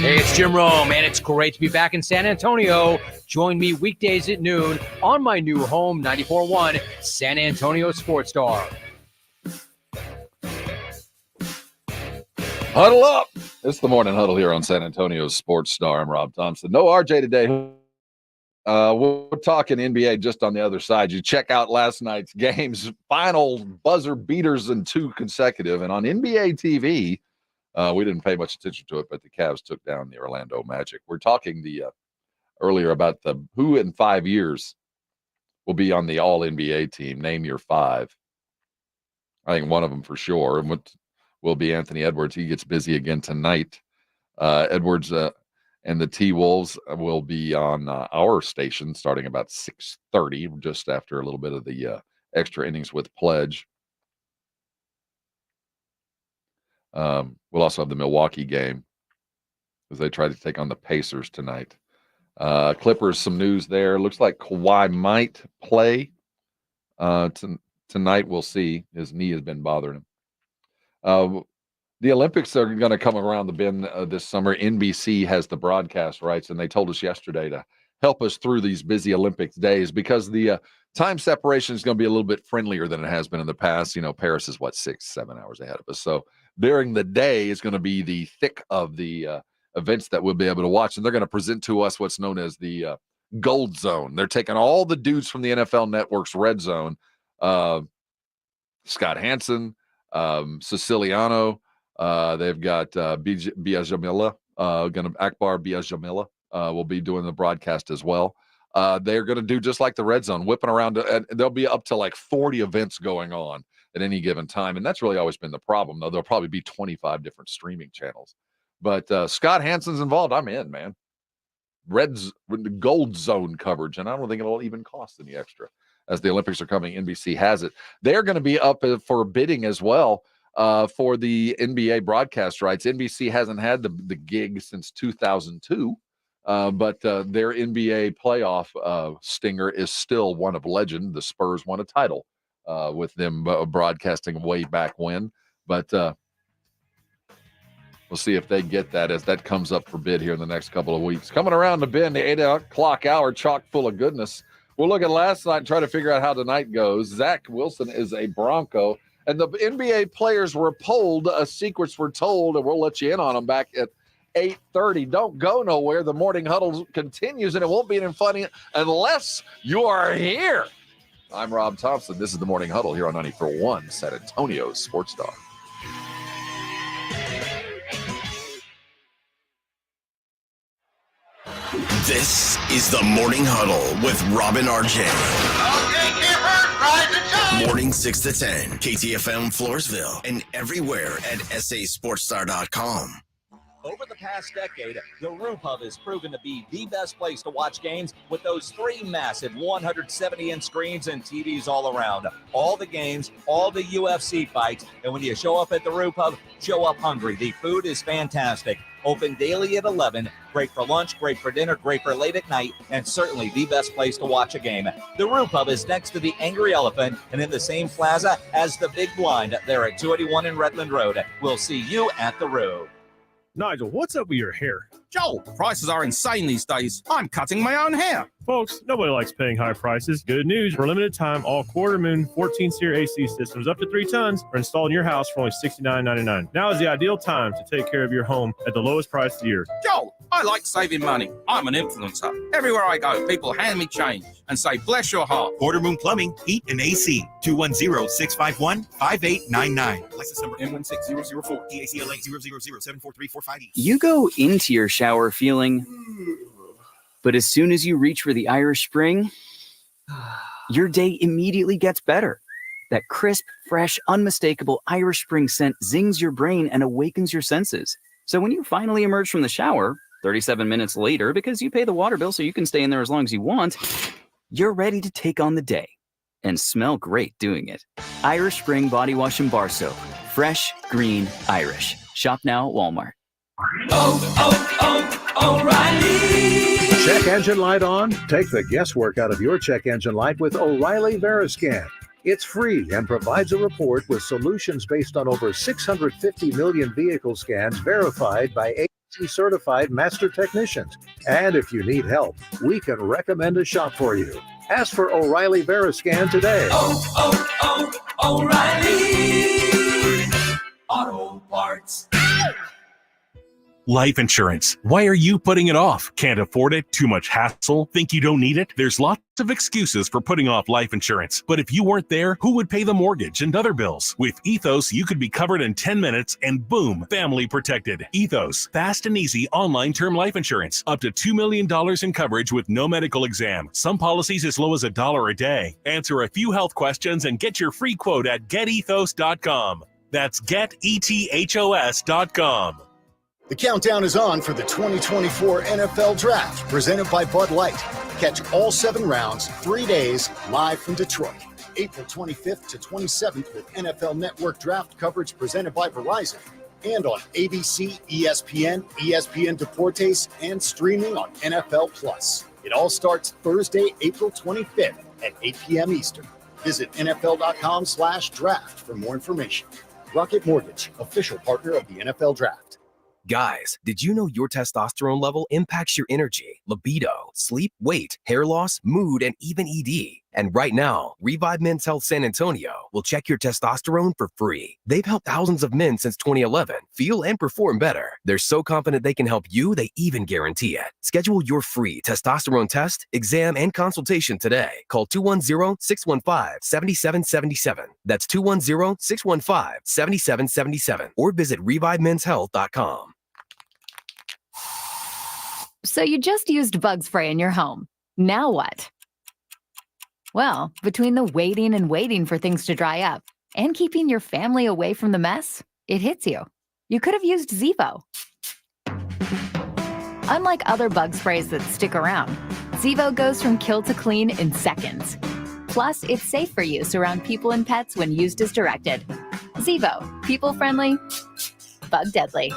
Hey, it's Jim Rome, and it's great to be back in San Antonio. Join me weekdays at noon on my new home, 94.1 San Antonio Sports Star. Huddle up. It's the Morning Huddle here on San Antonio Sports Star. I'm Rob Thompson. No RJ today. We're talking NBA just on the other side. You check out last night's games, final buzzer beaters and 2 consecutive. And on NBA TV, we didn't pay much attention to it, but the Cavs took down the Orlando Magic. We're talking earlier about who in 5 years will be on the All-NBA team. Name your 5. I think one of them for sure will be Anthony Edwards. He gets busy again tonight. Edwards and the T-Wolves will be on our station starting about 6:30, just after a little bit of the extra innings with Pledge. We'll also have the Milwaukee game as they try to take on the Pacers tonight. Clippers, some news there. Looks like Kawhi might play tonight. We'll see. His knee has been bothering him. The Olympics are going to come around the bend this summer. NBC has the broadcast rights, and they told us yesterday to help us through these busy Olympics days because the time separation is going to be a little bit friendlier than it has been in the past. You know, Paris is 6-7 hours ahead of us. So during the day is going to be the thick of the events that we'll be able to watch, and they're going to present to us what's known as the Gold Zone. They're taking all the dudes from the NFL Network's Red Zone, Scott Hansen, Siciliano. They've got Biaggiamila, Akbar Biaggiamila will be doing the broadcast as well. They're going to do just like the Red Zone, whipping around, and there'll be up to 40 events going on at any given time. And that's really always been the problem, though. There'll probably be 25 different streaming channels. But Scott Hansen's involved. I'm in, man. Gold Zone coverage, and I don't think it'll even cost any extra. As the Olympics are coming, NBC has it. They're going to be up for bidding as well for the NBA broadcast rights. NBC hasn't had the gig since 2002, but their NBA playoff stinger is still one of legend. The Spurs won a title with them broadcasting way back when, but we'll see if they get that as that comes up for bid here in the next couple of weeks. Coming around the bend, the 8 o'clock hour, chock full of goodness. We'll look at last night and try to figure out how tonight goes. Zach Wilson is a Bronco, and the NBA players were polled. Secrets were told, and we'll let you in on them back at 8:30. Don't go nowhere. The Morning Huddle continues, and it won't be any funny unless you are here. I'm Rob Thompson. This is the Morning Huddle here on 94.1 San Antonio Sports Star. This is the Morning Huddle with Robin RJ. Morning 6 to 10, KTFM Floresville, and everywhere at sasportstar.com. Over the past decade, the Roof Hub has proven to be the best place to watch games with those 3 massive 170-inch screens and TVs all around. All the games, all the UFC fights, and when you show up at the Roof Hub, show up hungry. The food is fantastic. Open daily at 11. Great for lunch, great for dinner, great for late at night, and certainly the best place to watch a game. The Roof Hub is next to the Angry Elephant and in the same plaza as the Big Blind. They're at 281 in Redland Road. We'll see you at the Roof. Nigel, what's up with your hair? Joel, prices are insane these days. I'm cutting my own hair. Folks, nobody likes paying high prices. Good news, for a limited time, all quarter moon 14-seer AC systems up to 3 tons are installed in your house for only $69.99. Now is the ideal time to take care of your home at the lowest price of the year. Joel, I like saving money. I'm an influencer. Everywhere I go, people hand me change and say, bless your heart. Quarter Moon Plumbing, Heat, and AC. 210-651-5899. License number M16004. DACLA 000743458. You go into your shower feeling, but as soon as you reach for the Irish Spring, your day immediately gets better. That crisp, fresh, unmistakable Irish Spring scent zings your brain and awakens your senses. So when you finally emerge from the shower, 37 minutes later, because you pay the water bill so you can stay in there as long as you want, you're ready to take on the day and smell great doing it. Irish Spring Body Wash and Bar Soap. Fresh, green, Irish. Shop now at Walmart. O'Reilly. Check engine light on? Take the guesswork out of your check engine light with O'Reilly Veriscan. It's free and provides a report with solutions based on over 650 million vehicle scans verified by certified master technicians. And if you need help, we can recommend a shop for you. Ask for O'Reilly Veriscan today. O'Reilly Auto Parts. Life insurance. Why are you putting it off? Can't afford it? Too much hassle? Think you don't need it? There's lots of excuses for putting off life insurance. But if you weren't there, who would pay the mortgage and other bills? With Ethos, you could be covered in 10 minutes and boom, family protected. Ethos, fast and easy online term life insurance. Up to $2 million in coverage with no medical exam. Some policies as low as $1 a day. Answer a few health questions and get your free quote at getethos.com. That's getethos.com. The countdown is on for the 2024 NFL Draft, presented by Bud Light. Catch all 7 rounds, 3 days, live from Detroit. April 25th to 27th with NFL Network Draft coverage presented by Verizon. And on ABC, ESPN, ESPN Deportes, and streaming on NFL Plus. It all starts Thursday, April 25th at 8 p.m. Eastern. Visit NFL.com/draft for more information. Rocket Mortgage, official partner of the NFL Draft. Guys, did you know your testosterone level impacts your energy, libido, sleep, weight, hair loss, mood, and even ED? And right now, Revive Men's Health San Antonio will check your testosterone for free. They've helped thousands of men since 2011 feel and perform better. They're so confident they can help you, they even guarantee it. Schedule your free testosterone test, exam, and consultation today. Call 210-615-7777. That's 210-615-7777. Or visit revivemenshealth.com. So you just used bug spray in your home. Now what? Well, between the waiting for things to dry up and keeping your family away from the mess, it hits you. You could have used Zevo. Unlike other bug sprays that stick around, Zevo goes from kill to clean in seconds. Plus, it's safe for use around people and pets when used as directed. Zevo, people-friendly, bug-deadly.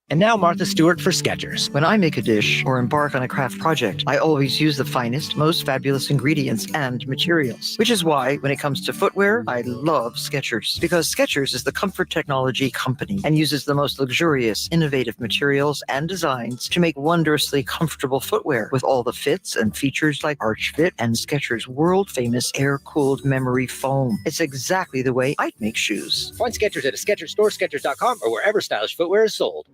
And now Martha Stewart for Skechers. When I make a dish or embark on a craft project, I always use the finest, most fabulous ingredients and materials. Which is why, when it comes to footwear, I love Skechers. Because Skechers is the comfort technology company and uses the most luxurious, innovative materials and designs to make wondrously comfortable footwear with all the fits and features like Arch Fit and Skechers' world-famous air-cooled memory foam. It's exactly the way I'd make shoes. Find Skechers at a Skechers store, Skechers.com, or wherever stylish footwear is sold.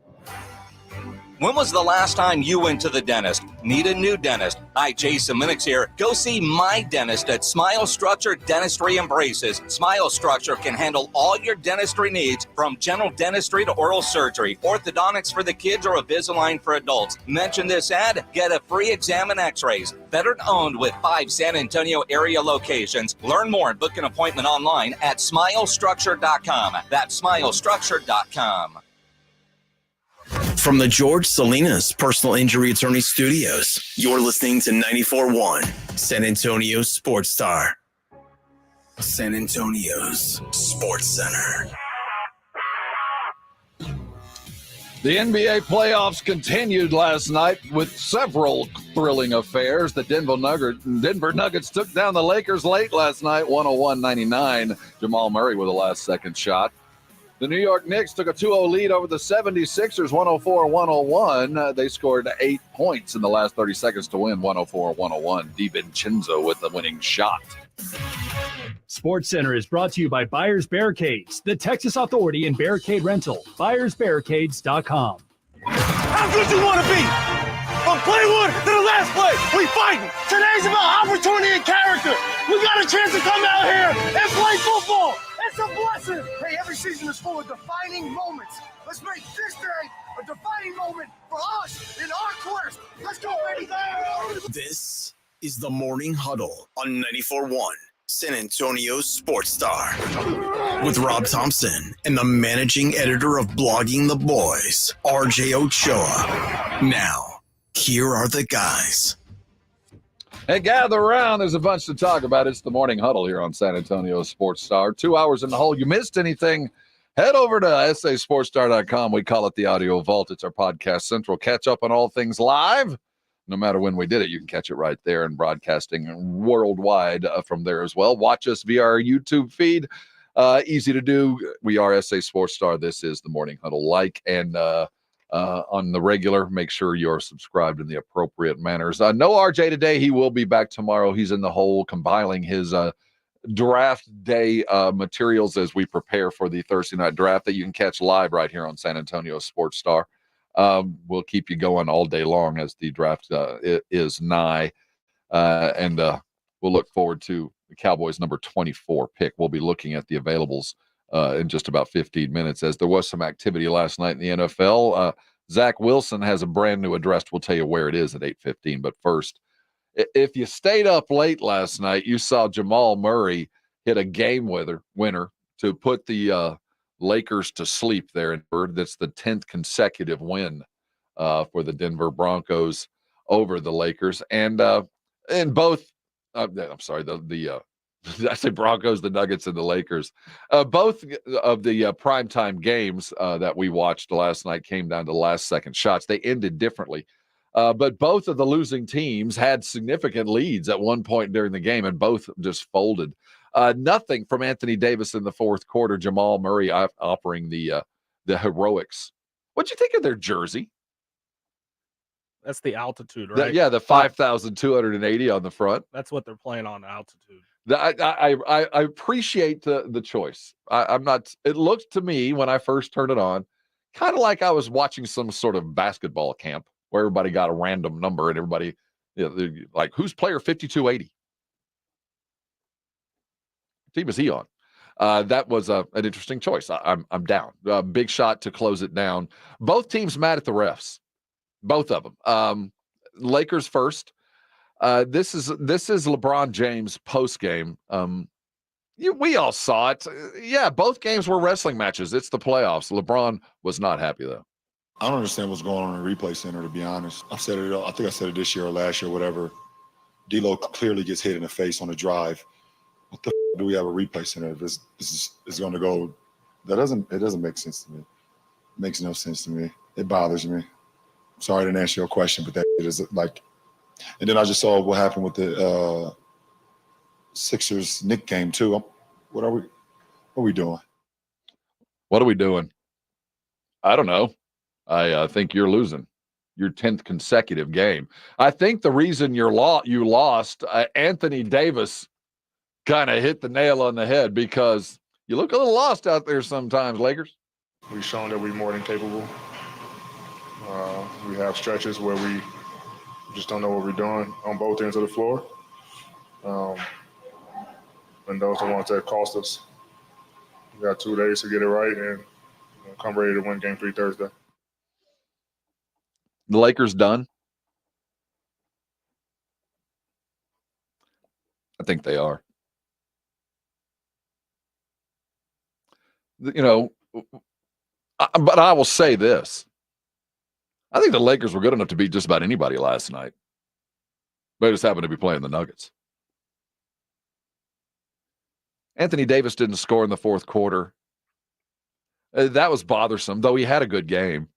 When was the last time you went to the dentist? Need a new dentist? Hi, Jason Minix here. Go see my dentist at Smile Structure Dentistry and Braces. Smile Structure can handle all your dentistry needs, from general dentistry to oral surgery, orthodontics for the kids, or Invisalign for adults. Mention this ad, get a free exam and x-rays. Veteran owned with 5 San Antonio area locations. Learn more and book an appointment online at smilestructure.com. That's smilestructure.com. From the George Salinas Personal Injury Attorney Studios, you're listening to 94.1 San Antonio Sports Star. San Antonio's Sports Center. The NBA playoffs continued last night with several thrilling affairs. The Denver Nuggets took down the Lakers late last night, 101-99. Jamal Murray with a last-second shot. The New York Knicks took a 2-0 lead over the 76ers, 104-101. They scored 8 points in the last 30 seconds to win, 104-101. DiVincenzo with the winning shot. Sports Center is brought to you by Buyers Barricades, the Texas Authority in Barricade Rental. BuyersBarricades.com. How good you want to be? From play one to the last play, we fighting. Today's about opportunity and character. We got a chance to come out here and play football. It's a blessing. Hey, every season is full of defining moments. Let's make this day a defining moment for us in our course. Let's go, baby. This is the Morning Huddle on 94.1 San Antonio Sports Star with Rob Thompson and the managing editor of Blogging the Boys, RJ Ochoa. Now, here are the guys. Hey, gather around. There's a bunch to talk about. It's the Morning Huddle here on San Antonio Sports Star. 2 hours in the hole. You missed anything? Head over to sasportstar.com. We call it the Audio Vault. It's our podcast central. Catch up on all things live. No matter when we did it, you can catch it right there and broadcasting worldwide from there as well. Watch us via our YouTube feed. Easy to do. We are SA Sports Star. This is the Morning Huddle. Like and on the regular. Make sure you're subscribed in the appropriate manners. No RJ today. He will be back tomorrow. He's in the hole compiling his draft day materials as we prepare for the Thursday night draft that you can catch live right here on San Antonio Sports Star. We'll keep you going all day long as the draft is nigh. And we'll look forward to the Cowboys' number 24 pick. We'll be looking at the availables in just about 15 minutes, as there was some activity last night in the NFL. Zach Wilson has a brand new address. We'll tell you where it is at 8:15. But first, if you stayed up late last night, you saw Jamal Murray hit a game winner to put the Lakers to sleep there. That's the 10th consecutive win for the Denver Broncos over the Lakers. And both, I'm sorry, I say Broncos, the Nuggets, and the Lakers. Both of the primetime games that we watched last night came down to last-second shots. They ended differently. But both of the losing teams had significant leads at one point during the game, and both just folded. Nothing from Anthony Davis in the fourth quarter. Jamal Murray offering the heroics. What'd you think of their jersey? That's the altitude, right? The 5,280 on the front. That's what they're playing on, altitude. I appreciate the choice. I'm not. It looked to me when I first turned it on, kind of like I was watching some sort of basketball camp where everybody got a random number and everybody, like, who's player 5280? What team is he on? That was an interesting choice. I'm down. Big shot to close it down. Both teams mad at the refs. Both of them. Lakers first. This is LeBron James post game. We all saw it. Yeah, both games were wrestling matches. It's the playoffs. LeBron was not happy though. I don't understand what's going on in the replay center, to be honest. I think I said it this year or last year, whatever. D'Lo clearly gets hit in the face on the drive. What the do we have a replay center if this is going to go? It doesn't make sense to me. It makes no sense to me. It bothers me. Sorry I didn't answer your question, but that is like. And then I just saw what happened with the Sixers Knicks game too. What are we doing? What are we doing? I don't know. I think you're losing your 10th consecutive game. I think the reason you lost, Anthony Davis kind of hit the nail on the head because you look a little lost out there sometimes, Lakers. We've shown that we're more than capable. We have stretches where we just don't know what we're doing on both ends of the floor. And those are the ones that cost us. We got 2 days to get it right and come ready to win Game 3 Thursday. The Lakers done? I think they are. But I will say this. I think the Lakers were good enough to beat just about anybody last night. They just happened to be playing the Nuggets. Anthony Davis didn't score in the fourth quarter. That was bothersome, though he had a good game.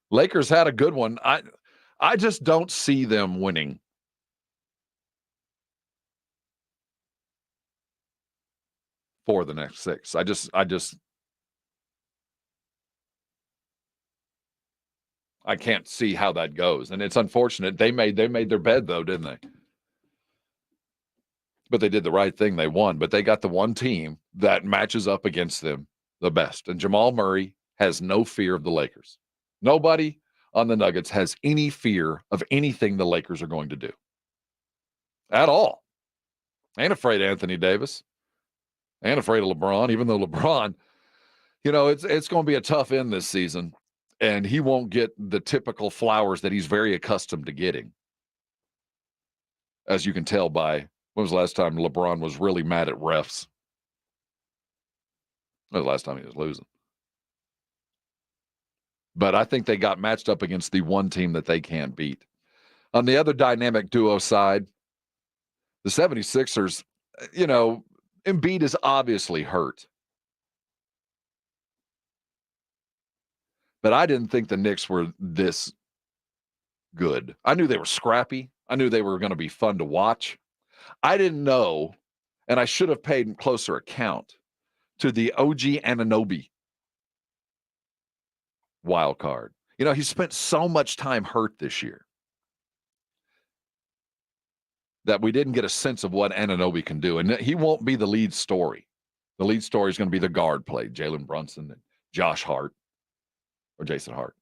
Lakers had a good one. I just don't see them winning. For the next 6. I can't see how that goes. And it's unfortunate. They made their bed though, didn't they? But they did the right thing. They won. But they got the one team that matches up against them the best. And Jamal Murray has no fear of the Lakers. Nobody on the Nuggets has any fear of anything the Lakers are going to do. At all. Ain't afraid of Anthony Davis. Ain't afraid of LeBron, even though LeBron, it's going to be a tough end this season. And he won't get the typical flowers that he's very accustomed to getting. As you can tell by, when was the last time LeBron was really mad at refs? When was the last time he was losing? But I think they got matched up against the one team that they can't beat. On the other dynamic duo side, the 76ers, Embiid is obviously hurt. But I didn't think the Knicks were this good. I knew they were scrappy. I knew they were going to be fun to watch. I didn't know, and I should have paid closer account to the OG Anunoby. wild card. You know, he spent so much time hurt this year that we didn't get a sense of what Anunoby can do. And he won't be the lead story. The lead story is going to be the guard play, Jalen Brunson and Josh Hart, or Jason Hart,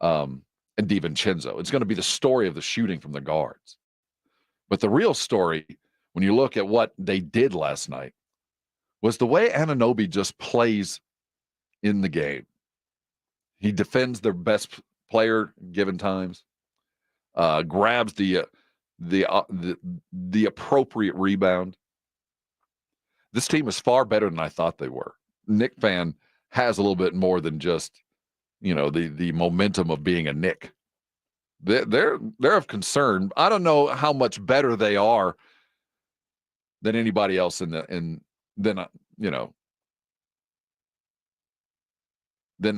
and DiVincenzo. It's going to be the story of the shooting from the guards. But the real story, when you look at what they did last night, was the way Anunoby just plays in the game. He defends their best player given times, grabs the appropriate rebound. This team is far better than I thought they were. Knick fan has a little bit more than just, you know, the momentum of being a Knick. They're of concern. I don't know how much better they are than anybody else than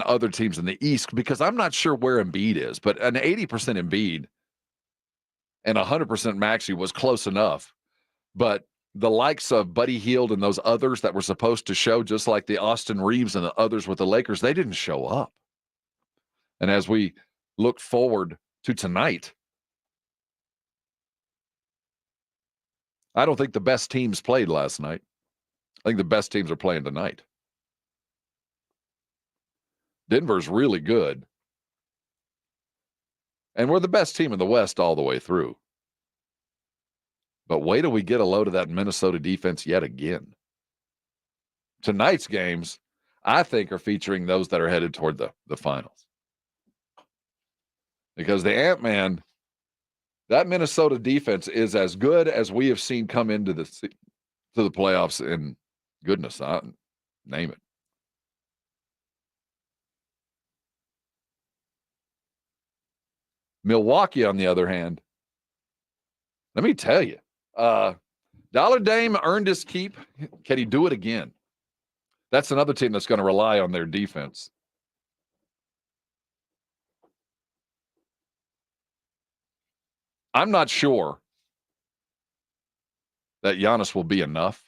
other teams in the East, because I'm not sure where Embiid is, but an 80% Embiid and 100% Maxey was close enough. But the likes of Buddy Hield and those others that were supposed to show, just like the Austin Reeves and the others with the Lakers, they didn't show up. And as we look forward to tonight, I don't think the best teams played last night. I think the best teams are playing tonight. Denver's really good. And we're the best team in the West all the way through. But wait till we get a load of that Minnesota defense yet again. Tonight's games, I think, are featuring those that are headed toward the finals. Because the Ant-Man, that Minnesota defense is as good as we have seen come into the playoffs in, goodness, name it. Milwaukee, on the other hand, let me tell you, Dollar Dame earned his keep. Can he do it again? That's another team that's going to rely on their defense. I'm not sure that Giannis will be enough,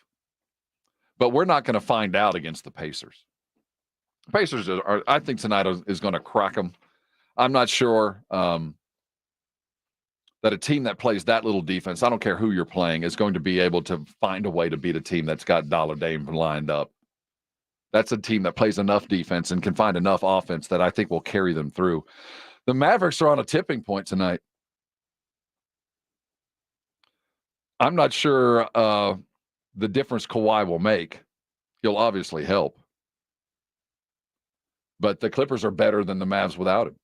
but we're not going to find out against the Pacers. The Pacers are, I think tonight is going to crack them. I'm not sure that a team that plays that little defense, I don't care who you're playing, is going to be able to find a way to beat a team that's got Dollar Dame lined up. That's a team that plays enough defense and can find enough offense that I think will carry them through. The Mavericks are on a tipping point tonight. I'm not sure the difference Kawhi will make. He'll obviously help. But the Clippers are better than the Mavs without him.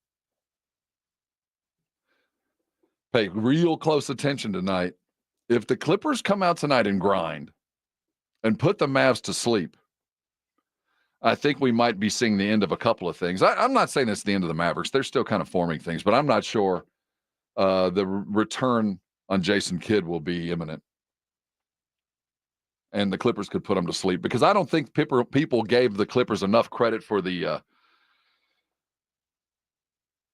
Pay real close attention tonight. If the Clippers come out tonight and grind and put the Mavs to sleep, I think we might be seeing the end of a couple of things. I'm not saying it's the end of the Mavericks. They're still kind of forming things, but I'm not sure the return on Jason Kidd will be imminent. And the Clippers could put them to sleep, because I don't think people gave the Clippers enough credit for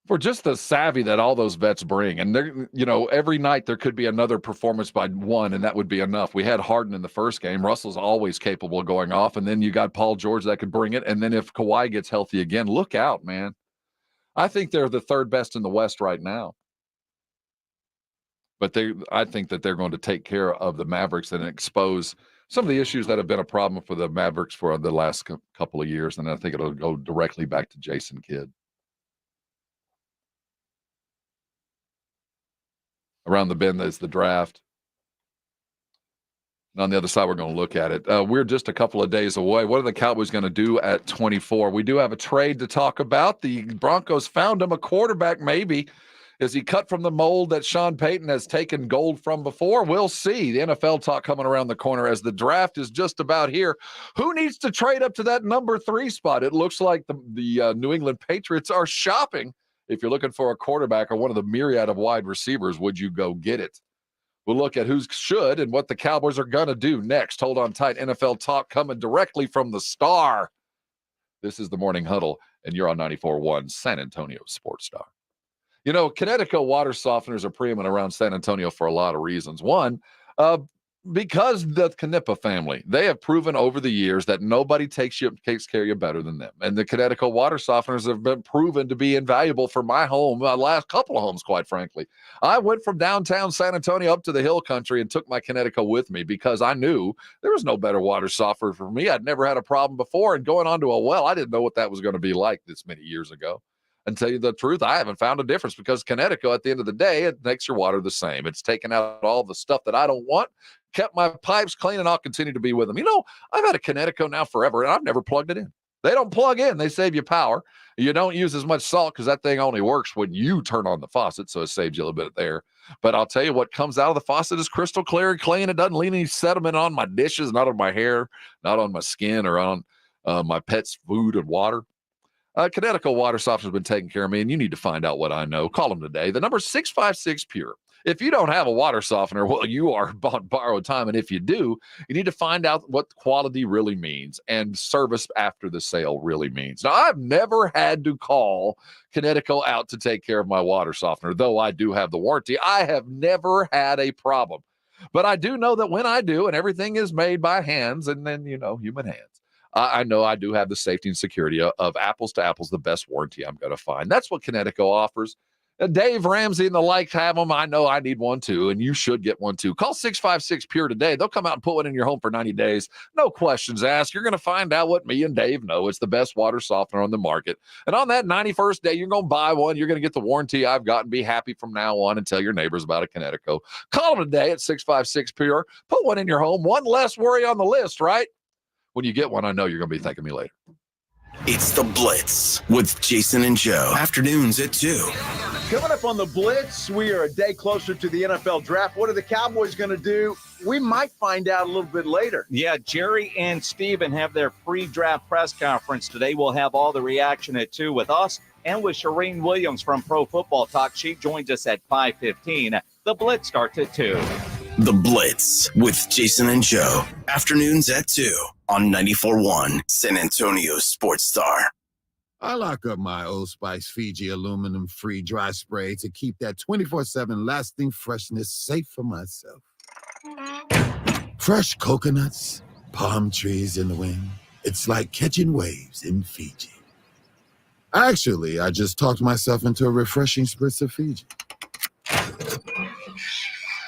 for just the savvy that all those vets bring. And they're, you know, every night there could be another performance by one, and that would be enough. We had Harden in the first game. Russell's always capable of going off. And then you got Paul George that could bring it. And then if Kawhi gets healthy again, look out, man. I think they're the third best in the West right now. But I think that they're going to take care of the Mavericks and expose some of the issues that have been a problem for the Mavericks for the last couple of years. And I think it'll go directly back to Jason Kidd. Around the bend is the draft. And on the other side, we're going to look at it. We're just a couple of days away. What are the Cowboys going to do at 24? We do have a trade to talk about. The Broncos found him a quarterback, maybe. Is he cut from the mold that Sean Payton has taken gold from before? We'll see. The NFL talk coming around the corner as the draft is just about here. Who needs to trade up to that number 3 spot? It looks like the New England Patriots are shopping. If you're looking for a quarterback or one of the myriad of wide receivers, would you go get it? We'll look at who should and what the Cowboys are going to do next. Hold on tight. NFL talk coming directly from the Star. This is the Morning Huddle, and you're on 94.1 San Antonio Sports Star. You know, Connecticut water softeners are preeminent around San Antonio for a lot of reasons. One, because the Canepa family, they have proven over the years that nobody takes care of you better than them. And the Connecticut water softeners have been proven to be invaluable for my home, my last couple of homes, quite frankly. I went from downtown San Antonio up to the hill country and took my Connecticut with me because I knew there was no better water softener for me. I'd never had a problem before. And going onto a well, I didn't know what that was going to be like this many years ago. And tell you the truth, I haven't found a difference because Connecticut, at the end of the day, it makes your water the same. It's taken out all the stuff that I don't want, kept my pipes clean, and I'll continue to be with them. You know, I've had a Connecticut now forever, and I've never plugged it in. They don't plug in. They save you power. You don't use as much salt because that thing only works when you turn on the faucet, so it saves you a little bit there. But I'll tell you what comes out of the faucet is crystal clear and clean. It doesn't leave any sediment on my dishes, not on my hair, not on my skin, or on my pet's food and water. Connecticut water softener has been taking care of me, and you need to find out what I know. Call them today. The number is 656-PURE. If you don't have a water softener, well, you are on borrowed time. And if you do, you need to find out what quality really means and service after the sale really means. Now, I've never had to call Connecticut out to take care of my water softener, though I do have the warranty. I have never had a problem. But I do know that when I do, and everything is made by hands and then, human hands, I know I do have the safety and security of apples to apples, the best warranty I'm going to find. That's what Connecticut offers. Dave Ramsey and the like have them. I know I need one too, and you should get one too. Call 656-PURE today. They'll come out and put one in your home for 90 days. No questions asked. You're going to find out what me and Dave know. It's the best water softener on the market. And on that 91st day, you're going to buy one. You're going to get the warranty I've got and be happy from now on and tell your neighbors about a Connecticut. Call them today at 656-PURE. Put one in your home. One less worry on the list, right? When you get one, I know you're going to be thanking me later. It's The Blitz with Jason and Joe. Afternoons at 2. Coming up on The Blitz, we are a day closer to the NFL draft. What are the Cowboys going to do? We might find out a little bit later. Yeah, Jerry and Steven have their pre-draft press conference today. We'll have all the reaction at 2 with us and with Shireen Williams from Pro Football Talk. She joins us at 5:15. The Blitz starts at 2. The Blitz with Jason and Joe. Afternoons at 2 on 94.1 San Antonio Sports Star. I lock up my Old Spice Fiji aluminum-free dry spray to keep that 24/7 lasting freshness safe for myself. Fresh coconuts, palm trees in the wind. It's like catching waves in Fiji. Actually, I just talked myself into a refreshing spritz of Fiji.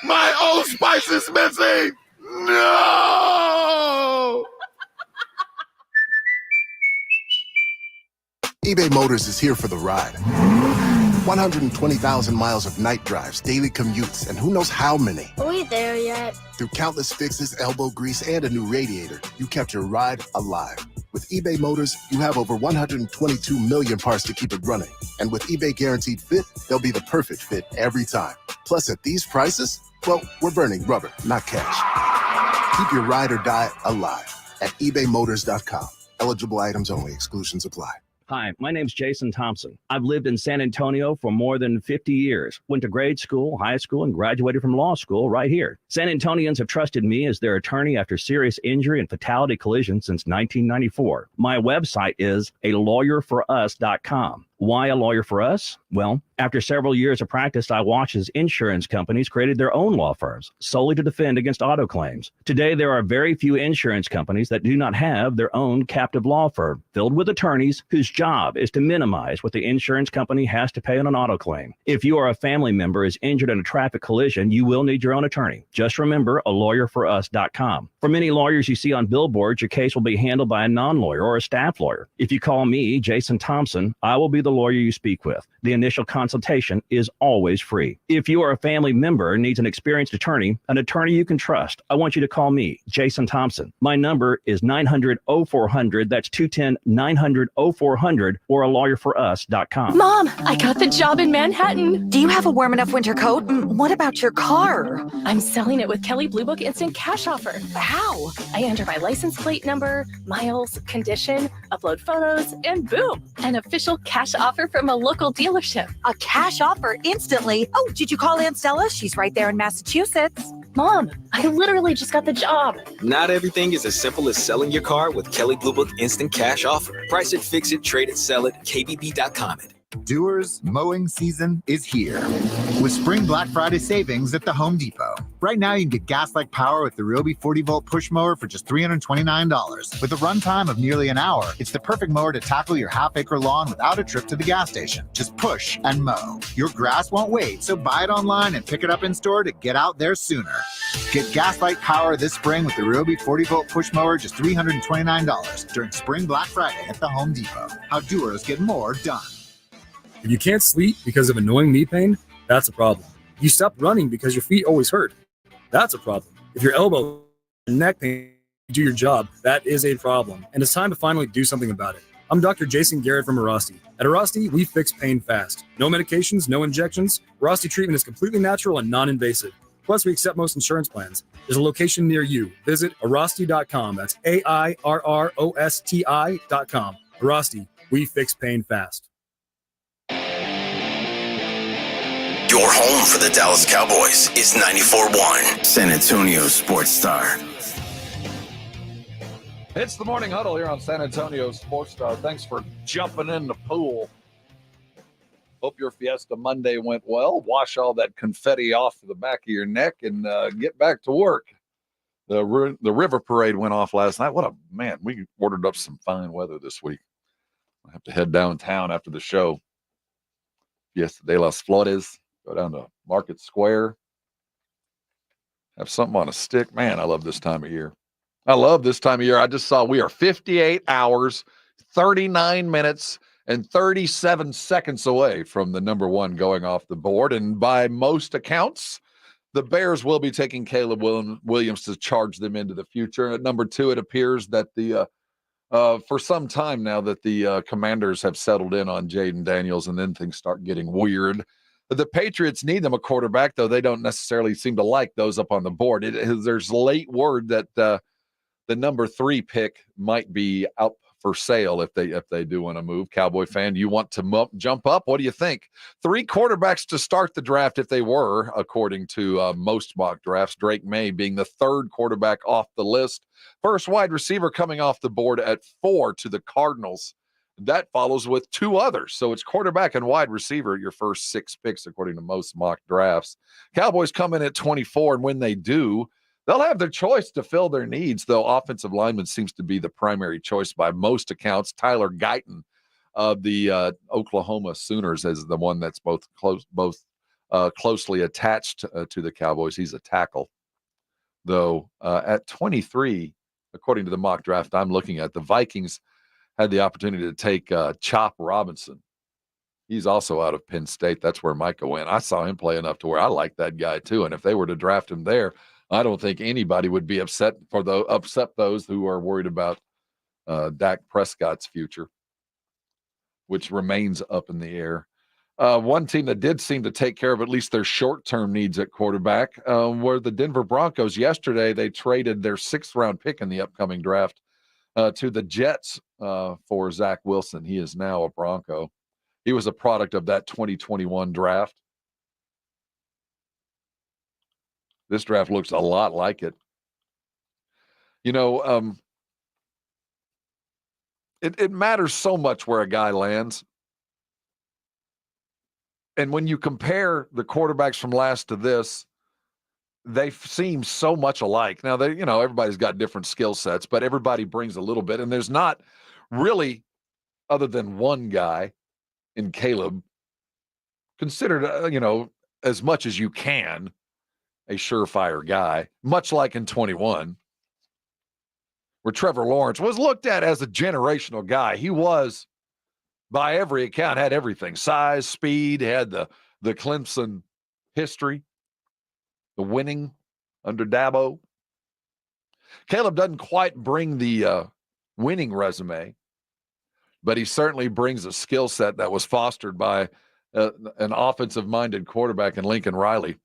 My Old Spice is missing! No! eBay Motors is here for the ride. 120,000 miles of night drives, daily commutes, and who knows how many. Are we there yet? Through countless fixes, elbow grease, and a new radiator, you kept your ride alive. With eBay Motors, you have over 122 million parts to keep it running. And with eBay Guaranteed Fit, they'll be the perfect fit every time. Plus, at these prices, well, we're burning rubber, not cash. Keep your ride or die alive at ebaymotors.com. Eligible items only. Exclusions apply. Hi, my name's Jason Thompson. I've lived in San Antonio for more than 50 years. Went to grade school, high school, and graduated from law school right here. San Antonians have trusted me as their attorney after serious injury and fatality collision since 1994. My website is alawyerforus.com. Why a lawyer for us? Well, after several years of practice, I watched as insurance companies created their own law firms solely to defend against auto claims. Today, there are very few insurance companies that do not have their own captive law firm filled with attorneys whose job is to minimize what the insurance company has to pay on an auto claim. If you or a family member is injured in a traffic collision, you will need your own attorney. Just remember alawyerforus.com. For many lawyers you see on billboards, your case will be handled by a non-lawyer or a staff lawyer. If you call me, Jason Thompson, I will be the lawyer you speak with. The initial consultation is always free. If you or a family member needs an experienced attorney you can trust, I want you to call me, Jason Thompson. My number is 900-0400. That's 210-900-0400 or alawyerforus.com. Mom, I got the job in Manhattan. Do you have a warm enough winter coat? What about your car? I'm selling it with Kelley Blue Book Instant Cash Offer. How? I enter my license plate number, miles, condition, upload photos, and boom, an official cash offer from a local dealership. A cash offer instantly? Oh, did you call Aunt Stella? She's right there in Massachusetts. Mom, I literally just got the job. Not everything is as simple as selling your car with Kelley Blue Book Instant Cash Offer. Price it, fix it, trade it, sell it, KBB.com it. Doers mowing season is here with Spring Black Friday savings at the Home Depot. Right now, you can get gas-like power with the Ryobi 40-volt push mower for just $329. With a runtime of nearly an hour, it's the perfect mower to tackle your half-acre lawn without a trip to the gas station. Just push and mow. Your grass won't wait, so buy it online and pick it up in store to get out there sooner. Get gas-like power this spring with the Ryobi 40-volt push mower, just $329 during Spring Black Friday at the Home Depot. How doers get more done. If you can't sleep because of annoying knee pain, that's a problem. You stop running because your feet always hurt. That's a problem. If your elbow and neck pain do your job, that is a problem. And it's time to finally do something about it. I'm Dr. Jason Garrett from Arasti. At Arasti, we fix pain fast. No medications, no injections. Arasti treatment is completely natural and non-invasive. Plus, we accept most insurance plans. There's a location near you. Visit Arasti.com. That's AIRROSTI.com. Arasti, we fix pain fast. Your home for the Dallas Cowboys is 94.1 San Antonio Sports Star. It's the Morning Huddle here on San Antonio Sports Star. Thanks for jumping in the pool. Hope your Fiesta Monday went well. Wash all that confetti off the back of your neck and get back to work. The river parade went off last night. We ordered up some fine weather this week. I have to head downtown after the show. Fiesta de las Flores. Go down to Market Square. Have something on a stick. Man, I love this time of year. I just saw we are 58 hours, 39 minutes, and 37 seconds away from the number one going off the board. And by most accounts, the Bears will be taking Caleb Williams to charge them into the future. And at number two, it appears that for some time now that the Commanders have settled in on Jaden Daniels, and then things start getting weird. The Patriots need them a quarterback, though they don't necessarily seem to like those up on the board. There's late word that the number 3 pick might be out for sale if they do want to move. Cowboy fan, you want to jump up? What do you think? 3 quarterbacks to start the draft if they were, according to most mock drafts. Drake May being the 3rd quarterback off the list. First wide receiver coming off the board at 4 to the Cardinals. That follows with 2 others. So it's quarterback and wide receiver, your first 6 picks, according to most mock drafts. Cowboys come in at 24, and when they do, they'll have their choice to fill their needs, though offensive lineman seems to be the primary choice by most accounts. Tyler Guyton of the Oklahoma Sooners is the one that's closely attached to the Cowboys. He's a tackle. Though at 23, according to the mock draft I'm looking at, the Vikings had the opportunity to take Chop Robinson. He's also out of Penn State. That's where Micah went. I saw him play enough to where I like that guy too. And if they were to draft him there, I don't think anybody would be upset those who are worried about Dak Prescott's future, which remains up in the air. One team that did seem to take care of at least their short-term needs at quarterback were the Denver Broncos. Yesterday, they traded their 6th-round pick in the upcoming draft to the Jets for Zach Wilson. He is now a Bronco. He was a product of that 2021 draft. This draft looks a lot like it. It matters so much where a guy lands. And when you compare the quarterbacks from last to this, they seem so much alike. Now, everybody's got different skill sets, but everybody brings a little bit. And there's not really, other than one guy in Caleb, considered, as much as you can, a surefire guy, much like in 21, where Trevor Lawrence was looked at as a generational guy. He was, by every account, had everything: size, speed, had the Clemson history, the winning under Dabo. Caleb doesn't quite bring the winning resume, but he certainly brings a skill set that was fostered by an offensive-minded quarterback in Lincoln Riley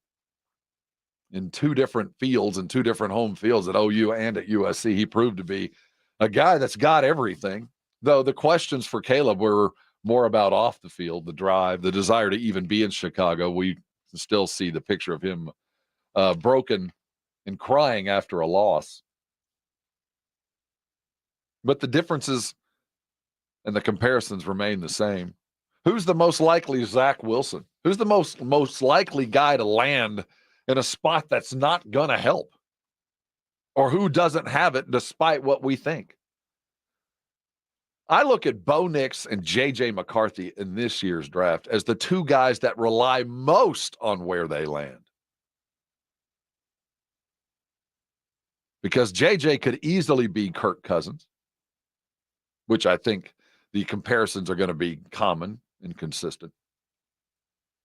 in 2 different fields and 2 different home fields at OU and at USC. He proved to be a guy that's got everything, though the questions for Caleb were more about off the field, the drive, the desire to even be in Chicago. We still see the picture of him broken and crying after a loss. But the differences and the comparisons remain the same. Who's the most likely Zach Wilson? Who's the most likely guy to land in a spot that's not going to help? Or who doesn't have it despite what we think? I look at Bo Nix and J.J. McCarthy in this year's draft as the two guys that rely most on where they land. Because J.J. could easily be Kirk Cousins, which I think the comparisons are going to be common and consistent.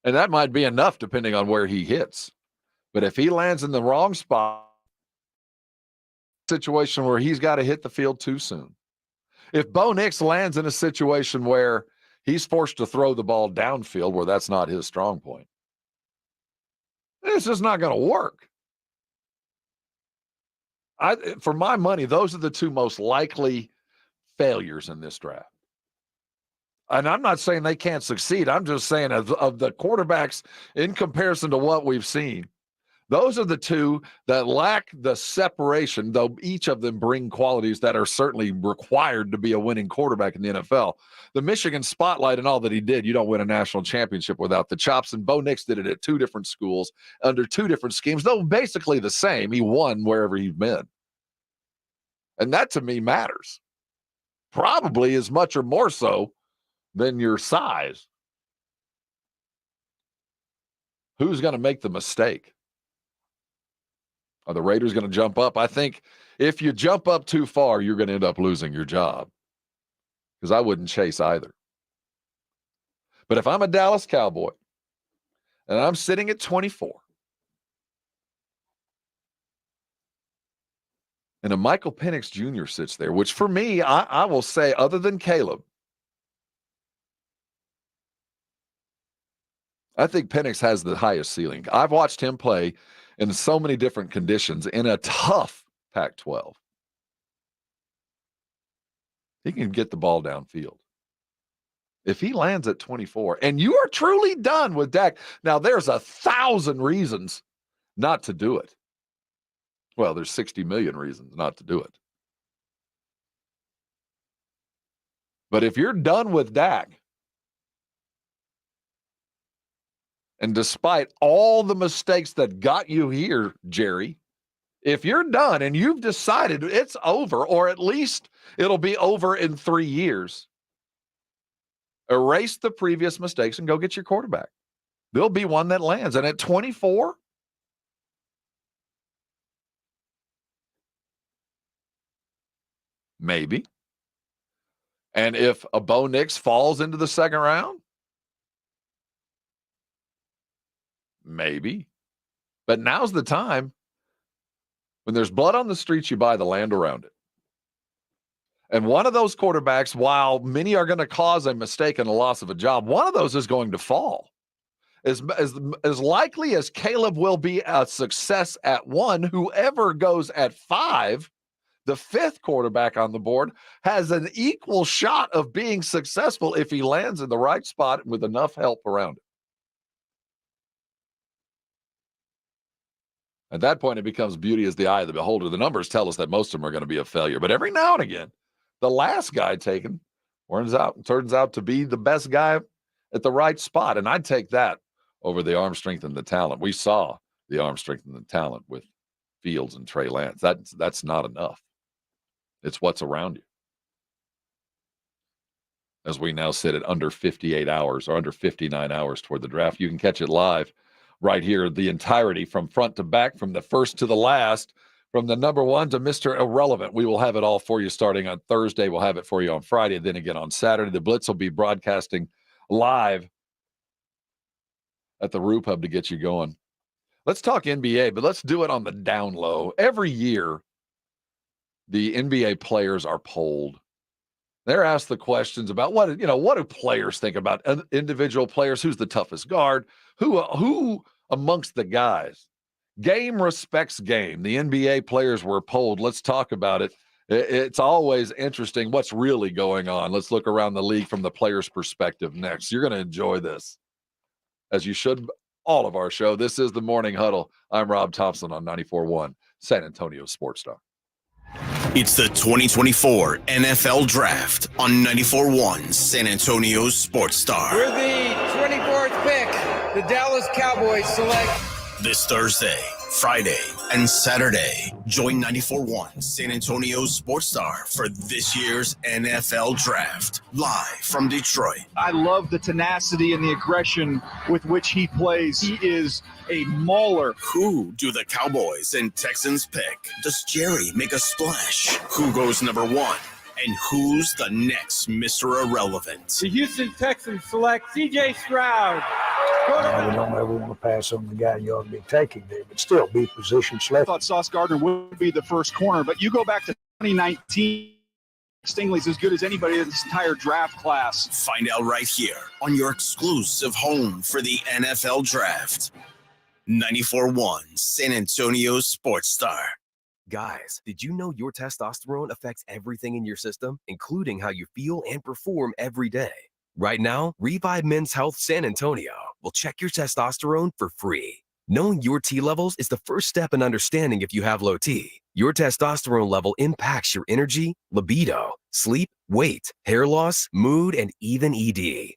And that might be enough depending on where he hits. But if he lands in the wrong spot, situation where he's got to hit the field too soon. If Bo Nix lands in a situation where he's forced to throw the ball downfield where that's not his strong point, it's just not going to work. For my money, those are the two most likely failures in this draft. And I'm not saying they can't succeed. I'm just saying of the quarterbacks in comparison to what we've seen, those are the two that lack the separation, though each of them bring qualities that are certainly required to be a winning quarterback in the NFL. The Michigan spotlight and all that he did, you don't win a national championship without the chops. And Bo Nix did it at two different schools under two different schemes, though basically the same. He won wherever he's been. And that to me matters. Probably as much or more so than your size. Who's going to make the mistake? Are the Raiders going to jump up? I think if you jump up too far, you're going to end up losing your job. Because I wouldn't chase either. But if I'm a Dallas Cowboy and I'm sitting at 24 and a Michael Penix Jr. sits there, which for me, I will say, other than Caleb, I think Penix has the highest ceiling. I've watched him play in so many different conditions in a tough Pac-12. He can get the ball downfield. If he lands at 24 and you are truly done with Dak, now there's 1,000 reasons not to do it. Well, there's 60 million reasons not to do it. But if you're done with Dak, and despite all the mistakes that got you here, Jerry, if you're done and you've decided it's over, or at least it'll be over in 3 years, erase the previous mistakes and go get your quarterback. There'll be one that lands. And at 24, maybe. And if a Bo Nix falls into the second round, maybe. But now's the time. When there's blood on the streets, you buy the land around it. And one of those quarterbacks, while many are going to cause a mistake and a loss of a job, one of those is going to fall. As likely as Caleb will be a success at 1, whoever goes at 5, the 5th quarterback on the board, has an equal shot of being successful if he lands in the right spot with enough help around it. At that point, it becomes beauty as the eye of the beholder. The numbers tell us that most of them are going to be a failure. But every now and again, the last guy taken turns out to be the best guy at the right spot. And I'd take that over the arm strength and the talent. We saw the arm strength and the talent with Fields and Trey Lance. That's not enough. It's what's around you. As we now sit at under 58 hours or under 59 hours toward the draft, you can catch it live right here, the entirety from front to back, from the first to the last, from the number 1 to Mr. Irrelevant. We will have it all for you starting on Thursday. We'll have it for you on Friday, then again on Saturday. The Blitz will be broadcasting live at the Roo Pub to get you going. Let's talk NBA, but let's do it on the down low. Every year, the NBA players are polled. They're asked the questions about what do players think about individual players? Who's the toughest guard? Who amongst the guys? Game respects game. The NBA players were polled. Let's talk about it. It's always interesting what's really going on. Let's look around the league from the players' perspective next. You're going to enjoy this, as you should all of our show. This is the Morning Huddle. I'm Rob Thompson on 94.1 San Antonio Sports Star. It's the 2024 NFL Draft on 94.1 San Antonio's Sports Star. For the 24th pick, the Dallas Cowboys select This Thursday, Friday, and Saturday, join 94.1 San Antonio Sports Star for this year's NFL Draft, live from Detroit. I love the tenacity and the aggression with which he plays. He is a mauler. Who do the Cowboys and Texans pick? Does Jerry make a splash? Who goes number one? And who's the next Mr. Irrelevant? The Houston Texans select C.J. Stroud. You don't ever want to pass on the guy you ought to be taking there, but still be position select. I thought Sauce Gardner would be the first corner, but you go back to 2019, Stingley's as good as anybody in this entire draft class. Find out right here on your exclusive home for the NFL Draft. 94.1 San Antonio Sports Star. Guys, did you know your testosterone affects everything in your system, including how you feel and perform every day? Right now, Revive Men's Health San Antonio will check your testosterone for free. Knowing your T levels is the first step in understanding if you have low T. Your testosterone level impacts your energy, libido, sleep, weight, hair loss, mood, and even ED.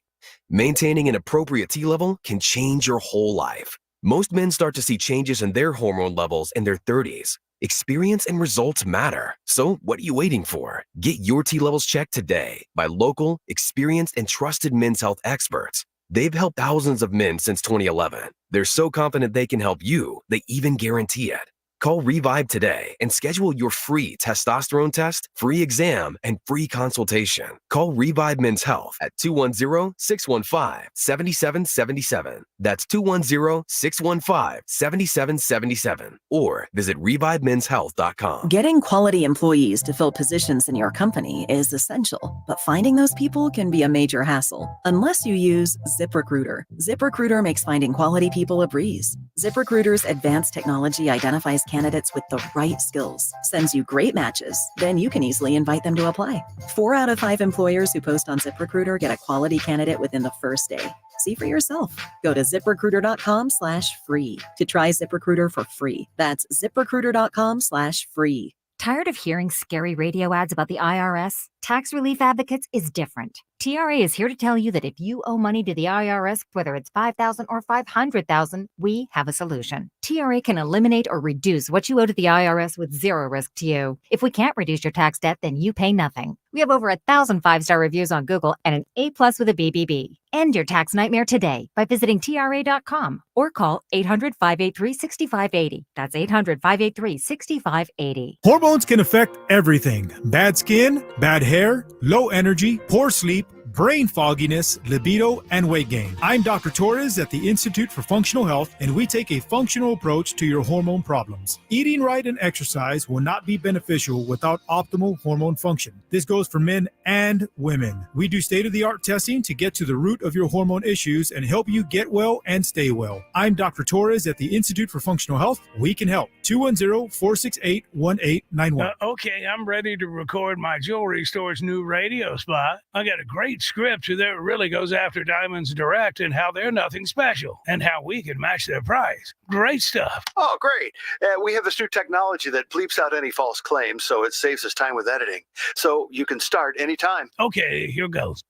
Maintaining an appropriate T level can change your whole life. Most men start to see changes in their hormone levels in their 30s. Experience and results matter. So what are you waiting for? Get your T levels checked today by local, experienced, and trusted men's health experts. They've helped thousands of men since 2011. They're so confident they can help you, they even guarantee it. Call Revive today and schedule your free testosterone test, free exam, and free consultation. Call Revive Men's Health at 210-615-7777. That's 210-615-7777. Or visit ReviveMen'sHealth.com. Getting quality employees to fill positions in your company is essential, but finding those people can be a major hassle unless you use ZipRecruiter. ZipRecruiter makes finding quality people a breeze. ZipRecruiter's advanced technology identifies candidates with the right skills, sends you great matches, then you can easily invite them to apply. 4 out of 5 employers who post on ZipRecruiter get a quality candidate within the first day. See for yourself. Go to ZipRecruiter.com/free to try ZipRecruiter for free. That's ZipRecruiter.com/free. Tired of hearing scary radio ads about the IRS? Tax Relief Advocates is different. TRA is here to tell you that if you owe money to the IRS, whether it's $5,000 or $500,000, we have a solution. TRA can eliminate or reduce what you owe to the IRS with zero risk to you. If we can't reduce your tax debt, then you pay nothing. We have over 1,000 5-star reviews on Google and an A+ with a BBB. End your tax nightmare today by visiting TRA.com or call 800-583-6580. That's 800-583-6580. Hormones can affect everything. Bad skin, bad hair, low energy, poor sleep, brain fogginess, libido, and weight gain. I'm Dr. Torres at the Institute for Functional Health, and we take a functional approach to your hormone problems. Eating right and exercise will not be beneficial without optimal hormone function. This goes for men and women. We do state-of-the-art testing to get to the root of your hormone issues and help you get well and stay well. I'm Dr. Torres at the Institute for Functional Health. We can help. 210-468-1891. Okay, I'm ready to record my jewelry store's new radio spot. I got a great script that really goes after Diamonds Direct and how they're nothing special and how we can match their price. Great stuff. Oh, great. We have this new technology that bleeps out any false claims, so it saves us time with editing. So you can start anytime. Okay, here goes.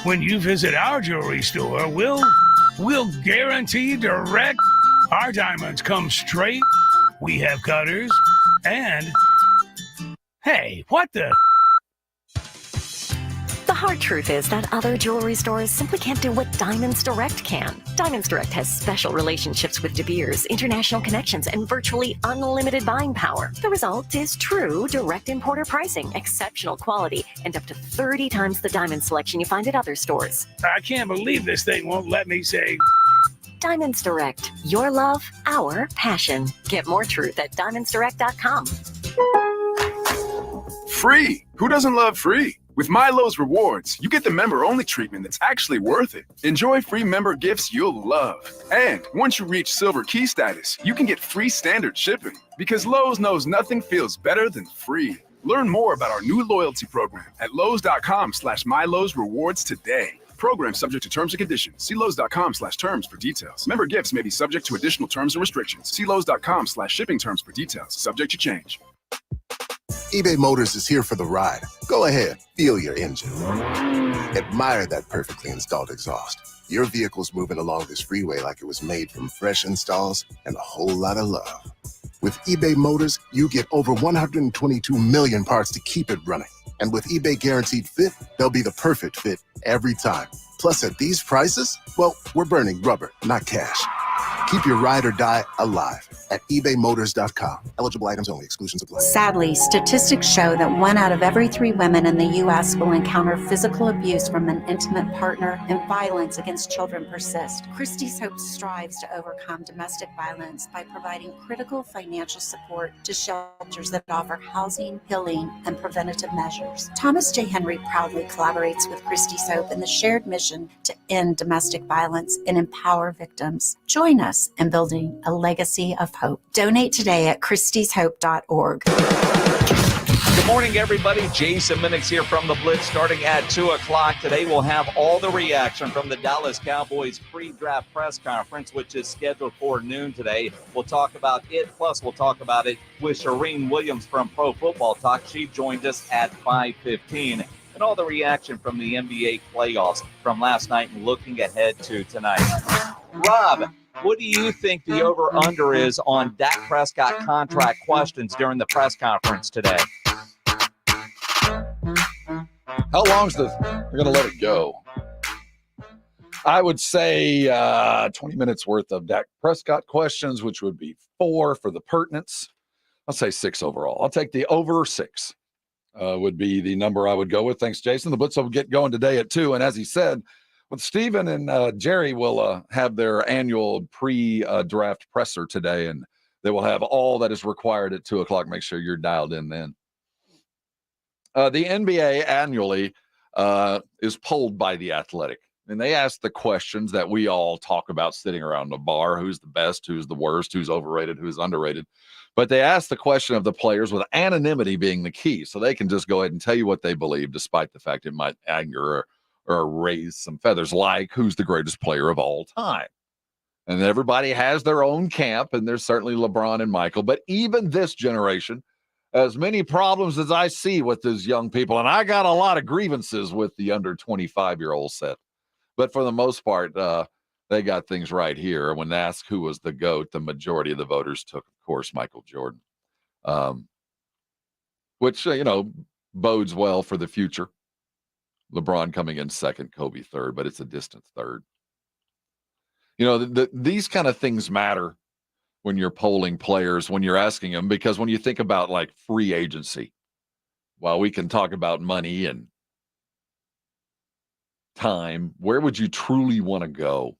When you visit our jewelry store, we'll guarantee direct. Our diamonds come straight. We have cutters and... Hey, what the... The hard truth is that other jewelry stores simply can't do what Diamonds Direct can. Diamonds Direct has special relationships with De Beers, international connections, and virtually unlimited buying power. The result is true direct importer pricing, exceptional quality, and up to 30 times the diamond selection you find at other stores. I can't believe this thing won't let me say... Diamonds Direct. Your love, our passion. Get more truth at diamondsdirect.com. Free! Who doesn't love free? With Milo's Rewards, you get the member-only treatment that's actually worth it. Enjoy free member gifts you'll love. And once you reach Silver Key status, you can get free standard shipping. Because Lowe's knows nothing feels better than free. Learn more about our new loyalty program at Lowe's.com/MyLowe's Rewards today. Program subject to terms and conditions. See Lowe's.com/terms for details. Member gifts may be subject to additional terms and restrictions. See Lowe's.com/shipping terms for details. Subject to change. eBay Motors is here for the ride. Go ahead, feel your engine. Admire that perfectly installed exhaust. Your vehicle's moving along this freeway like it was made from fresh installs and a whole lot of love. With eBay Motors, you get over 122 million parts to keep it running. And with eBay Guaranteed Fit, they'll be the perfect fit every time. Plus, at these prices, well, we're burning rubber, not cash. Keep your ride or die alive at ebaymotors.com. Eligible items only. Exclusions apply. Sadly, statistics show that 1 out of every 3 women in the U.S. will encounter physical abuse from an intimate partner, and violence against children persist. Christie's Hope strives to overcome domestic violence by providing critical financial support to shelters that offer housing, healing, and preventative measures. Thomas J. Henry proudly collaborates with Christie's Hope in the shared mission to end domestic violence and empower victims. Join us in building a legacy of hope. Donate today at christieshope.org. Good morning, everybody. Jason Minix here from the Blitz starting at 2 o'clock. Today we'll have all the reaction from the Dallas Cowboys pre-draft press conference, which is scheduled for noon today. We'll talk about it, plus we'll talk about it with Shireen Williams from Pro Football Talk. She joined us at 5:15. And all the reaction from the NBA playoffs from last night and looking ahead to tonight. Rob, what do you think the over-under is on Dak Prescott contract questions during the press conference today? How long's we're going to let it go? I would say 20 minutes worth of Dak Prescott questions, which would be 4 for the pertinence. I'll say 6 overall. I'll take the over 6 would be the number I would go with. Thanks, Jason. The Blitz will get going today at 2. And as he said, with Steven and Jerry will have their annual pre-draft presser today, and they will have all that is required at 2 o'clock. Make sure you're dialed in then. The NBA annually is polled by The Athletic, and they ask the questions that we all talk about sitting around the bar: who's the best, who's the worst, who's overrated, who's underrated. But they ask the question of the players with anonymity being the key, so they can just go ahead and tell you what they believe, despite the fact it might anger or raise some feathers, like who's the greatest player of all time. And everybody has their own camp, and there's certainly LeBron and Michael. But even this generation, as many problems as I see with these young people, and I got a lot of grievances with the under 25-year-old set. But for the most part, they got things right here. When asked who was the GOAT, the majority of the voters took, of course, Michael Jordan, which, bodes well for the future. LeBron coming in second, Kobe third, but it's a distant third. These kind of things matter when you're polling players, when you're asking them, because when you think about like free agency, while we can talk about money and time, where would you truly want to go?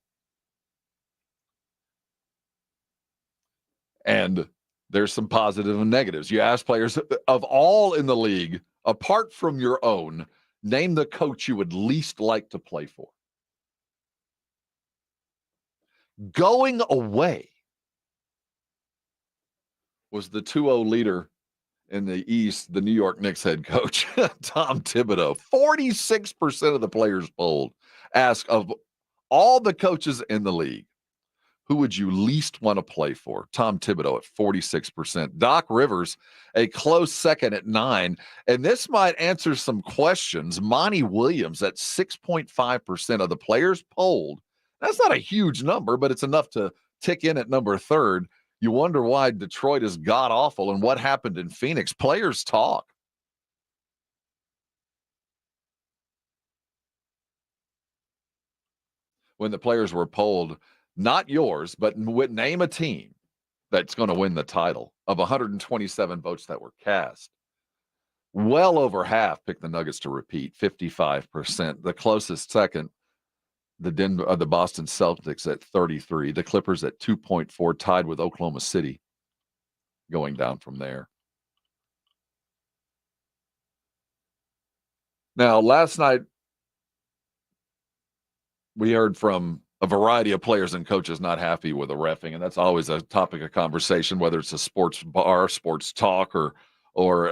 And there's some positive and negatives. You ask players of all in the league, apart from your own, name the coach you would least like to play for. Going away was the 2-0 leader in the East, the New York Knicks head coach, Tom Thibodeau. 46% of the players polled ask of all the coaches in the league, who would you least want to play for? Tom Thibodeau at 46%. Doc Rivers, a close second at 9%. And this might answer some questions. Monty Williams at 6.5% of the players polled. That's not a huge number, but it's enough to tick in at number 3rd. You wonder why Detroit is god-awful and what happened in Phoenix. Players talk. When the players were polled, not yours, but name a team that's going to win the title. Of 127 votes that were cast, well over half picked the Nuggets to repeat, 55%. The closest second, the Boston Celtics at 33%. The Clippers at 2.4%, tied with Oklahoma City, going down from there. Now, last night, we heard from a variety of players and coaches not happy with the reffing, and that's always a topic of conversation, whether it's a sports bar, sports talk, or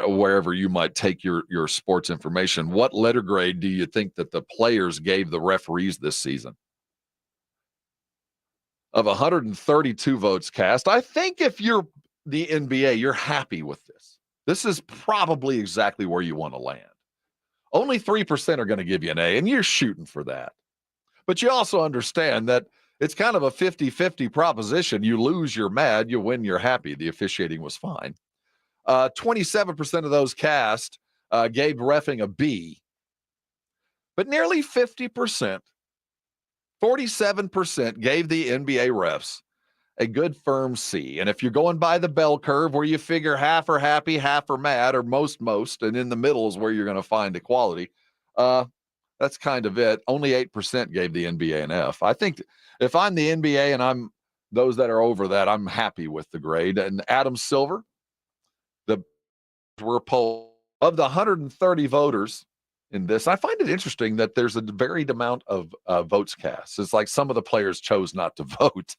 wherever you might take your sports information. What letter grade do you think that the players gave the referees this season? Of 132 votes cast, I think if you're the NBA, you're happy with this. This is probably exactly where you want to land. Only 3% are going to give you an A, and you're shooting for that. But you also understand that it's kind of a 50-50 proposition. You lose, you're mad. You win, you're happy. The officiating was fine. 27% of those cast gave reffing a B. But nearly 50%, 47% gave the NBA refs a good firm C. And if you're going by the bell curve where you figure half are happy, half are mad, or most, and in the middle is where you're going to find equality, that's kind of it. Only 8% gave the NBA an F. I think if I'm the NBA and I'm those that are over that, I'm happy with the grade. And Adam Silver, the were polled of the 130 voters in this. I find it interesting that there's a varied amount of votes cast. It's like some of the players chose not to vote.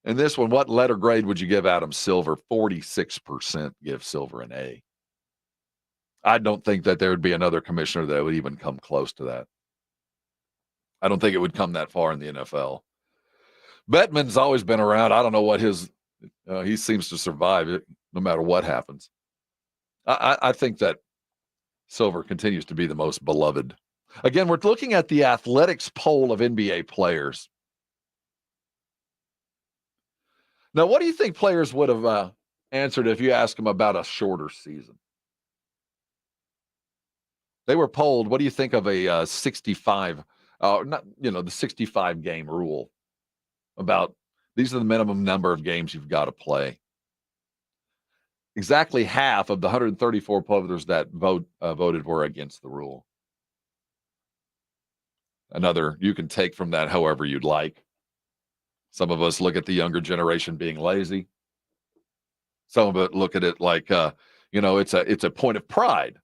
In this one, what letter grade would you give Adam Silver? 46% give Silver an A. I don't think that there would be another commissioner that would even come close to that. I don't think it would come that far in the NFL. Bettman's always been around. I don't know what his he seems to survive it no matter what happens. I think that Silver continues to be the most beloved. Again, we're looking at the athletics poll of NBA players. Now, what do you think players would have answered if you asked them about a shorter season? They were polled. What do you think of a 65, the 65 game rule? About these are the minimum number of games you've got to play. Exactly half of the 134 voters that voted were against the rule. Another, you can take from that however you'd like. Some of us look at the younger generation being lazy. Some of it look at it like, it's a point of pride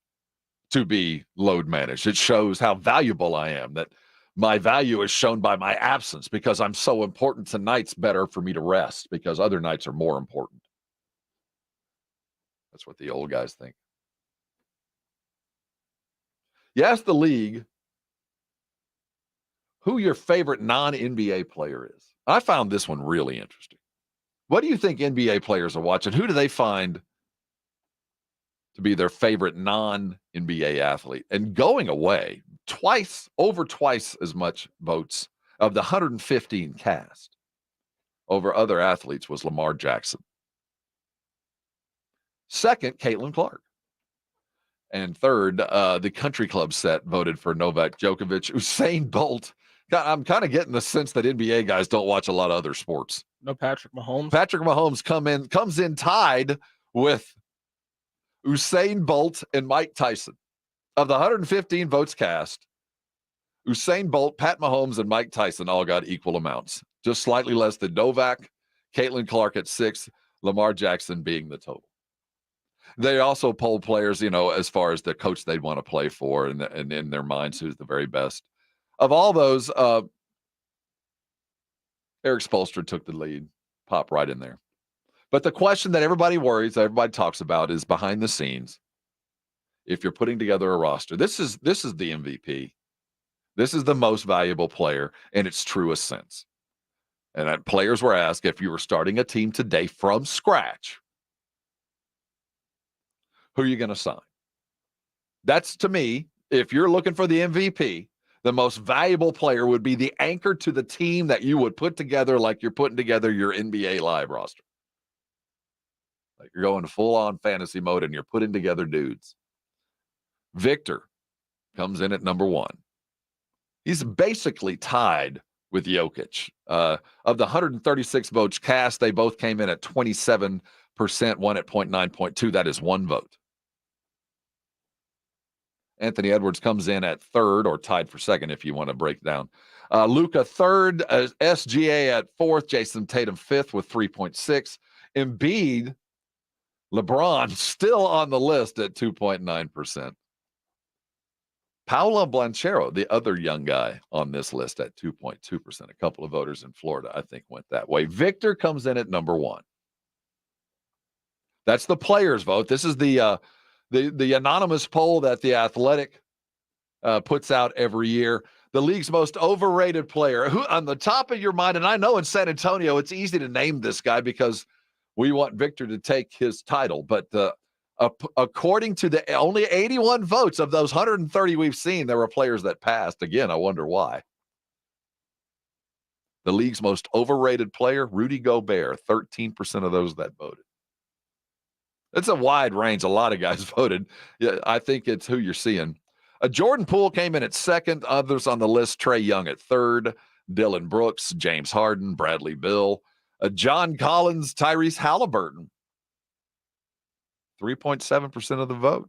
to be load managed. It shows how valuable I am, that my value is shown by my absence because I'm so important. Tonight's better for me to rest because other nights are more important. That's what the old guys think. You ask the league who your favorite non-NBA player is. I found this one really interesting. What do you think NBA players are watching? Who do they find to be their favorite non-NBA athlete? And going away, over twice as much votes of the 115 cast over other athletes was Lamar Jackson. Second, Caitlin Clark. And third, the country club set voted for Novak Djokovic. Usain Bolt. I'm kind of getting the sense that NBA guys don't watch a lot of other sports. No Patrick Mahomes. Patrick Mahomes comes in tied with Usain Bolt and Mike Tyson. Of the 115 votes cast, Usain Bolt, Pat Mahomes, and Mike Tyson all got equal amounts. Just slightly less than Novak, Caitlin Clark at 6, Lamar Jackson being the total. They also polled players, as far as the coach they'd want to play for and in their minds who's the very best. Of all those, Eric Spoelstra took the lead, popped right in there. But the question that everybody talks about is behind the scenes. If you're putting together a roster, this is the MVP. This is the most valuable player in its truest sense. And players were asked if you were starting a team today from scratch, who are you going to sign? That's, to me, if you're looking for the MVP, the most valuable player would be the anchor to the team that you would put together like you're putting together your NBA Live roster. Like you're going full-on fantasy mode and you're putting together dudes. Victor comes in at number 1. He's basically tied with Jokic. Of the 136 votes cast, they both came in at 27%, one at 0.9.2. That is 1 vote. Anthony Edwards comes in at 3rd, or tied for 2nd if you want to break down. Luka 3rd, SGA at 4th, Jason Tatum 5th with 3.6. Embiid, LeBron still on the list at 2.9%. Paolo Banchero, the other young guy on this list at 2.2%. A couple of voters in Florida, I think, went that way. Victor comes in at number 1. That's the players' vote. This is the anonymous poll that The Athletic puts out every year. The league's most overrated player, who on the top of your mind, and I know in San Antonio it's easy to name this guy because we want Victor to take his title, but According to the only 81 votes of those 130 we've seen, there were players that passed. Again, I wonder why. The league's most overrated player, Rudy Gobert, 13% of those that voted. It's a wide range. A lot of guys voted. Yeah, I think it's who you're seeing. Jordan Poole came in at second. Others on the list, Trae Young at third, Dylan Brooks, James Harden, Bradley Beal, John Collins, Tyrese Halliburton. 3.7% of the vote.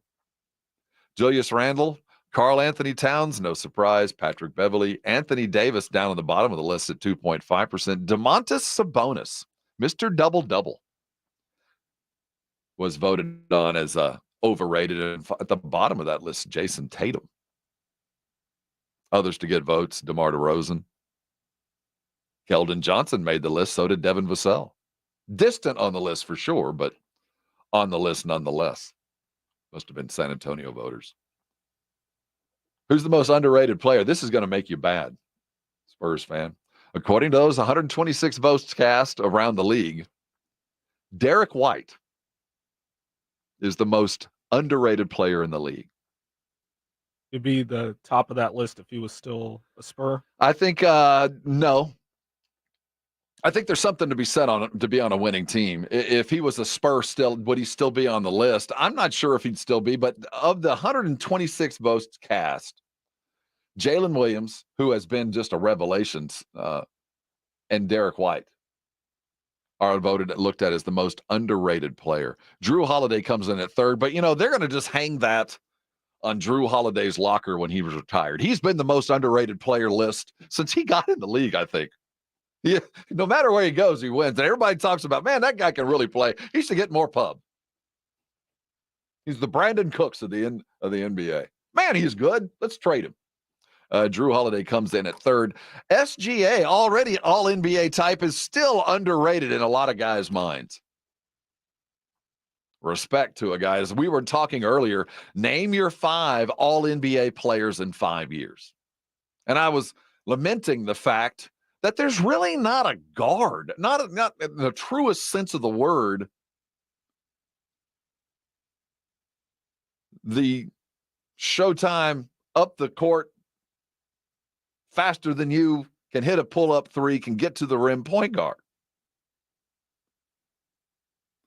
Julius Randle, Karl Anthony Towns, no surprise. Patrick Beverley, Anthony Davis down on the bottom of the list at 2.5%. Domantas Sabonis, Mr. Double-Double, was voted on as overrated. And at the bottom of that list, Jason Tatum. Others to get votes, DeMar DeRozan. Keldon Johnson made the list, so did Devin Vassell. Distant on the list for sure, but on the list nonetheless. Must have been San Antonio voters. Who's the most underrated player? This is going to make you bad, Spurs fan. According to those 126 votes cast around the league, Derek White is the most underrated player in the league. He'd be the top of that list if he was still a Spur. I think no. I think there's something to be said to be on a winning team. If he was a Spur still, would he still be on the list? I'm not sure if he'd still be, but of the 126 votes cast, Jalen Williams, who has been just a revelation, and Derek White are looked at as the most underrated player. Drew Holiday comes in at third, but they're going to just hang that on Drew Holiday's locker when he was retired. He's been the most underrated player list since he got in the league, I think. Yeah, no matter where he goes, he wins. And everybody talks about, man, that guy can really play. He should get more pub. He's the Brandon Cooks of the NBA. Man, he's good. Let's trade him. Drew Holiday comes in at third. SGA, already all NBA type, is still underrated in a lot of guys' minds. Respect to a guy. As we were talking earlier, name your 5 all NBA players in 5 years. And I was lamenting the fact that there's really not a guard, not in the truest sense of the word. The Showtime up the court, faster than you, can hit a pull-up 3, can get to the rim point guard.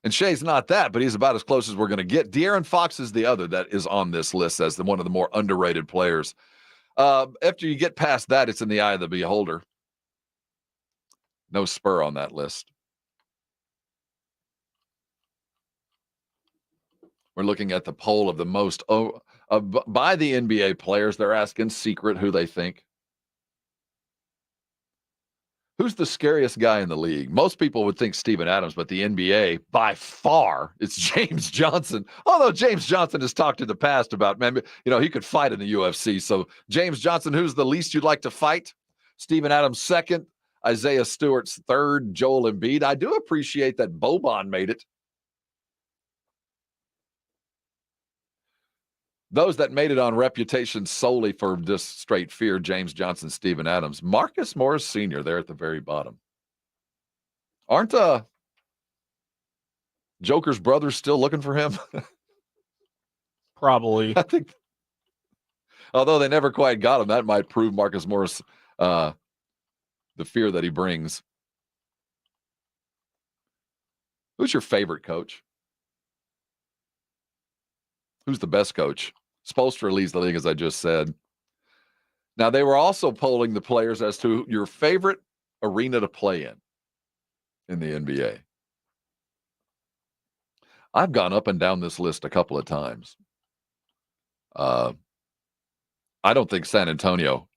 And Shea's not that, but he's about as close as we're going to get. De'Aaron Fox is the other that is on this list as one of the more underrated players. After you get past that, it's in the eye of the beholder. No Spur on that list. We're looking at the poll of the most by the NBA players. They're asking secret who they think. Who's the scariest guy in the league? Most people would think Steven Adams, but the NBA, by far, it's James Johnson. Although James Johnson has talked in the past about, man, he could fight in the UFC. So James Johnson, who's the least you'd like to fight? Steven Adams second. Isaiah Stewart's third, Joel Embiid. I do appreciate that Boban made it. Those that made it on reputation solely for just straight fear, James Johnson, Steven Adams. Marcus Morris Sr. there at the very bottom. Aren't Joker's brothers still looking for him? Probably. I think, although they never quite got him, that might prove Marcus Morris the fear that he brings. Who's your favorite coach? Who's the best coach? Spoelstra leads the league, as I just said. Now, they were also polling the players as to your favorite arena to play in the NBA. I've gone up and down this list a couple of times. I don't think San Antonio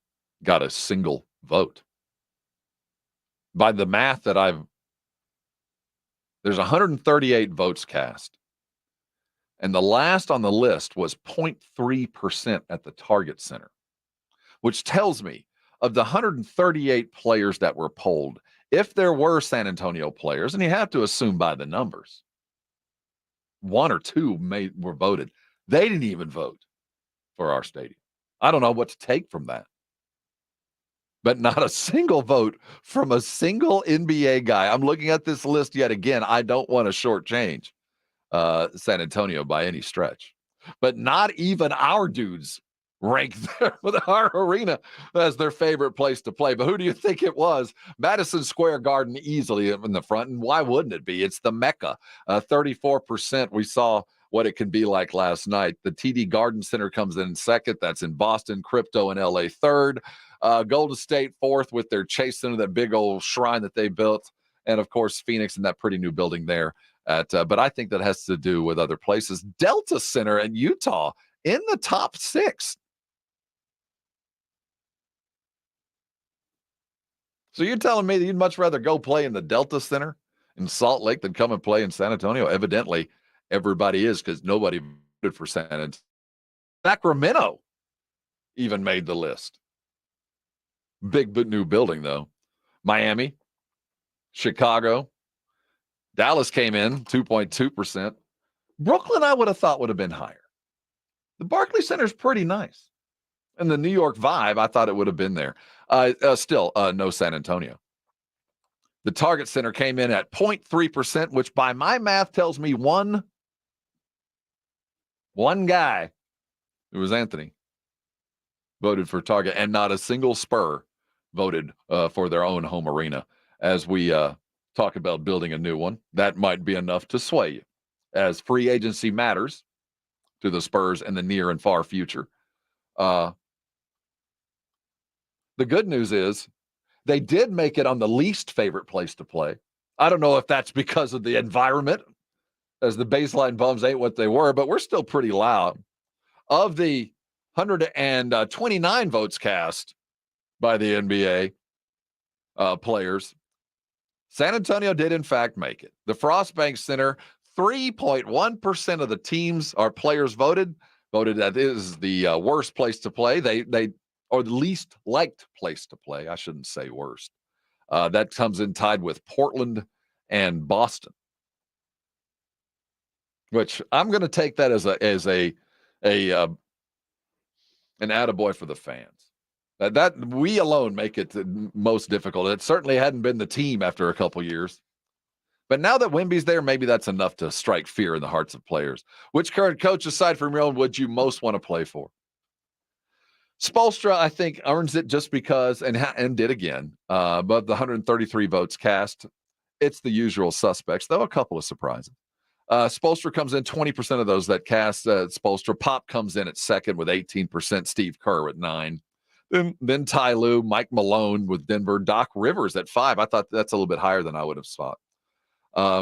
got a single vote. By the math that there's 138 votes cast. And the last on the list was 0.3% at the Target Center, which tells me of the 138 players that were polled, if there were San Antonio players, and you have to assume by the numbers, 1 or 2 were voted. They didn't even vote for our stadium. I don't know what to take from that. But not a single vote from a single NBA guy. I'm looking at this list yet again. I don't want to shortchange San Antonio by any stretch. But not even our dudes rank our arena as their favorite place to play. But who do you think it was? Madison Square Garden easily in the front. And why wouldn't it be? It's the Mecca. 34%. We saw what it could be like last night. The TD Garden Center comes in second. That's in Boston. Crypto in LA third. Golden State fourth with their Chase Center, that big old shrine that they built. And, of course, Phoenix and that pretty new building there. But I think that has to do with other places. Delta Center in Utah in the top 6. So you're telling me that you'd much rather go play in the Delta Center in Salt Lake than come and play in San Antonio? Evidently, everybody is, because nobody voted for San Antonio. Sacramento even made the list. Big new building, though. Miami, Chicago, Dallas came in 2.2%. Brooklyn, I would have thought would have been higher. The Barclays Center is pretty nice. And the New York vibe, I thought it would have been there. Still, no San Antonio. The Target Center came in at 0.3%, which by my math tells me one guy, it was Anthony, voted for Target, and not a single Spur voted for their own home arena. As we talk about building a new one, that might be enough to sway you, as free agency matters to the Spurs in the near and far future. The good news is they did make it on the least favorite place to play. I don't know if that's because of the environment, as the baseline bums ain't what they were, but we're still pretty loud. Of the 129 votes cast by the NBA players, San Antonio did in fact make it. The Frost Bank Center, 3.1% of the teams or players voted that is the worst place to play. They or the least liked place to play. I shouldn't say worst. That comes in tied with Portland and Boston, which I'm going to take that as an attaboy for the fans. That we alone make it the most difficult. It certainly hadn't been the team after a couple years. But now that Wemby's there, maybe that's enough to strike fear in the hearts of players. Which current coach, aside from your own, would you most want to play for? Spoelstra, I think, earns it just because, and did again. But the 133 votes cast, it's the usual suspects, though a couple of surprises. Spoelstra comes in 20% of those that cast Spoelstra. Pop comes in at second with 18%. Steve Kerr at 9%. Then Ty Lue, Mike Malone with Denver. Doc Rivers at 5%. I thought that's a little bit higher than I would have thought.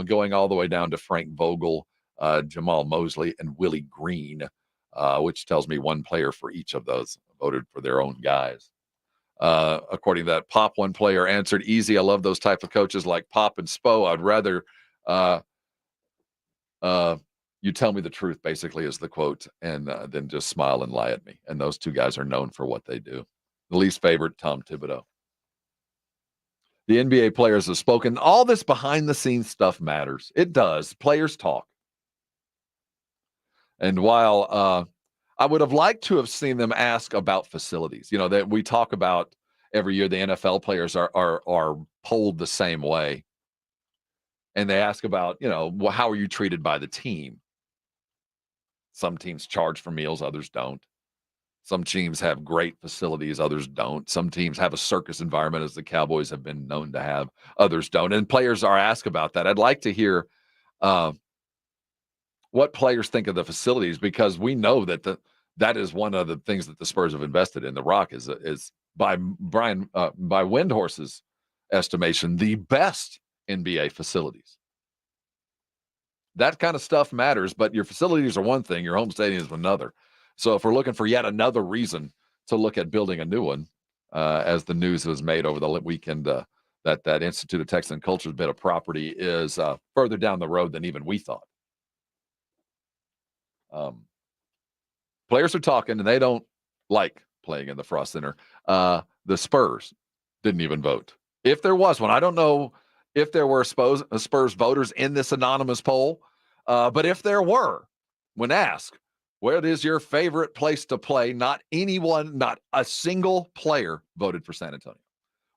Going all the way down to Frank Vogel, Jamal Mosley, and Willie Green, which tells me one player for each of those voted for their own guys. According to that, Pop, one player answered, easy. I love those type of coaches like Pop and Spo. I'd rather you tell me the truth, basically, is the quote, and then just smile and lie at me. And those two guys are known for what they do. The least favorite, Tom Thibodeau. The NBA players have spoken. All this behind-the-scenes stuff matters. It does. Players talk. And while I would have liked to have seen them ask about facilities, you know, that we talk about every year, the NFL players are polled the same way. And they ask about, you know, well, how are you treated by the team? Some teams charge for meals, others don't. Some teams have great facilities, others don't. Some teams have a circus environment, as the Cowboys have been known to have, others don't. And players are asked about that. I'd like to hear what players think of the facilities, because we know that that is one of the things that the Spurs have invested in. The Rock is by Windhorse's estimation, the best NBA facilities. That kind of stuff matters, but your facilities are one thing, your home stadium is another. So if we're looking for yet another reason to look at building a new one, as the news was made over the weekend, that Institute of Texan Culture's bit of property is further down the road than even we thought. Players are talking, and they don't like playing in the Frost Center. The Spurs didn't even vote. If there was one, I don't know if there were Spurs voters in this anonymous poll, but if there were, when asked, where is your favorite place to play, not anyone, not a single player voted for San Antonio,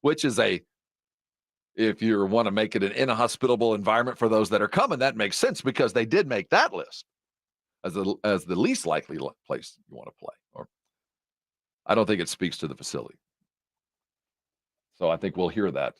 which is a If you want to make it an inhospitable environment for those that are coming, that makes sense because they did make that list as the least likely place you want to play. Or I don't think it speaks to the facility. So I think we'll hear that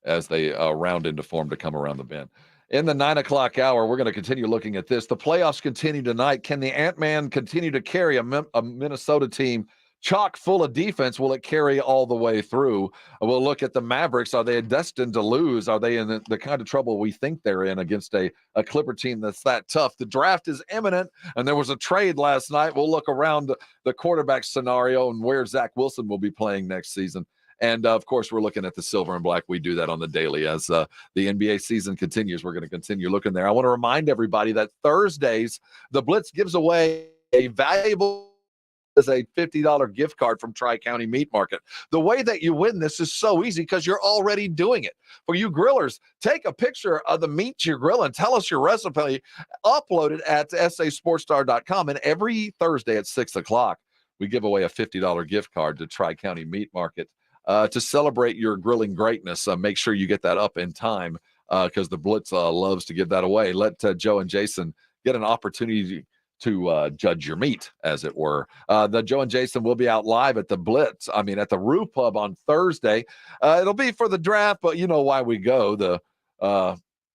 as they round into form to come around the bend. In the 9 o'clock hour, we're going to continue looking at this. The playoffs continue tonight. Can the Ant-Man continue to carry a Minnesota team chock full of defense? Will it carry all the way through? We'll look at the Mavericks. Are they destined to lose? Are they in the kind of trouble we think they're in against a Clipper team that's that tough? The draft is imminent, and there was a trade last night. We'll look around the quarterback scenario and where Zach Wilson will be playing next season. And, of course, we're looking at the silver and black. We do that on the daily as the NBA season continues. We're going to continue looking there. I want to remind everybody that Thursdays, the Blitz gives away a valuable as a $50 gift card from Tri-County Meat Market. The way that you win this is so easy because you're already doing it. For you grillers, take a picture of the meat you're grilling. Tell us your recipe. Upload it at sasportstar.com. And every Thursday at 6 o'clock, we give away a $50 gift card to Tri-County Meat Market. To celebrate your grilling greatness, make sure you get that up in time because the Blitz loves to give that away. Let Joe and Jason get an opportunity to judge your meat, as it were. The Joe and Jason will be out live at the Blitz, at the Roof Pub on Thursday. It'll be for the draft, but you know why we go, the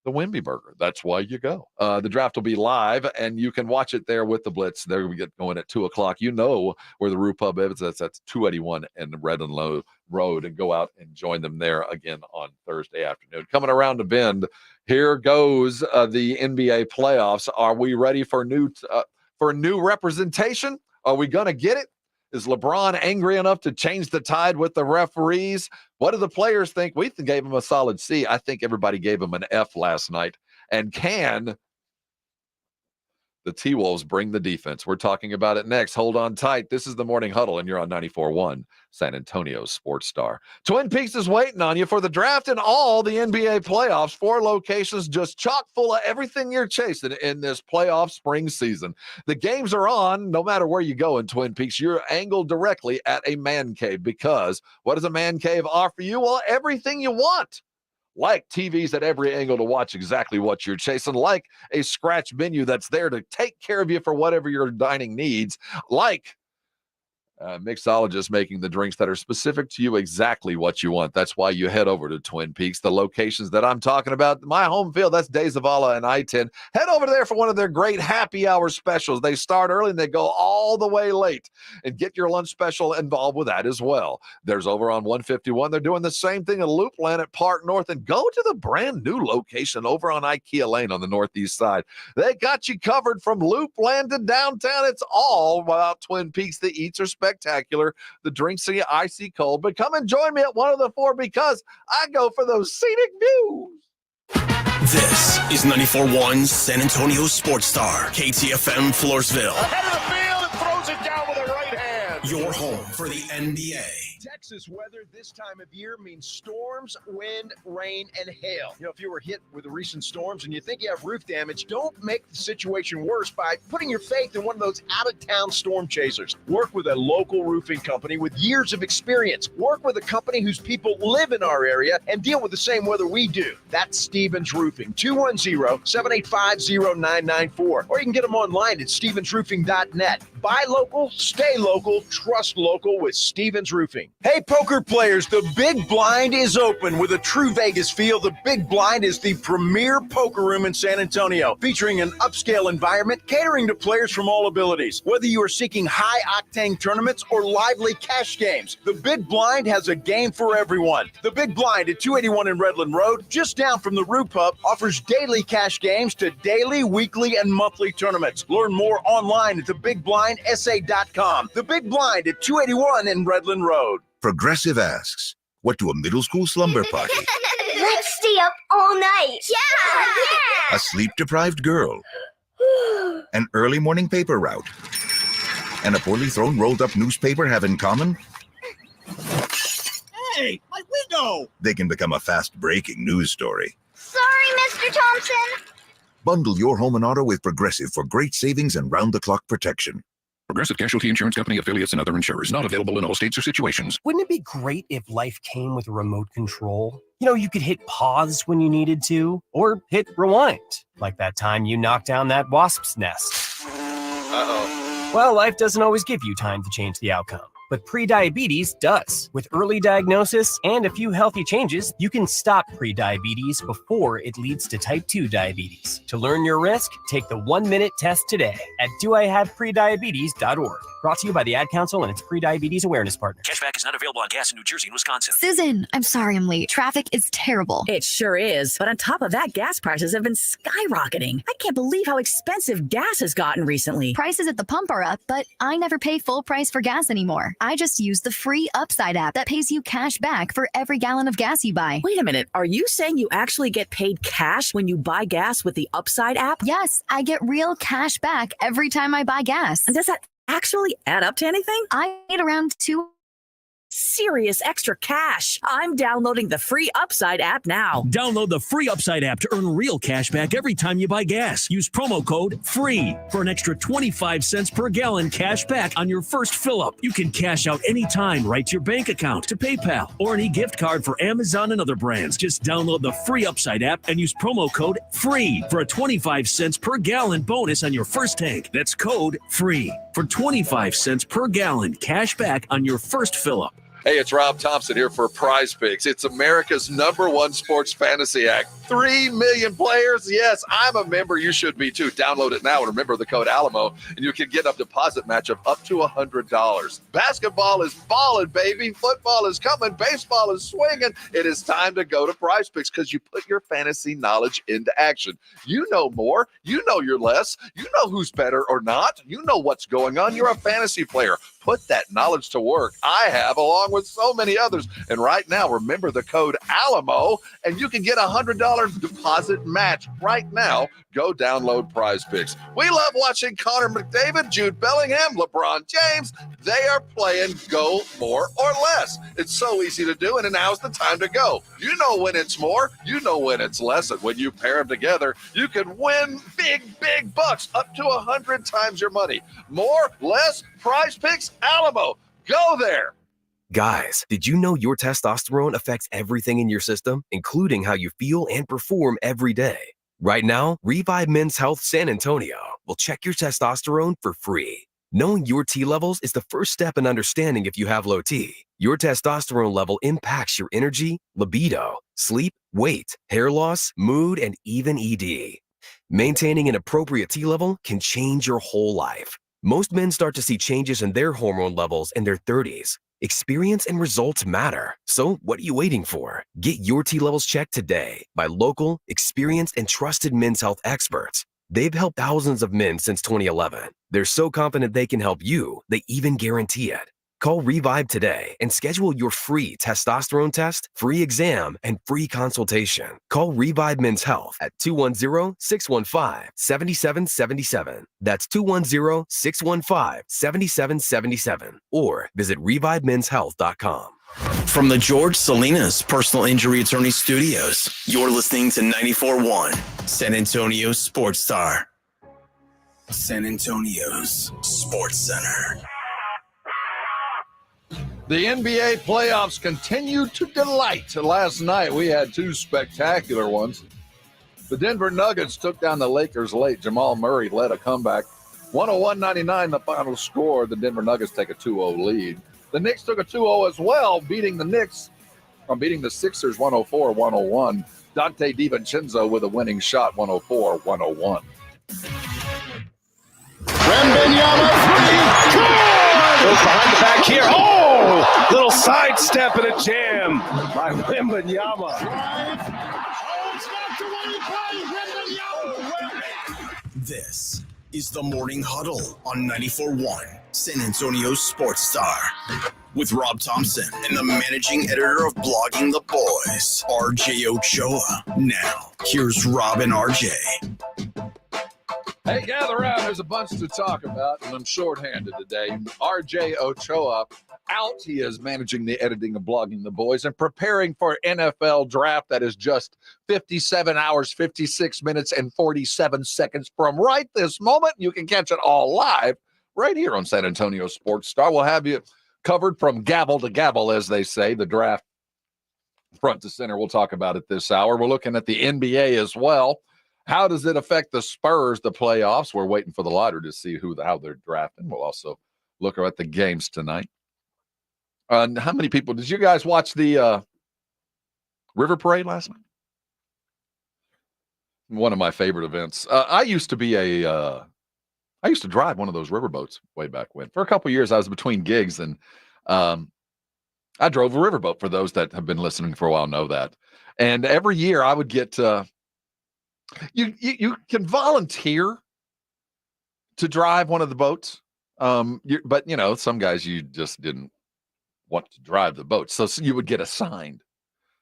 Wimby Burger. That's why you go. The draft will be live, and you can watch it there with the Blitz. There we get going at 2 o'clock. You know where the Roof Pub is. That's 281 and Redland Low Road, and go out and join them there again on Thursday afternoon. Coming around the bend, here goes the NBA playoffs. Are we ready for new representation? Are we going to get it? Is LeBron angry enough to change the tide with the referees? What do the players think? We gave him a solid C. I think everybody gave him an F last night. And can the T-Wolves bring the defense? We're talking about it next. Hold on tight. This is the Morning Huddle, and you're on 94.1 San Antonio's Sports Star. Twin Peaks is waiting on you for the draft and all the NBA playoffs. 4 locations just chock full of everything you're chasing in this playoff spring season. The games are on no matter where you go in Twin Peaks. You're angled directly at a man cave because what does a man cave offer you? Well, everything you want. Like TVs at every angle to watch exactly what you're chasing, like a scratch menu that's there to take care of you for whatever your dining needs, like mixologists making the drinks that are specific to you, exactly what you want. That's why you head over to Twin Peaks. The locations that I'm talking about, my home field, that's Days of Allah and I-10. Head over there for one of their great happy hour specials. They start early and they go all the way late. And get your lunch special involved with that as well. There's over on 151. They're doing the same thing at Loopland at Park North. And go to the brand new location over on IKEA Lane on the northeast side. They got you covered from Loopland to downtown. It's all about Twin Peaks. The eats are spectacular. The drinks are icy cold. But come and join me at one of the 4 because I go for those scenic views. This is 94.1 San Antonio Sports Star, KTFM Floresville. Ahead of the field and throws it down with a right hand. Your home for the NBA. Texas weather this time of year means storms, wind, rain, and hail. If you were hit with the recent storms and you think you have roof damage, don't make the situation worse by putting your faith in one of those out-of-town storm chasers. Work with a local roofing company with years of experience. Work with a company whose people live in our area and deal with the same weather we do. That's Stevens Roofing, 210-785-0994. Or you can get them online at stevensroofing.net. Buy local, stay local, trust local with Stevens Roofing. Hey, poker players, the Big Blind is open with a true Vegas feel. The Big Blind is the premier poker room in San Antonio, featuring an upscale environment catering to players from all abilities. Whether you are seeking high-octane tournaments or lively cash games, the Big Blind has a game for everyone. The Big Blind at 281 in Redland Road, just down from the Roof Pub, offers daily cash games to daily, weekly, and monthly tournaments. Learn more online at thebigblindsa.com. The Big Blind at 281 in Redland Road. Progressive asks, what do a middle school slumber party, Let's stay up all night. Yeah! a sleep-deprived girl, an early morning paper route, and a poorly thrown rolled-up newspaper have in common? Hey, my window! They can become a fast-breaking news story. Sorry, Mr. Thompson. Bundle your home and auto with Progressive for great savings and round-the-clock protection. Progressive Casualty Insurance Company, affiliates, and other insurers. Not available in all states or situations. Wouldn't it be great if life came with a remote control? You know, you could hit pause when you needed to, or hit rewind, like that time you knocked down that wasp's nest. Uh-oh. Well, life doesn't always give you time to change the outcome. But prediabetes does. With early diagnosis and a few healthy changes, you can stop prediabetes before it leads to type 2 diabetes. To learn your risk, take the 1-minute test today at doihaveprediabetes.org. Brought to you by the Ad Council and its Prediabetes Awareness Partner. Cashback is not available on gas in New Jersey and Wisconsin. Susan, I'm sorry I'm late. Traffic is terrible. It sure is. But on top of that, gas prices have been skyrocketing. I can't believe how expensive gas has gotten recently. Prices at the pump are up, but I never pay full price for gas anymore. I just use the free Upside app that pays you cash back for every gallon of gas you buy. Wait a minute. Are you saying you actually get paid cash when you buy gas with the Upside app? Yes, I get real cash back every time I buy gas. And does that actually add up to anything? I need around serious extra cash. I'm downloading the free Upside app now. Download the free Upside app to earn real cash back every time you buy gas. Use promo code FREE for an extra 25 cents per gallon cash back on your first fill-up. You can cash out anytime right to your bank account, to PayPal, or any gift card for Amazon and other brands. Just download the free Upside app and use promo code FREE for a 25 cents per gallon bonus on your first tank. That's code FREE for 25 cents per gallon cash back on your first fill-up. Hey, it's Rob Thompson here for Prize Picks. It's America's #1 sports fantasy act. 3 million players. Yes, I'm a member. You should be too. Download it now and remember the code Alamo, and you can get a deposit match of up to $100. Basketball is balling, baby. Football is coming. Baseball is swinging. It is time to go to Prize Picks because you put your fantasy knowledge into action. You know more. You know your less. You know who's better or not. You know what's going on. You're a fantasy player. Put that knowledge to work. I have, along with so many others. And right now, remember the code Alamo, and you can get a $100 deposit match right now. Go download Prize Picks. We love watching Connor McDavid, Jude Bellingham, LeBron James. They are playing go more or less. It's so easy to do, and now's the time to go. You know when it's more, you know when it's less, and when you pair them together, you can win big bucks, up to 100 times your money. More, less, Prize Picks, Alamo. Go there. Guys, did you know your testosterone affects everything in your system, including how you feel and perform every day? Right now, Revive Men's Health San Antonio will check your testosterone for free. Knowing your T levels is the first step in understanding if you have low T. Your testosterone level impacts your energy, libido, sleep, weight, hair loss, mood, and even ED. Maintaining an appropriate T level can change your whole life. Most men start to see changes in their hormone levels in their 30s. Experience and results matter. So what are you waiting for? Get your T levels checked today by local, experienced, and trusted men's health experts. They've helped thousands of men since 2011. They're so confident they can help you, they even guarantee it. Call Revive today and schedule your free testosterone test, free exam, and free consultation. Call Revive Men's Health at 210-615-7777. That's 210-615-7777. Or visit ReviveMen'sHealth.com. From the George Salinas Personal Injury Attorney Studios, you're listening to 94.1 San Antonio Sports Star. San Antonio's Sports Center. The NBA playoffs continue to delight. Last night, we had two spectacular ones. The Denver Nuggets took down the Lakers late. Jamal Murray led a comeback. 101-99 the final score. The Denver Nuggets take a 2-0 lead. The Knicks took a 2-0 as well, beating the Sixers 104-101. Dante DiVincenzo with a winning shot, 104-101. Wembanyama goes behind the back here. Oh, little sidestep and a jam by Wembanyama. This is the Morning Huddle on 94.1 San Antonio Sports Star with Rob Thompson and the managing editor of Blogging the Boys, RJ Ochoa. Now, here's Rob and RJ. Hey, gather around. There's a bunch to talk about, and I'm shorthanded today. RJ Ochoa out. He is managing the editing of Blogging the Boys and preparing for NFL draft that is just 57 hours, 56 minutes, and 47 seconds from right this moment. You can catch it all live right here on San Antonio Sports Star. We'll have you covered from gavel to gavel, as they say, the draft front to center. We'll talk about it this hour. We're looking at the NBA as well. How does it affect the Spurs, the playoffs? We're waiting for the lottery to see how they're drafting. We'll also look at the games tonight. How many people did you guys watch the River Parade last night? One of my favorite events. I used to drive one of those riverboats way back when. For a couple of years, I was between gigs, and I drove a riverboat. For those that have been listening for a while, know that. And every year, I would get. You can volunteer to drive one of the boats, but some guys you just didn't want to drive the boat, so you would get assigned.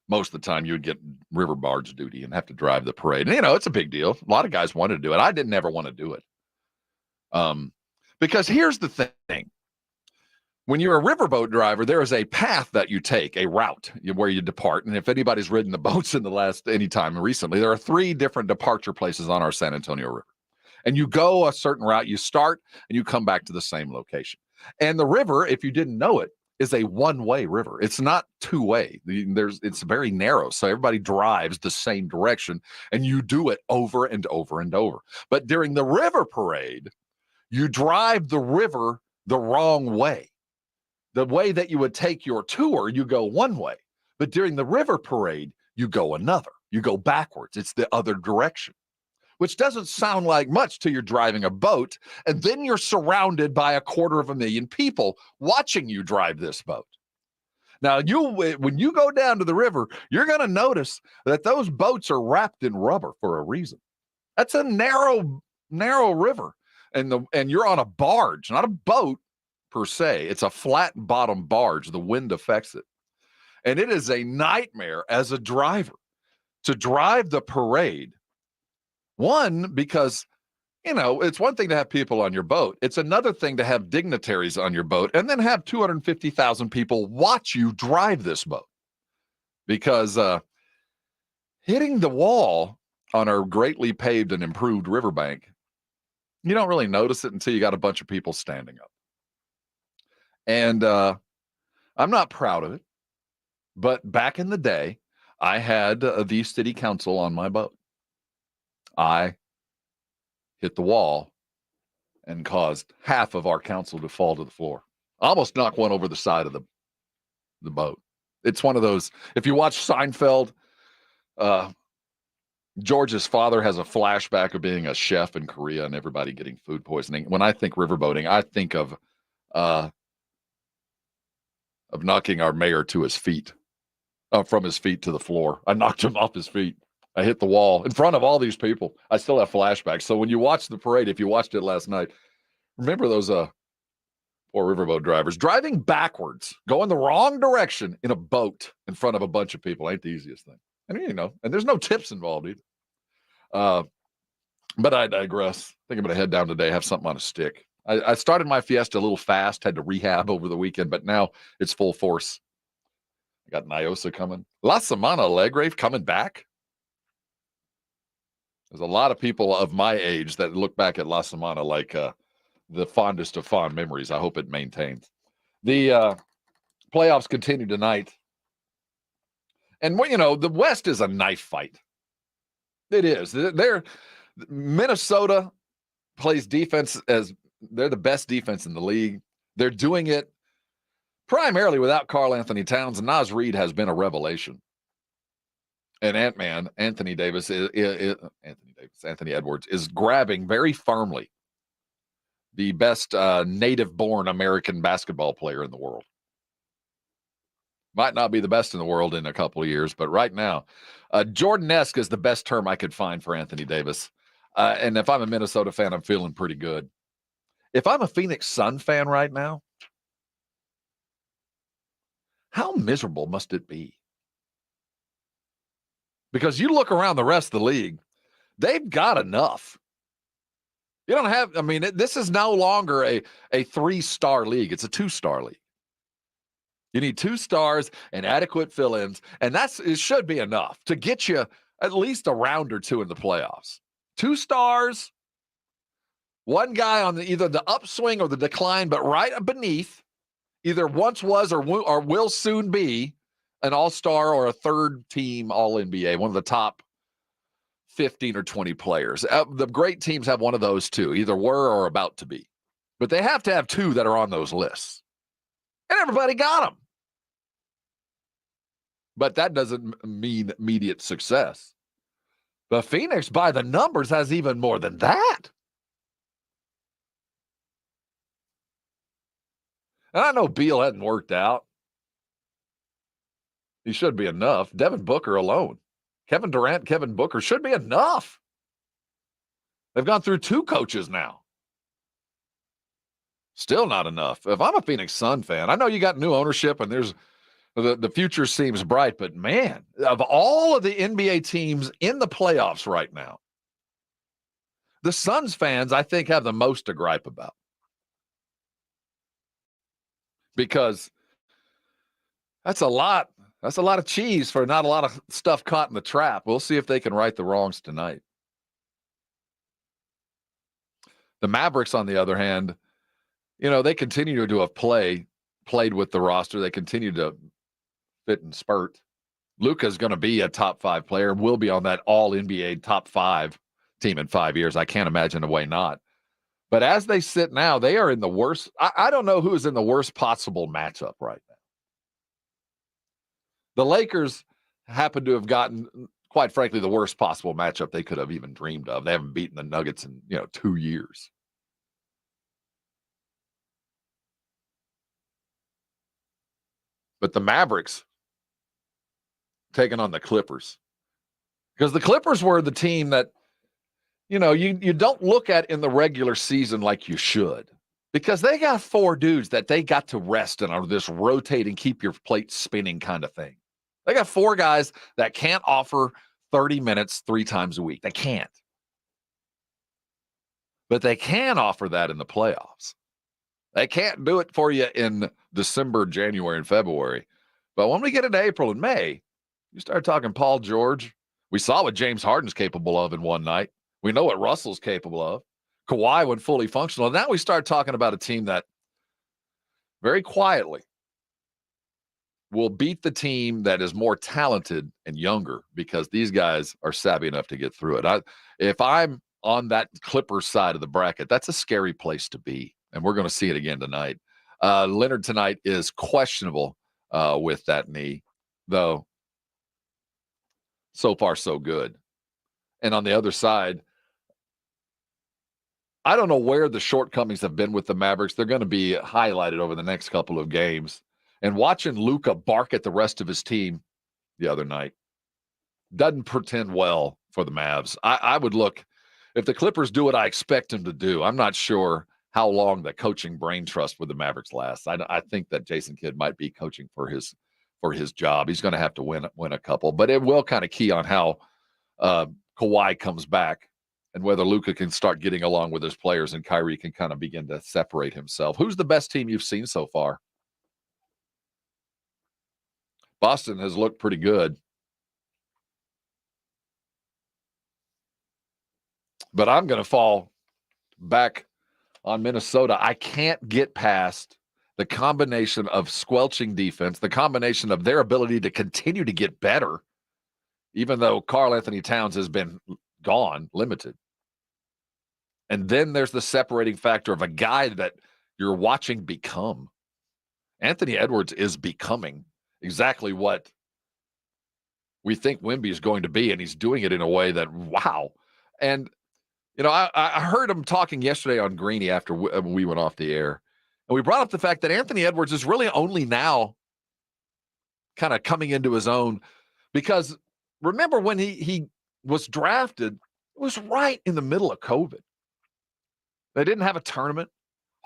Most of the time, you would get river barge duty and have to drive the parade. And, it's a big deal. A lot of guys wanted to do it. I didn't ever want to do it. Because here's the thing. When you're a riverboat driver, there is a path that you take, a route where you depart. And if anybody's ridden the boats any time recently, there are 3 different departure places on our San Antonio River. And you go a certain route, you start, and you come back to the same location. And the river, if you didn't know it, is a one-way river. It's not two-way. It's very narrow, so everybody drives the same direction, and you do it over and over and over. But during the river parade, you drive the river the wrong way. The way that you would take your tour, you go one way. But during the river parade, you go another. You go backwards. It's the other direction, which doesn't sound like much till you're driving a boat, and then you're surrounded by 250,000 people watching you drive this boat. Now, when you go down to the river, you're going to notice that those boats are wrapped in rubber for a reason. That's a narrow river, and you're on a barge, not a boat per se. It's a flat bottom barge. The wind affects it, and it is a nightmare as a driver to drive the parade. One, because, it's one thing to have people on your boat. It's another thing to have dignitaries on your boat and then have 250,000 people watch you drive this boat. Because hitting the wall on our greatly paved and improved riverbank, you don't really notice it until you got a bunch of people standing up. And I'm not proud of it, but back in the day, I had the city council on my boat. I hit the wall and caused half of our council to fall to the floor. I almost knocked one over the side of the boat. It's one of those, if you watch Seinfeld, George's father has a flashback of being a chef in Korea and everybody getting food poisoning. When I think riverboating, I think of knocking our mayor to his feet, from his feet to the floor. I knocked him off his feet. I hit the wall in front of all these people. I still have flashbacks. So when you watch the parade, if you watched it last night, remember those poor riverboat drivers driving backwards, going the wrong direction in a boat in front of a bunch of people. Ain't the easiest thing. And and there's no tips involved either. But I digress. I think I'm going to head down today, have something on a stick. I started my Fiesta a little fast, had to rehab over the weekend, but now it's full force. I got Nyosa coming. La Semana Alegre coming back. There's a lot of people of my age that look back at La Semana like the fondest of fond memories. I hope it maintains. The playoffs continue tonight. And, the West is a knife fight. It is. Minnesota plays defense as they're the best defense in the league. They're doing it primarily without Karl Anthony Towns. Naz Reid has been a revelation. And Anthony Edwards is grabbing very firmly the best native-born American basketball player in the world. Might not be the best in the world in a couple of years, but right now, Jordan-esque is the best term I could find for Anthony Davis. And if I'm a Minnesota fan, I'm feeling pretty good. If I'm a Phoenix Sun fan right now, how miserable must it be? Because you look around the rest of the league, they've got enough. You don't have, this is no longer a 3-star league. It's a 2-star league. You need 2 stars and adequate fill-ins, and it should be enough to get you at least a round or two in the playoffs. 2 stars, One guy on either the upswing or the decline, but right beneath, either once was or will soon be an all-star or a third-team All-NBA, one of the top 15 or 20 players. The great teams have one of those two, either were or about to be. But they have to have two that are on those lists. And everybody got them. But that doesn't mean immediate success. The Phoenix, by the numbers, has even more than that. And I know Beal hadn't worked out. He should be enough. Devin Booker alone. Kevin Durant, Kevin Booker should be enough. They've gone through two coaches now. Still not enough. If I'm a Phoenix Sun fan, I know you got new ownership and there's the future seems bright, but man, of all of the NBA teams in the playoffs right now, the Suns fans, I think, have the most to gripe about. Because that's a lot. That's a lot of cheese for not a lot of stuff caught in the trap. We'll see if they can right the wrongs tonight. The Mavericks, on the other hand, they continue to have played with the roster. They continue to fit and spurt. Luka's going to be a top 5 player, will be on that all-NBA top 5 team in 5 years. I can't imagine a way not. But as they sit now, they are in the worst. I don't know who is in the worst possible matchup right now. The Lakers happen to have gotten, quite frankly, the worst possible matchup they could have even dreamed of. They haven't beaten the Nuggets in 2 years. But the Mavericks taking on the Clippers. Because the Clippers were the team that, you don't look at in the regular season like you should. Because they got 4 dudes that they got to rest and are this rotating, keep your plate spinning kind of thing. They got 4 guys that can't offer 30 minutes 3 times a week. They can't. But they can offer that in the playoffs. They can't do it for you in December, January, and February. But when we get into April and May, you start talking Paul George. We saw what James Harden's capable of in one night. We know what Russell's capable of. Kawhi when fully functional. And now we start talking about a team that very quietly will beat the team that is more talented and younger because these guys are savvy enough to get through it. If I'm on that Clippers side of the bracket, that's a scary place to be. And we're going to see it again tonight. Leonard tonight is questionable with that knee, though so far so good. And on the other side, I don't know where the shortcomings have been with the Mavericks. They're going to be highlighted over the next couple of games. And watching Luka bark at the rest of his team the other night doesn't portend well for the Mavs. I would look, if the Clippers do what I expect them to do, I'm not sure how long the coaching brain trust with the Mavericks lasts. I think that Jason Kidd might be coaching for his job. He's going to have to win a couple, but it will kind of key on how Kawhi comes back and whether Luka can start getting along with his players and Kyrie can kind of begin to separate himself. Who's the best team you've seen so far? Boston has looked pretty good. But I'm going to fall back on Minnesota. I can't get past the combination of squelching defense, the combination of their ability to continue to get better, even though Karl Anthony Towns has been gone, limited. And then there's the separating factor of a guy that you're watching become. Anthony Edwards is becoming exactly what we think Wemby is going to be, and he's doing it in a way that, wow. And, I heard him talking yesterday on Greeny after we went off the air, and we brought up the fact that Anthony Edwards is really only now kind of coming into his own, because remember when he was drafted, it was right in the middle of COVID. They didn't have a tournament,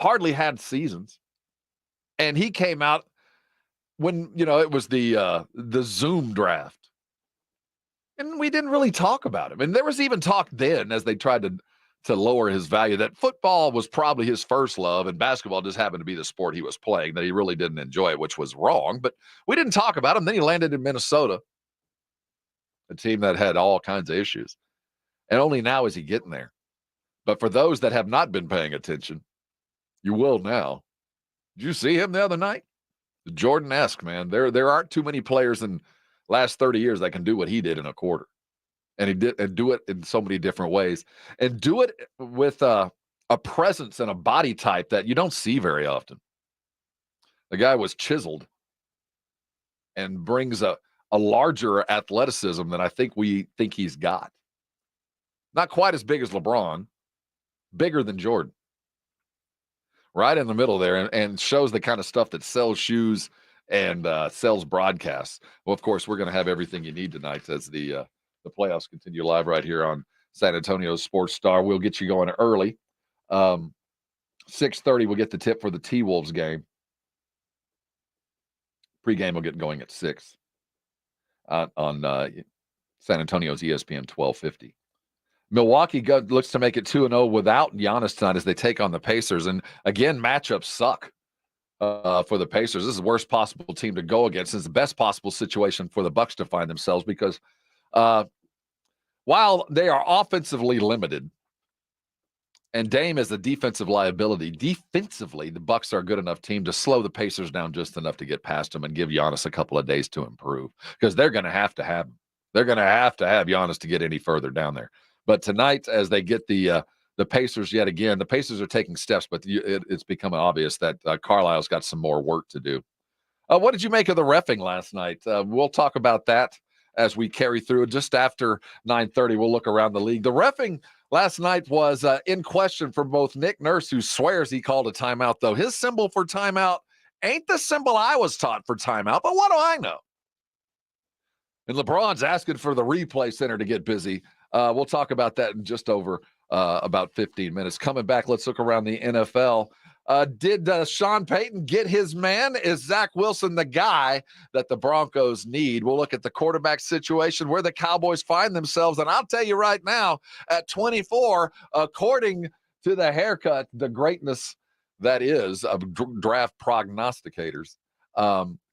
hardly had seasons, and he came out when, it was the Zoom draft. And we didn't really talk about him. And there was even talk then as they tried to lower his value that football was probably his first love and basketball just happened to be the sport he was playing, that he really didn't enjoy it, which was wrong. But we didn't talk about him. Then he landed in Minnesota, a team that had all kinds of issues. And only now is he getting there. But for those that have not been paying attention, you will now. Did you see him the other night? Jordan-esque, man. There aren't too many players in last 30 years that can do what he did in a quarter. And he did, and do it in so many different ways. And do it with a presence and a body type that you don't see very often. The guy was chiseled and brings a larger athleticism than I think we think he's got. Not quite as big as LeBron, bigger than Jordan. Right in the middle there, and shows the kind of stuff that sells shoes and sells broadcasts. Well, of course, we're going to have everything you need tonight as the playoffs continue live right here on San Antonio's Sports Star. We'll get you going early. 6:30, we'll get the tip for the T-Wolves game. Pre-game will get going at 6 on San Antonio's ESPN 1250. Milwaukee looks to make it 2-0 without Giannis tonight as they take on the Pacers. And again, matchups suck for the Pacers. This is the worst possible team to go against. It's the best possible situation for the Bucks to find themselves because while they are offensively limited and Dame is a defensive liability, defensively, the Bucks are a good enough team to slow the Pacers down just enough to get past them and give Giannis a couple of days to improve because they're going to have to have him. They're going to have Giannis to get any further down there. But tonight, as they get the Pacers yet again, the Pacers are taking steps, but it's becoming obvious that Carlisle's got some more work to do. What did you make of the reffing last night? We'll talk about that as we carry through. Just after 9:30, we'll look around the league. The reffing last night was in question for both Nick Nurse, who swears he called a timeout, though. His symbol for timeout ain't the symbol I was taught for timeout, but what do I know? And LeBron's asking for the replay center to get busy. We'll talk about that in just over about 15 minutes. Coming back, let's look around the NFL. Did Sean Payton get his man? Is Zach Wilson the guy that the Broncos need? We'll look at the quarterback situation, where the Cowboys find themselves. And I'll tell you right now, at 24, according to the haircut, the greatness that is of draft prognosticators,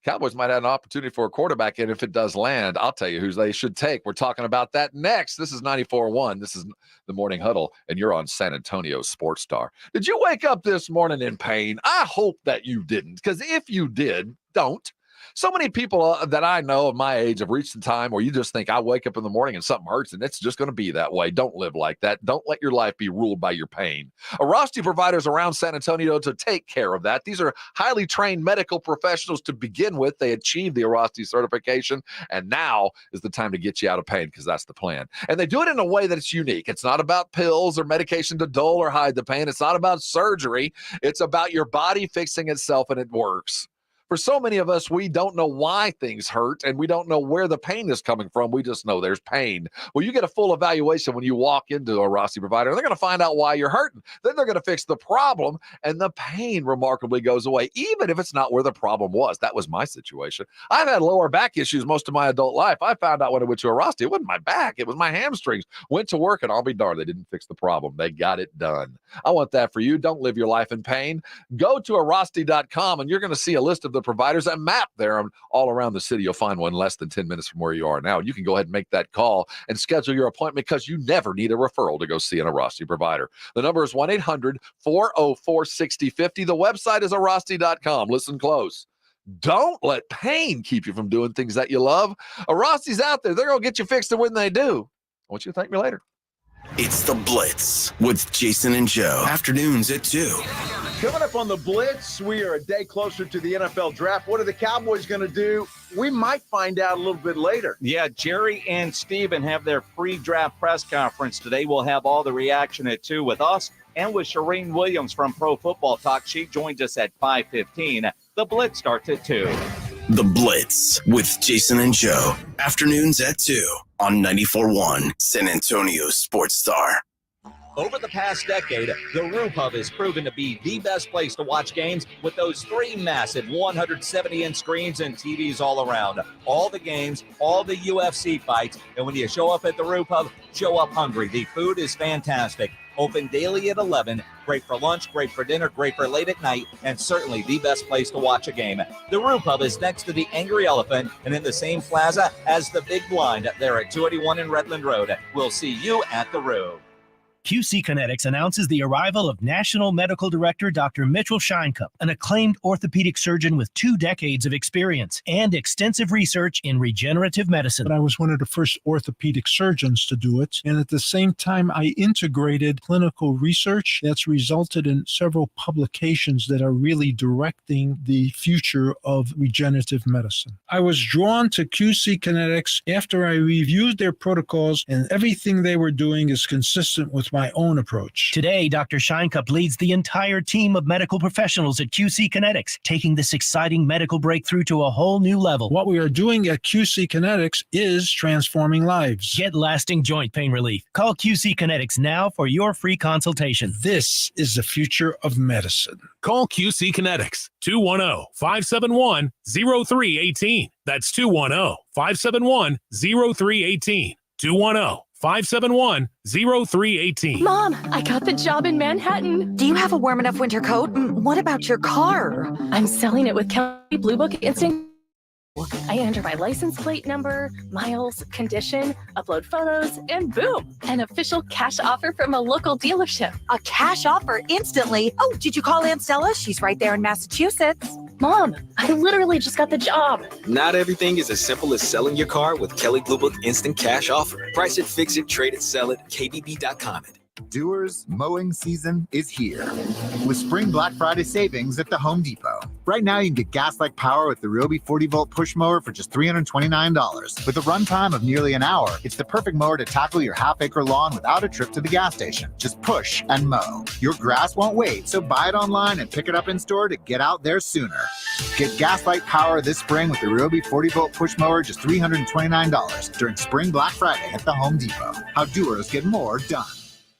Cowboys might have an opportunity for a quarterback, and if it does land, I'll tell you who they should take. We're talking about that next. This is 94.1. This is the Morning Huddle, and you're on San Antonio's Sports Star. Did you wake up this morning in pain? I hope that you didn't, because if you did, don't. So many people that I know of my age have reached the time where you just think, I wake up in the morning and something hurts, and it's just going to be that way. Don't live like that. Don't let your life be ruled by your pain. Arasti providers around San Antonio to take care of that. These are highly trained medical professionals to begin with. They achieved the Arasti certification, and now is the time to get you out of pain, because that's the plan. And they do it in a way that's unique. It's not about pills or medication to dull or hide the pain. It's not about surgery. It's about your body fixing itself, and it works. For so many of us, we don't know why things hurt, and we don't know where the pain is coming from. We just know there's pain. Well, you get a full evaluation when you walk into a Rossi provider. They're going to find out why you're hurting. Then they're going to fix the problem, and the pain remarkably goes away, even if it's not where the problem was. That was my situation. I've had lower back issues most of my adult life. I found out when I went to a Rossi, it wasn't my back. It was my hamstrings. Went to work, and I'll be darned, they didn't fix the problem. They got it done. I want that for you. Don't live your life in pain. Go to Arasti.com, and you're going to see a list of the providers, a map there all around the city. You'll find one less than 10 minutes from where you are now. You can go ahead and make that call and schedule your appointment, because you never need a referral to go see an Arasti provider. The number is 1-800-404-6050. The website is Arasti.com. Listen close. Don't let pain keep you from doing things that you love. Arasti's out there. They're going to get you fixed, and when they do, I want you to thank me later. It's The Blitz with Jason and Joe. Afternoons at 2. Coming up on The Blitz, we are a day closer to the NFL draft. What are the Cowboys going to do? We might find out a little bit later. Yeah, Jerry and Steven have their pre-draft press conference today. We'll have all the reaction at 2 with us and with Shireen Williams from Pro Football Talk. She joins us at 5:15. The Blitz starts at 2. The Blitz with Jason and Joe. Afternoons at 2 on 94.1 San Antonio Sports Star. Over the past decade, the Roof Hub has proven to be the best place to watch games, with those 3 massive 170-inch screens and TVs all around. All the games, all the UFC fights, and when you show up at the Roof Hub, show up hungry. The food is fantastic. Open daily at 11. Great for lunch, great for dinner, great for late at night, and certainly the best place to watch a game. The Roof Hub is next to the Angry Elephant and in the same plaza as the Big Blind. There at 281 in Redland Road. We'll see you at the Roof. QC Kinetics announces the arrival of National Medical Director Dr. Mitchell Scheinkup, an acclaimed orthopedic surgeon with 2 decades of experience and extensive research in regenerative medicine. But I was one of the first orthopedic surgeons to do it. And at the same time, I integrated clinical research that's resulted in several publications that are really directing the future of regenerative medicine. I was drawn to QC Kinetics after I reviewed their protocols, and everything they were doing is consistent with my own approach. Today, Dr. Scheinkup leads the entire team of medical professionals at QC Kinetics, taking this exciting medical breakthrough to a whole new level. What we are doing at QC Kinetics is transforming lives. Get lasting joint pain relief. Call QC Kinetics now for your free consultation. This is the future of medicine. Call QC Kinetics, 210-571-0318. That's 210-571-0318. 210-571-0318. Mom, I got the job in Manhattan. Do you have a warm enough winter coat? What about your car? I'm selling it with Kelly Blue Book Instant. I enter my license plate number, miles, condition, upload photos, and boom, an official cash offer from a local dealership. A cash offer instantly? Oh, did you call Aunt Stella? She's right there in Massachusetts. Mom, I literally just got the job. Not everything is as simple as selling your car with Kelly Blue Book Instant Cash Offer. Price it, fix it, trade it, sell it, KBB.com it. Doers mowing season is here with Spring Black Friday savings at the Home Depot. Right now, you can get gas-like power with the Ryobi 40-volt push mower for just $329. With a runtime of nearly an hour, it's the perfect mower to tackle your half-acre lawn without a trip to the gas station. Just push and mow. Your grass won't wait, so buy it online and pick it up in store to get out there sooner. Get gas-like power this spring with the Ryobi 40-volt push mower, just $329 during Spring Black Friday at the Home Depot. How doers get more done.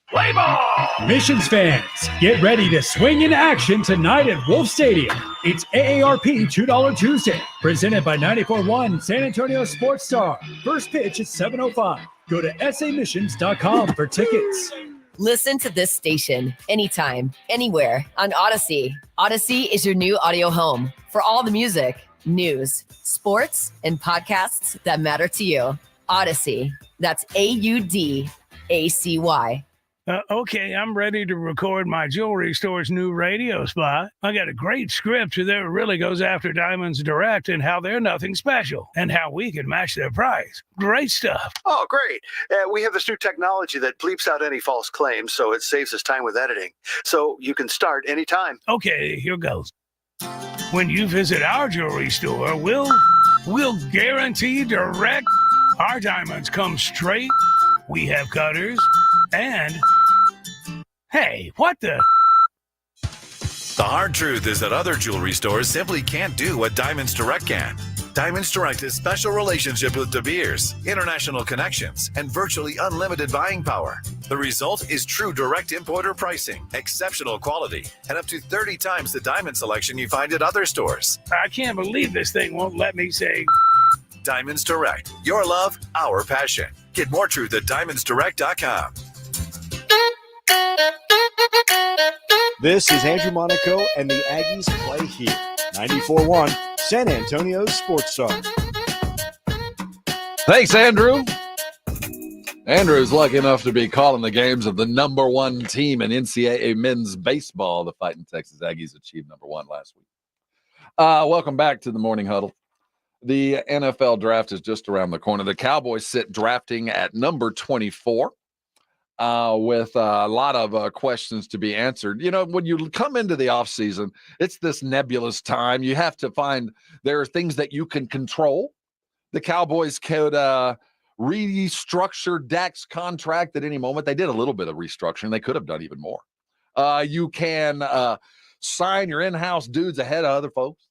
Play ball! Missions fans, get ready to swing in action tonight at Wolf Stadium. It's AARP $2 Tuesday, presented by 94.1 San Antonio Sports Star. First pitch at 7:05. Go to samissions.com for tickets. Listen to this station anytime, anywhere on Odyssey. Odyssey is your new audio home for all the music, news, sports, and podcasts that matter to you. Odyssey. That's AUDACY. Okay, I'm ready to record my jewelry store's new radio spot. I got a great script that really goes after Diamonds Direct and how they're nothing special and how we can match their price. Great stuff. Oh, great. We have this new technology that bleeps out any false claims, so it saves us time with editing. So you can start anytime. Okay, here goes. When you visit our jewelry store, we'll guarantee direct. Our diamonds come straight. We have cutters. And, hey, what the? The hard truth is that other jewelry stores simply can't do what Diamonds Direct can. Diamonds Direct has special relationship with De Beers, international connections, and virtually unlimited buying power. The result is true direct importer pricing, exceptional quality, and up to 30 times the diamond selection you find at other stores. I can't believe this thing won't let me say. Diamonds Direct, your love, our passion. Get more truth at diamondsdirect.com. This is Andrew Monaco, and the Aggies play here. 94.1 San Antonio Sports Star. Thanks, Andrew. Andrew is lucky enough to be calling the games of the number one team in NCAA men's baseball. The Fighting Texas Aggies achieved number one last week. Welcome back to the Morning Huddle. The NFL draft is just around the corner. The Cowboys sit drafting at number 24. With a lot of questions to be answered. You know, when you come into the offseason, it's this nebulous time. You have to find there are things that you can control. The Cowboys could restructure Dak's contract at any moment. They did a little bit of restructuring. They could have done even more. You can sign your in-house dudes ahead of other folks.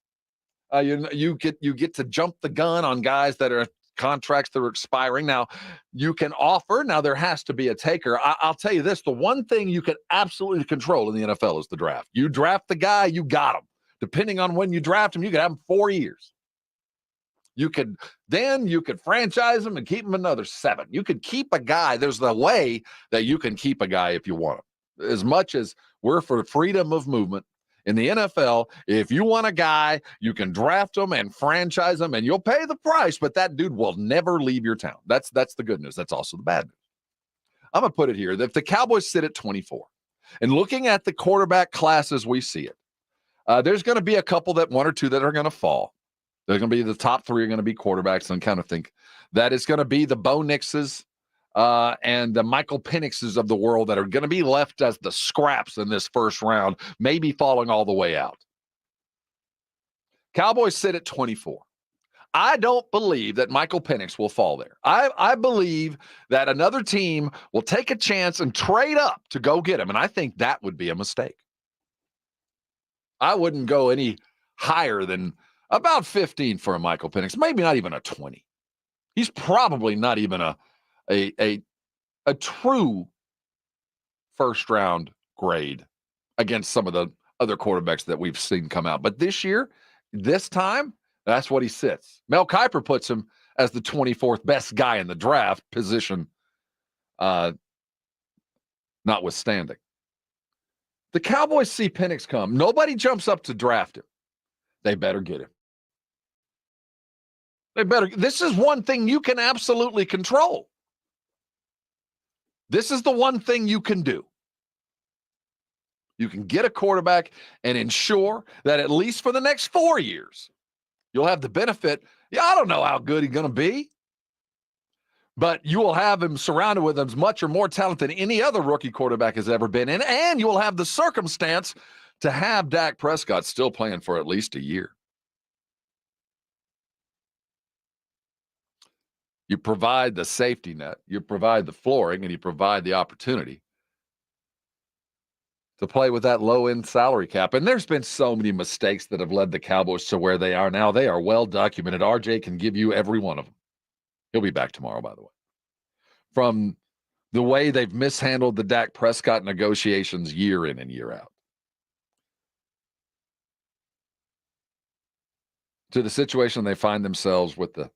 You get to jump the gun on guys that are contracts that are expiring. Now, you can offer. Now, there has to be a taker. I'll tell you this. The one thing you can absolutely control in the NFL is the draft. You draft the guy, you got him. Depending on when you draft him, you could have him 4 years. You could franchise him and keep him another 7. You could keep a guy. There's the way that you can keep a guy if you want him. As much as we're for freedom of movement, in the NFL, if you want a guy, you can draft him and franchise him, and you'll pay the price, but that dude will never leave your town. That's the good news. That's also the bad I'm going to put it here. If the Cowboys sit at 24 and looking at the quarterback class as we see it, there's going to be a couple one or two that are going to fall. There's going to be the top three are going to be quarterbacks, and kind of think that it's going to be the Bo Nixes and the Michael Penixes of the world that are going to be left as the scraps in this first round, maybe falling all the way out. Cowboys sit at 24. I don't believe that Michael Penix will fall there. I believe that another team will take a chance and trade up to go get him, and I think that would be a mistake. I wouldn't go any higher than about 15 for a Michael Penix, maybe not even a 20. He's probably not even a true first-round grade against some of the other quarterbacks that we've seen come out. But this year, this time, that's what he sits. Mel Kiper puts him as the 24th best guy in the draft, position notwithstanding. The Cowboys see Penix come. Nobody jumps up to draft him. They better get him. This is one thing you can absolutely control. This is the one thing you can do. You can get a quarterback and ensure that at least for the next 4 years, you'll have the benefit. Yeah, I don't know how good he's going to be, but you will have him surrounded with as much or more talent than any other rookie quarterback has ever been in, and you will have the circumstance to have Dak Prescott still playing for at least a year. You provide the safety net, you provide the flooring, and you provide the opportunity to play with that low-end salary cap. And there's been so many mistakes that have led the Cowboys to where they are now. They are well documented. RJ can give you every one of them. He'll be back tomorrow, by the way. From the way they've mishandled the Dak Prescott negotiations year in and year out, to the situation they find themselves with the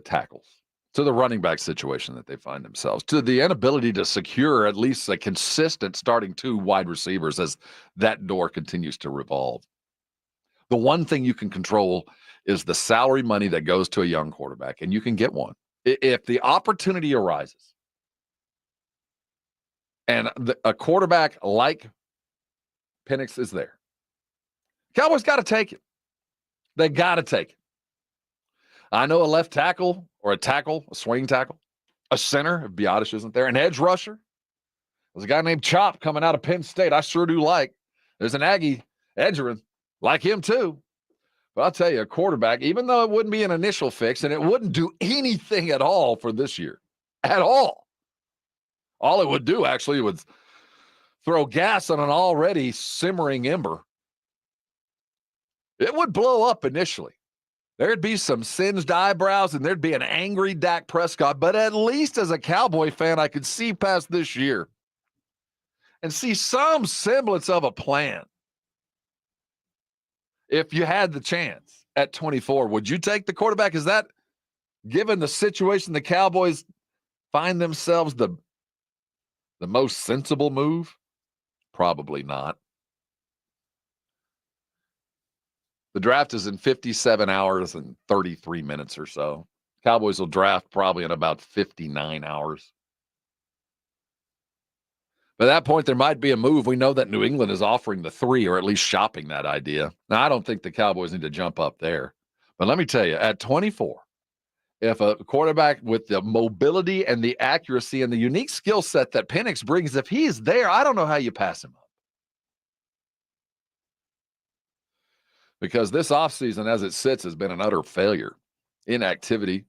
tackles, to the running back situation that they find themselves, to the inability to secure at least a consistent starting two wide receivers as that door continues to revolve. The one thing you can control is the salary money that goes to a young quarterback, and you can get one. If the opportunity arises and a quarterback like Penix is there, Cowboys got to take it. They got to take it. I know a left tackle or a swing tackle, a center, if Biotish isn't there, an edge rusher. There's a guy named Chop coming out of Penn State. I sure do like. There's an Aggie edgerin, like him too. But I'll tell you, a quarterback, even though it wouldn't be an initial fix and it wouldn't do anything at all for this year, at all. All it would do actually would throw gas on an already simmering ember. It would blow up initially. There'd be some singed eyebrows and there'd be an angry Dak Prescott. But at least as a Cowboy fan, I could see past this year and see some semblance of a plan. If you had the chance at 24, would you take the quarterback? Is that, given the situation the Cowboys find themselves, the most sensible move? Probably not. The draft is in 57 hours and 33 minutes or so. Cowboys will draft probably in about 59 hours. By that point, there might be a move. We know that New England is offering the 3, or at least shopping that idea. Now, I don't think the Cowboys need to jump up there. But let me tell you, at 24, if a quarterback with the mobility and the accuracy and the unique skill set that Penix brings, if he is there, I don't know how you pass him up. Because this offseason, as it sits, has been an utter failure. Inactivity,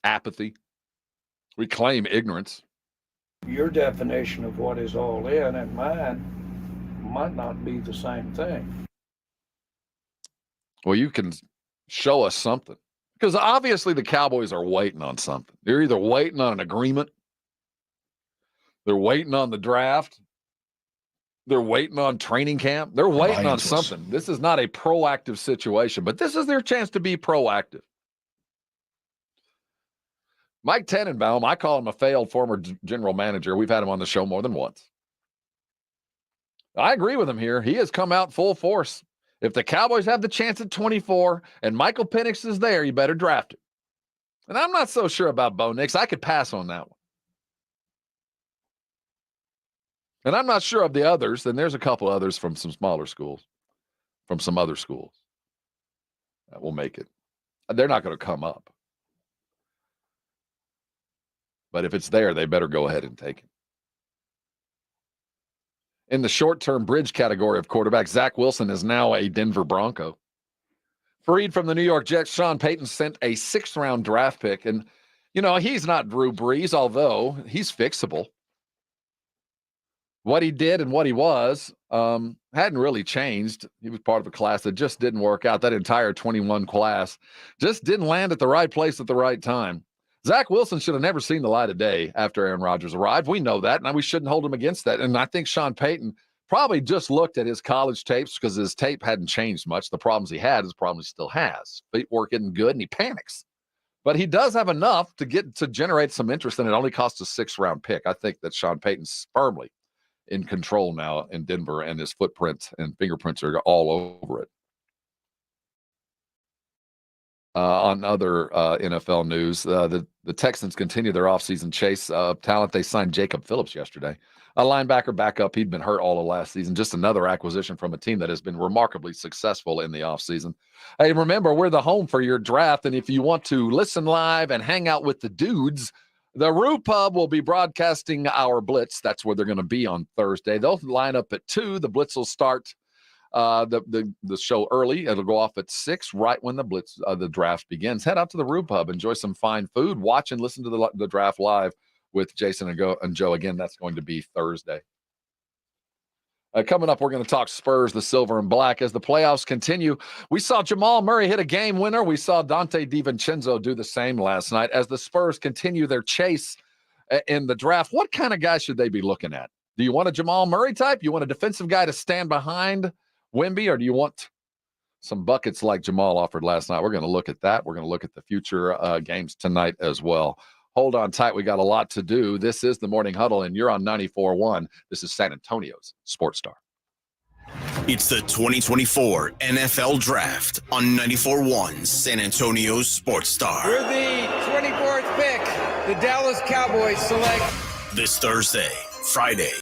apathy, reclaim ignorance. Your definition of what is all in and mine might not be the same thing. Well, you can show us something. Because obviously the Cowboys are waiting on something. They're either waiting on an agreement, they're waiting on the draft, they're waiting on training camp, they're waiting on something. This is not a proactive situation, but this is their chance to be proactive. Mike Tannenbaum, I call him a failed former general manager. We've had him on the show more than once. I agree with him here. He has come out full force. If the Cowboys have the chance at 24 and Michael Penix is there, you better draft him. And I'm not so sure about Bo Nix. I could pass on that one. And I'm not sure of the others. And there's a couple others from some smaller schools, from some other schools that will make it. They're not going to come up. But if it's there, they better go ahead and take it. In the short-term bridge category of quarterback, Zach Wilson is now a Denver Bronco. Freed from the New York Jets, Sean Payton sent a 6th-round draft pick. And, you know, he's not Drew Brees, although he's fixable. What he did and what he was hadn't really changed. He was part of a class that just didn't work out. That entire 21 class just didn't land at the right place at the right time. Zach Wilson should have never seen the light of day after Aaron Rodgers arrived. We know that, and we shouldn't hold him against that. And I think Sean Payton probably just looked at his college tapes because his tape hadn't changed much. The problems he had is the problems he still has. Footwork isn't good, and he panics. But he does have enough to generate some interest, and it only cost a 6th-round pick. I think that Sean Payton's firmly in control now in Denver, and his footprint and fingerprints are all over it. On other NFL news, the Texans continue their offseason chase of talent. They signed Jacob Phillips yesterday, a linebacker backup. He'd been hurt all of last season. Just another acquisition from a team that has been remarkably successful in the offseason. Hey, remember, we're the home for your draft, and if you want to listen live and hang out with the dudes, the Roo Pub will be broadcasting our Blitz. That's where they're going to be on Thursday. They'll line up at 2. The Blitz will start the show early. It'll go off at 6, right when the draft begins. Head out to the Roo Pub, enjoy some fine food, watch and listen to the draft live with Jason and Joe. Again, that's going to be Thursday. Coming up, we're going to talk Spurs, the silver and black. As the playoffs continue, we saw Jamal Murray hit a game winner. We saw Dante DiVincenzo do the same last night. As the Spurs continue their chase in the draft, what kind of guy should they be looking at? Do you want a Jamal Murray type? You want a defensive guy to stand behind Wemby, or do you want some buckets like Jamal offered last night? We're going to look at that. We're going to look at the future games tonight as well. Hold on tight. We got a lot to do. This is the Morning Huddle, and you're on 94.1. This is San Antonio's Sports Star. It's the 2024 NFL Draft on 94.1 San Antonio's Sports Star. We're the 24th pick. The Dallas Cowboys select this Thursday, Friday,